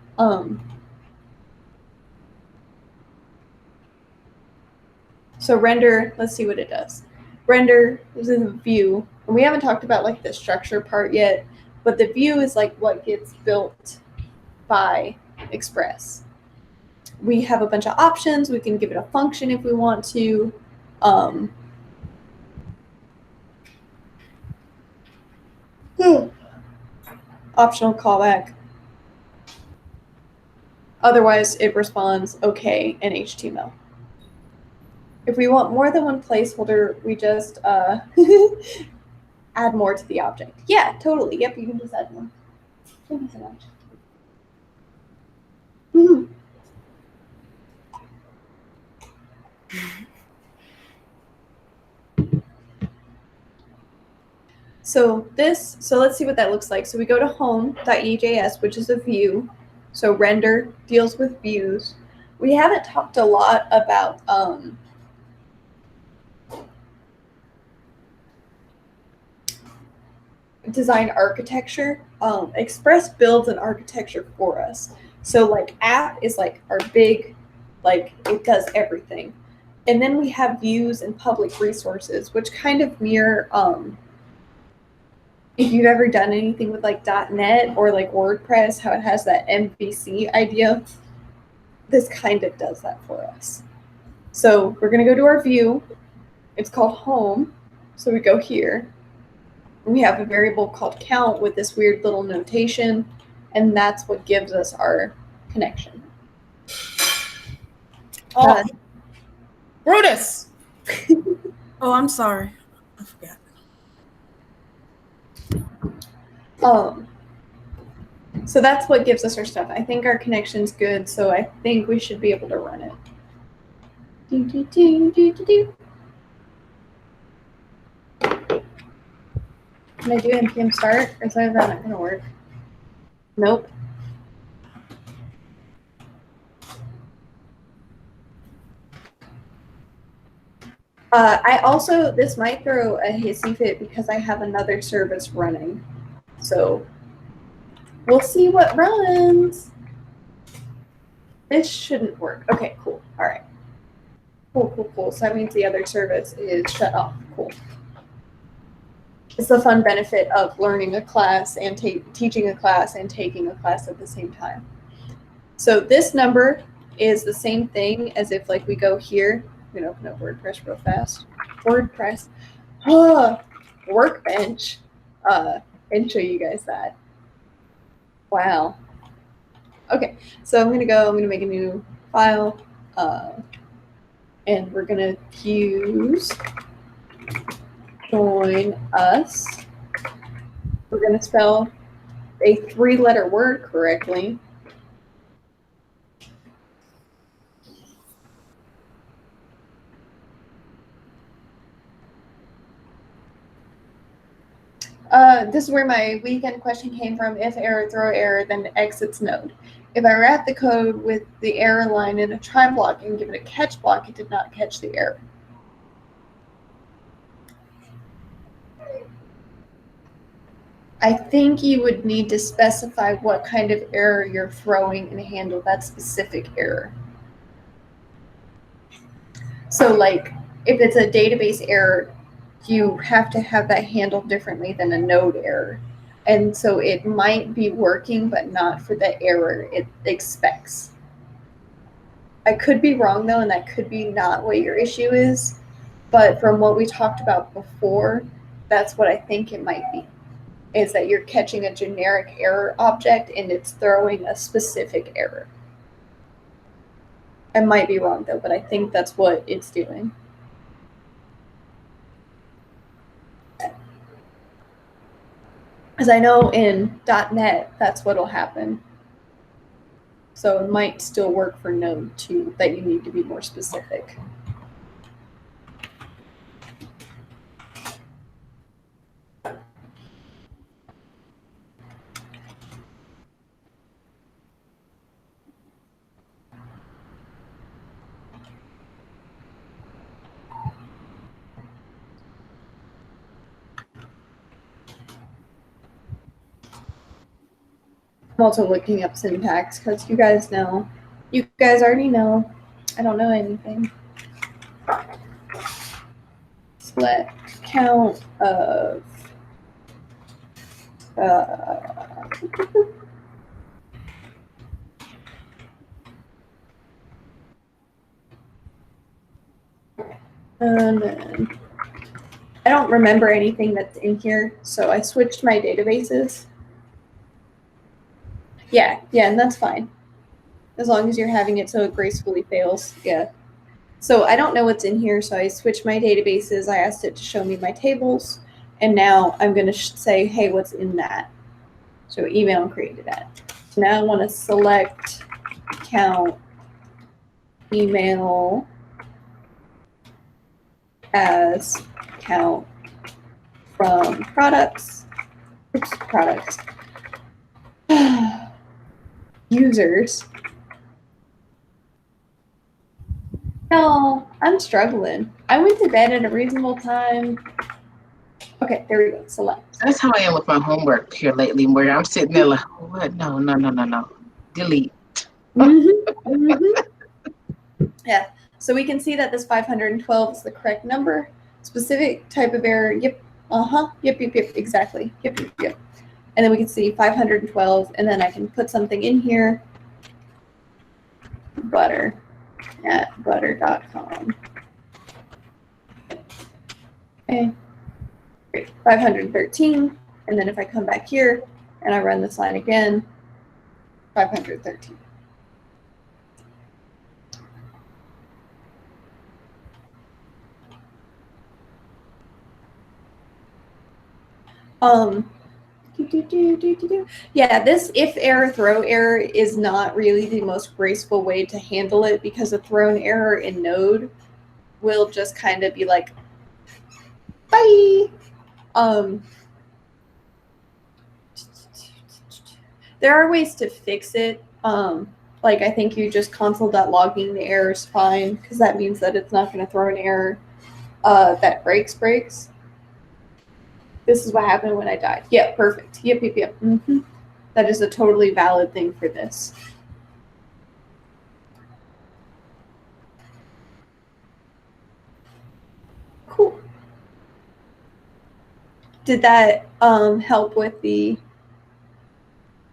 So render, let's see what it does. Render is in the view, and we haven't talked about like the structure part yet, but the view is like what gets built by Express. We have a bunch of options. We can give it a function if we want to. Optional callback. Otherwise, it responds okay in HTML. If we want more than one placeholder, we just add more to the object. Yeah, totally. Yep, you can just add more. Thank you so much. Mm-hmm. So let's see what that looks like. So we go to home.ejs, which is a view. So render deals with views. We haven't talked a lot about design architecture. Express builds an architecture for us. So like app is like our big, like it does everything. And then we have views and public resources, which kind of mirror if you've ever done anything with like .NET or like WordPress, how it has that MVC idea, this kind of does that for us. So we're going to go to our view. It's called home. So we go here. We have a variable called count with this weird little notation, and that's what gives us our connection. Oh, Brutus! Oh, I'm sorry. I forgot. So that's what gives us our stuff. I think our connection's good, so I think we should be able to run it. Do, do, do, do, do, do. Can I do npm start, or is that not going to work? Nope. I also, this might throw a hissy fit because I have another service running. So we'll see what runs. This shouldn't work. Okay, cool. All right. Cool, cool, cool. So that means the other service is shut off. Cool. It's the fun benefit of learning a class and teaching a class and taking a class at the same time. So this number is the same thing as if like we go here. I'm going to open up WordPress real fast. WordPress. Workbench. And show you guys that. Wow. Okay, so I'm going to make a new file. And we're going to use join us. We're going to spell a 3-letter word correctly. This is where my weekend question came from. If error, throw error, then exits node. If I wrap the code with the error line in a try block and give it a catch block, it did not catch the error. I think you would need to specify what kind of error you're throwing and handle that specific error. So like if it's a database error, you have to have that handled differently than a node error. And so it might be working, but not for the error it expects. I could be wrong though, and that could be not what your issue is. But from what we talked about before, that's what I think it might be, is that you're catching a generic error object and it's throwing a specific error. I might be wrong though, but I think that's what it's doing. Because I know in .NET, that's what'll happen. So it might still work for Node too, that you need to be more specific. I'm also looking up syntax because you guys already know, I don't know anything. Select count of and then I don't remember anything that's in here, so I switched my databases. Yeah, and that's fine. As long as you're having it so it gracefully fails, yeah. So I don't know what's in here, so I switched my databases. I asked it to show me my tables, and now I'm going to say, hey, what's in that? So email created that. So now I want to select count email as count from products. Oops, products. Users. No, I'm struggling. I went to bed at a reasonable time. Okay, there we go. Select. That's how I am with my homework here lately, where I'm sitting there like, what? No. Delete. Yeah, so we can see that this 512 is the correct number. Specific type of error, yep, yep, exactly, yep. And then we can see 512, and then I can put something in here, butter@butter.com. Okay, great, 513, and then if I come back here and I run this line again, 513. Yeah, this if error, throw error is not really the most graceful way to handle it because a thrown error in Node will just kind of be like, bye. There are ways to fix it. Like I think you just console.logging the error is fine because that means that it's not going to throw an error that breaks. This is what happened when I died. Yeah, perfect. Yep. Mm-hmm. That is a totally valid thing for this. Cool. Did that help with the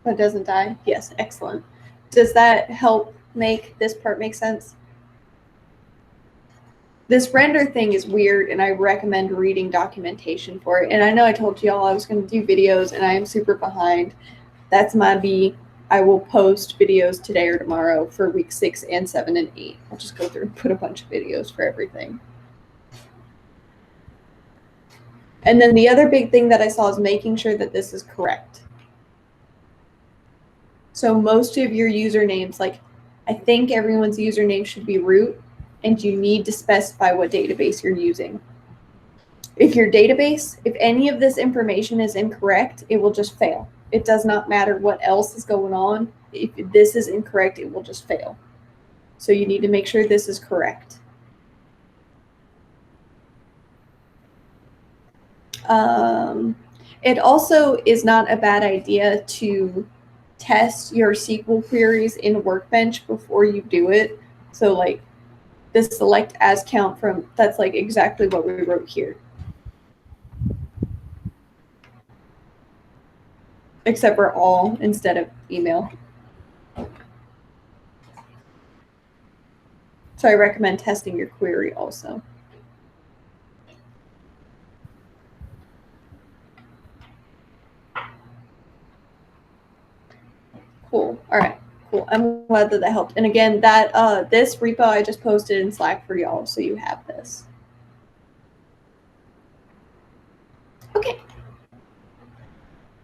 what doesn't die? Yes, excellent. Does that help make this part make sense? This render thing is weird, and I recommend reading documentation for it. And I know I told y'all I was going to do videos, and I am super behind. That's my B. I will post videos today or tomorrow for week 6 and 7 and 8. I'll just go through and put a bunch of videos for everything. And then the other big thing that I saw is making sure that this is correct. So most of your usernames, like I think everyone's username should be root, and you need to specify what database you're using. If your database, if any of this information is incorrect, it will just fail. It does not matter what else is going on. If this is incorrect, it will just fail. So you need to make sure this is correct. It also is not a bad idea to test your SQL queries in Workbench before you do it. So like this select as count from, that's like exactly what we wrote here. Except for all instead of email. So I recommend testing your query also. Cool. All right. Cool. I'm glad that that helped. And again, that this repo I just posted in Slack for y'all, so you have this. Okay.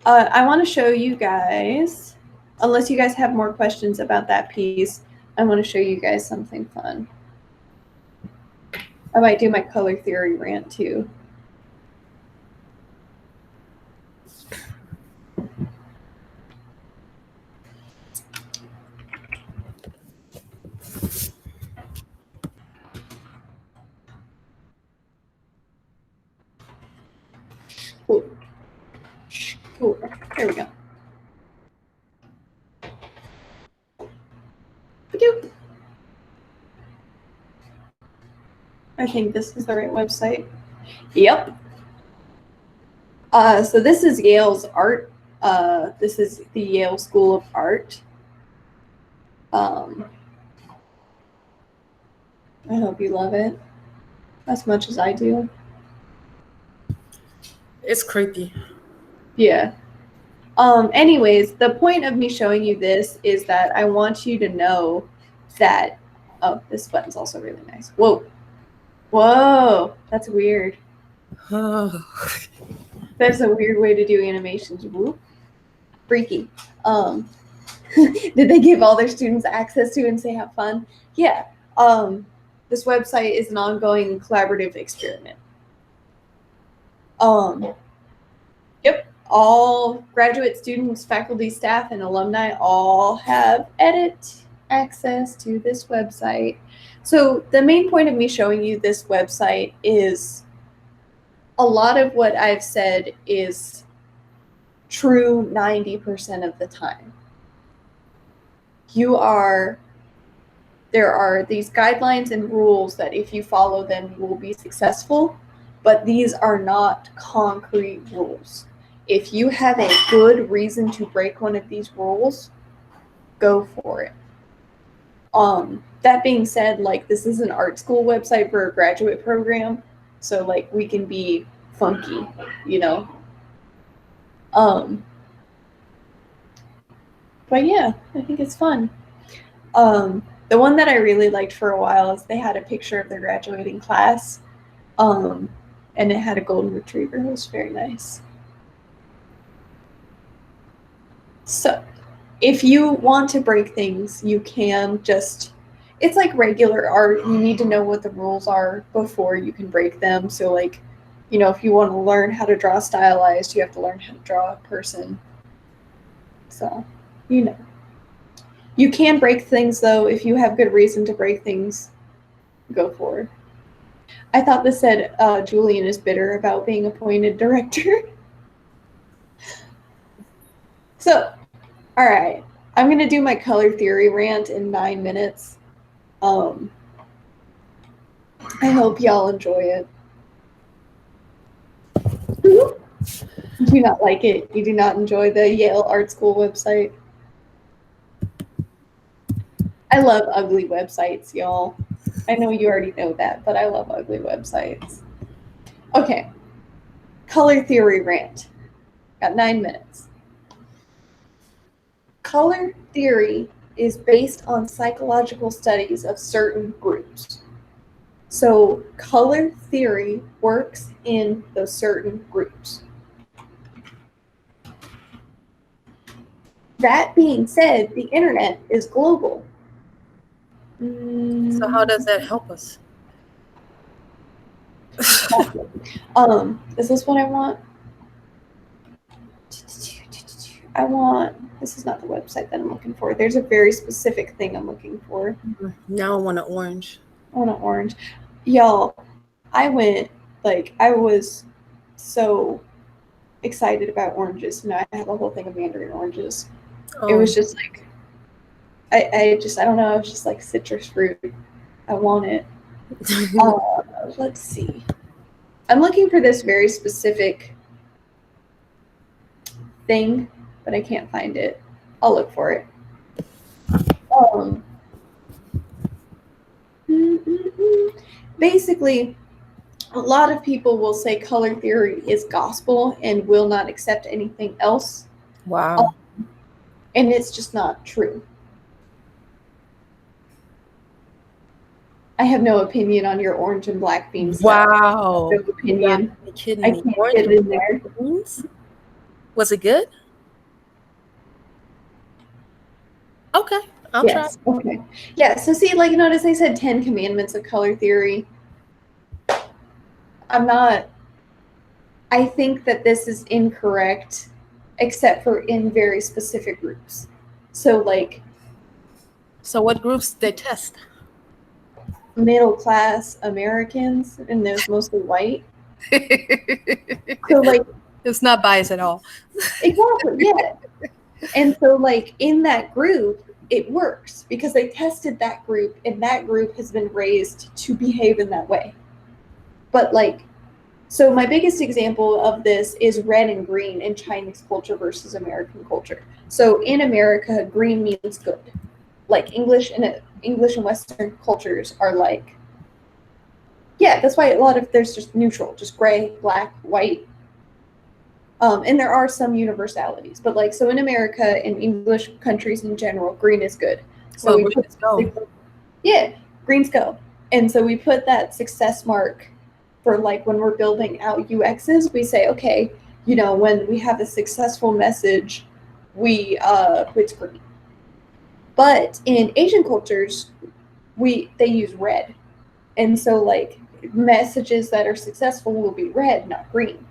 I want to show you guys, unless you guys have more questions about that piece, I want to show you guys something fun. I might do my color theory rant too. Cool. Cool. There we go. I think this is the right website. Yep. So this is Yale's art. This is the Yale School of Art. I hope you love it as much as I do. It's creepy. Yeah. Anyways, the point of me showing you this is that I want you to know that, oh, this button's also really nice. Whoa. Whoa. That's weird. That's a weird way to do animations. Whoop. Freaky. Did they give all their students access to and say have fun? Yeah. This website is an ongoing collaborative experiment. Yep. All graduate students, faculty, staff, and alumni all have edit access to this website. So the main point of me showing you this website is a lot of what I've said is true 90% of the time. There are these guidelines and rules that if you follow them, you will be successful, but these are not concrete rules. If you have a good reason to break one of these rules, go for it. That being said, like this is an art school website for a graduate program, so like we can be funky, you know. But yeah, I think it's fun. The one that I really liked for a while is they had a picture of their graduating class, and it had a golden retriever. It was very nice. So if you want to break things, you can just, it's like regular art. You need to know what the rules are before you can break them. So like, you know, if you want to learn how to draw stylized, you have to learn how to draw a person. So, you know. You can break things though if you have good reason to break things. Go for it. I thought this said Julian is bitter about being appointed director. So, all right, I'm gonna do my color theory rant in 9 minutes. I hope y'all enjoy it. Do you not like it? You do not enjoy the Yale Art School website? I love ugly websites, y'all. I know you already know that, but I love ugly websites. Okay, color theory rant. Got 9 minutes. Color theory is based on psychological studies of certain groups. So color theory works in those certain groups. That being said, the internet is global. So how does that help us? Is this what I want? I want, this is not the website that I'm looking for. There's a very specific thing I'm looking for. Now I want an orange. I want an orange. Y'all, I went, like, I was so excited about oranges. You know, I have a whole thing of mandarin oranges. Oh. It was just like, I don't know, it was just like citrus fruit. I want it. Let's see. I'm looking for this very specific thing, but I can't find it. I'll look for it. Basically, a lot of people will say color theory is gospel and will not accept anything else. Wow. And it's just not true. I have no opinion on your orange and black beans. Wow. No opinion. You're kidding I me. can't Orange get in there. beans? Was it good? Okay, I'll try. Okay. Yeah, so see, like, notice I said 10 commandments of color theory. I think that this is incorrect, except for in very specific groups. So, like, So what groups they test? middle class Americans, and there's mostly white. So, like, it's not biased at all. Exactly, yeah. And so, like, in that group, it works because they tested that group, and that group has been raised to behave in that way. But, like, so my biggest example of this is red and green in Chinese culture versus American culture. So in America, green means good. Like English and Western cultures are like, yeah, that's why there's just neutral, just gray, black, white. And there are some universalities, but like, so in America and English countries in general, green is good. So well, green is go. Yeah, greens go. And so we put that success mark for like when we're building out UXs, we say, okay, you know, when we have a successful message, it's green. But in Asian cultures, they use red. And so like messages that are successful will be red, not green.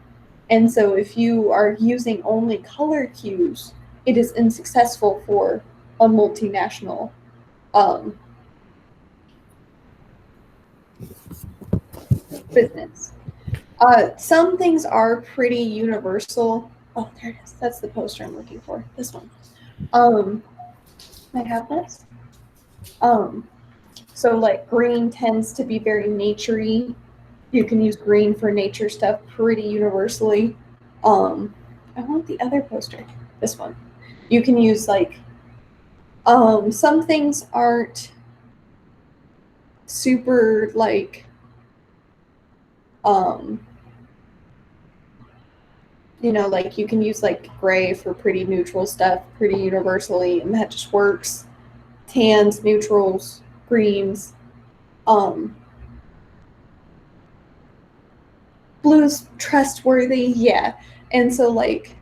And so if you are using only color cues, it is unsuccessful for a multinational business. Some things are pretty universal. Oh, there it is. That's the poster I'm looking for. This one. I have this. So like green tends to be very nature-y. You can use green for nature stuff pretty universally. I want the other poster. This one. You can use like some things aren't super like you know, like you can use like gray for pretty neutral stuff pretty universally, and that just works. Tans, neutrals, greens, blue's trustworthy, yeah. And so like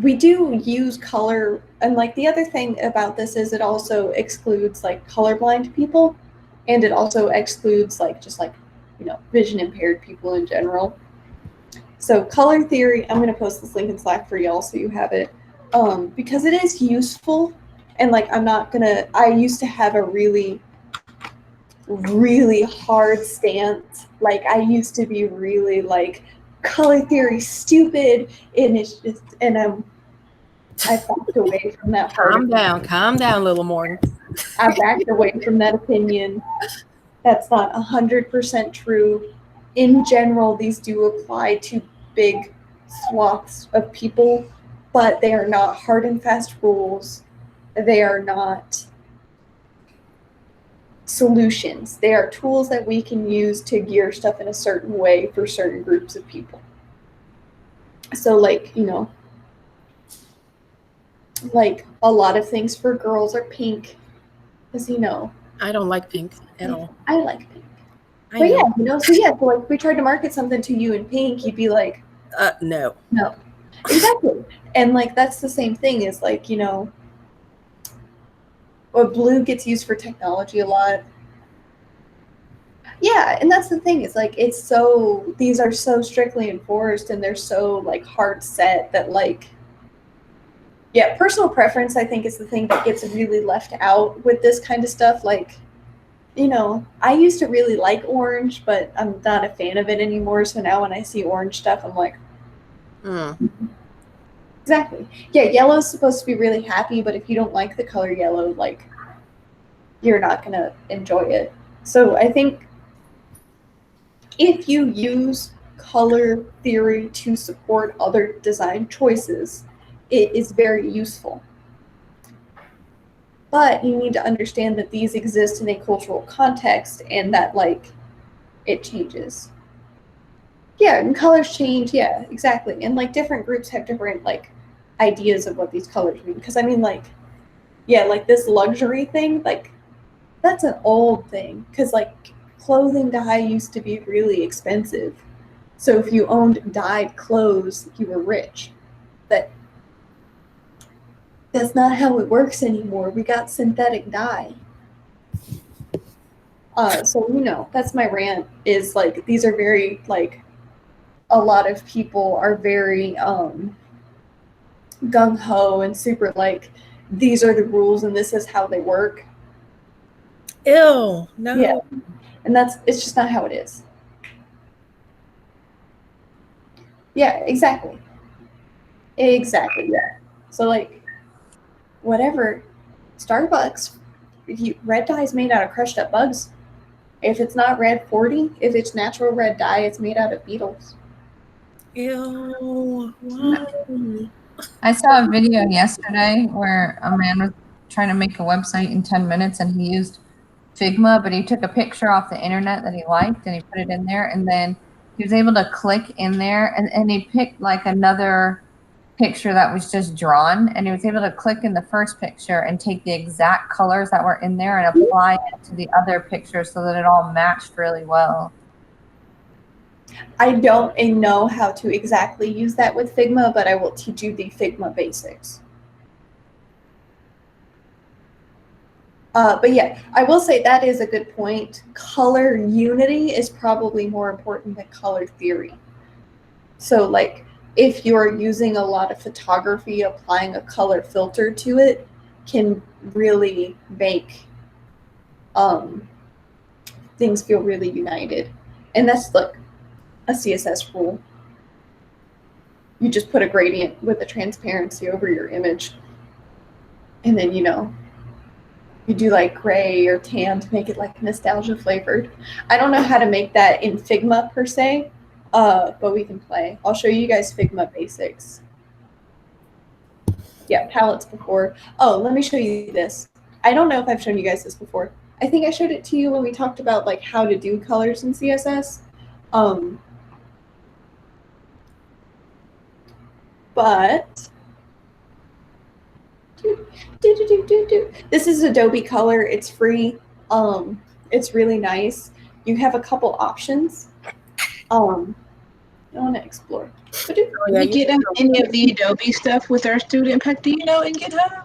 we do use color, and like the other thing about this is it also excludes like colorblind people, and it also excludes like just like, you know, vision impaired people in general. So color theory, I'm going to post this link in Slack for y'all so you have it, because it is useful. And like I used to have a really hard stance. Like I used to be really like color theory stupid, and it's just, and I backed away from that part. Calm down, little Morgan. I backed away from that opinion. That's not 100% true. In general, these do apply to big swaths of people, but they are not hard and fast rules. They are not solutions. They are tools that we can use to gear stuff in a certain way for certain groups of people. So like, you know, like a lot of things for girls are pink, because, you know, I don't like pink at all. I like pink. I But know. yeah, you know, so yeah, so like if we tried to market something to you in pink, you'd be like, No. Exactly. And like that's the same thing is like, you know, well, blue gets used for technology a lot. Yeah, and that's the thing is like it's so, these are so strictly enforced and they're so like hard set that like, yeah, personal preference I think is the thing that gets really left out with this kind of stuff. Like, you know, I used to really like orange, but I'm not a fan of it anymore. So now when I see orange stuff, I'm like, Exactly. Yeah, yellow's supposed to be really happy, but if you don't like the color yellow, like, you're not going to enjoy it. So I think if you use color theory to support other design choices, it is very useful. But you need to understand that these exist in a cultural context and that, like, it changes. Yeah, and colors change. Yeah, exactly. And, like, different groups have different, like, ideas of what these colors mean. Because, I mean, like, yeah, like this luxury thing, like, that's an old thing. Because, like, clothing dye used to be really expensive. So if you owned dyed clothes, you were rich. But that's not how it works anymore. We got synthetic dye. So, you know, that's my rant is like, these are very, like, a lot of people are very gung-ho and super like, these are the rules and this is how they work. Ew, no. Yeah. And it's just not how it is. Yeah, exactly. Exactly, yeah. So, like, whatever, Starbucks, red dye is made out of crushed up bugs. If it's not red 40, if it's natural red dye, it's made out of beetles. Ew, why? I saw a video yesterday where a man was trying to make a website in 10 minutes and he used Figma, but he took a picture off the internet that he liked and he put it in there, and then he was able to click in there and he picked like another picture that was just drawn, and he was able to click in the first picture and take the exact colors that were in there and apply it to the other picture so that it all matched really well. I don't know how to exactly use that with Figma, but I will teach you the Figma basics. But yeah, I will say that is a good point. Color unity is probably more important than color theory. So like, if you're using a lot of photography, applying a color filter to it can really make things feel really united. And that's like a CSS rule. You just put a gradient with the transparency over your image. And then, you know, you do like gray or tan to make it like nostalgia flavored. I don't know how to make that in Figma per se, but we can play. I'll show you guys Figma basics. Yeah, palettes before. Oh, let me show you this. I don't know if I've shown you guys this before. I think I showed it to you when we talked about like how to do colors in CSS. But this is Adobe Color. It's free. It's really nice. You have a couple options. I want to explore. Oh, Do we get any of the Adobe stuff with our student pack? Do you know in GitHub?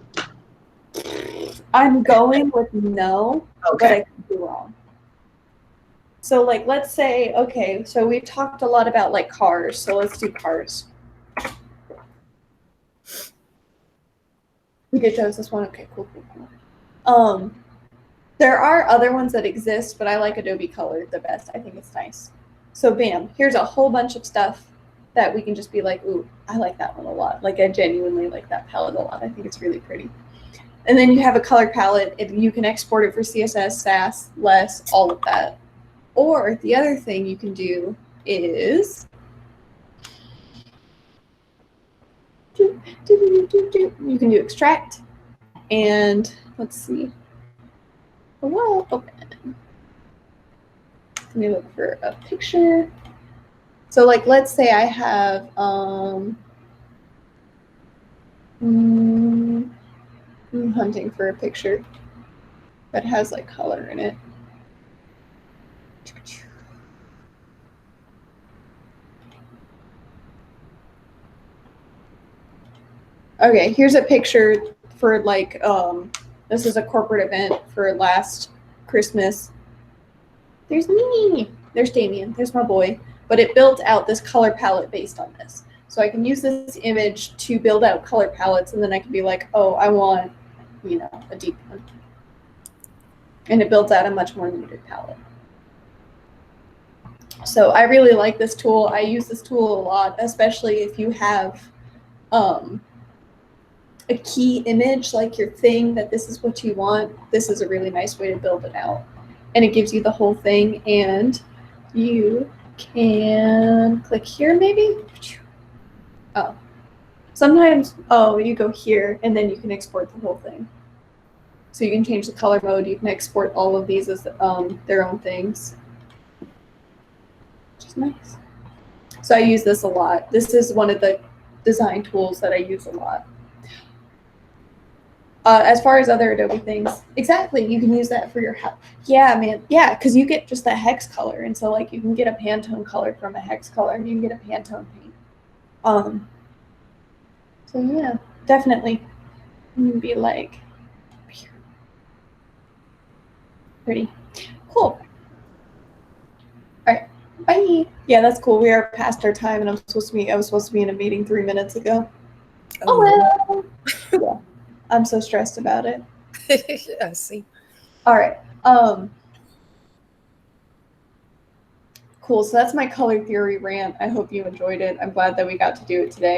I'm going with no, but Okay. I could be wrong. So like, let's say, okay, so we've talked a lot about like cars, so let's do cars. We did chose this one. Okay, cool. There are other ones that exist, but I like Adobe Color the best. I think it's nice. So bam, here's a whole bunch of stuff that we can just be like, ooh, I like that one a lot. Like I genuinely like that palette a lot. I think it's really pretty. And then you have a color palette. You can export it for CSS, SAS, LESS, all of that. Or the other thing you can do is you can do extract, and let's see. Well, open. Let me look for a picture. So like, let's say I have, I'm hunting for a picture that has like color in it. Okay, here's a picture for like, this is a corporate event for last Christmas. There's me. There's Damien. There's my boy. But it built out this color palette based on this. So I can use this image to build out color palettes, and then I can be like, oh, I want, you know, a deep one. And it builds out a much more muted palette. So I really like this tool. I use this tool a lot, especially if you have a key image, like your thing that this is what you want. This is a really nice way to build it out. And it gives you the whole thing, and you can click here maybe. Oh, sometimes, oh, you go here and then you can export the whole thing. So you can change the color mode. You can export all of these as their own things, which is nice. So I use this a lot. This is one of the design tools that I use a lot. As far as other Adobe things, exactly, you can use that for your house. Yeah, man, yeah, because you get just the hex color, and so like you can get a Pantone color from a hex color, and you can get a Pantone paint. So yeah, definitely, you can be like, pretty cool. All right, bye. Yeah, that's cool. We are past our time, and I was supposed to be in a meeting 3 minutes ago. Oh well. Yeah, I'm so stressed about it. I see. All right. Cool. So that's my color theory rant. I hope you enjoyed it. I'm glad that we got to do it today.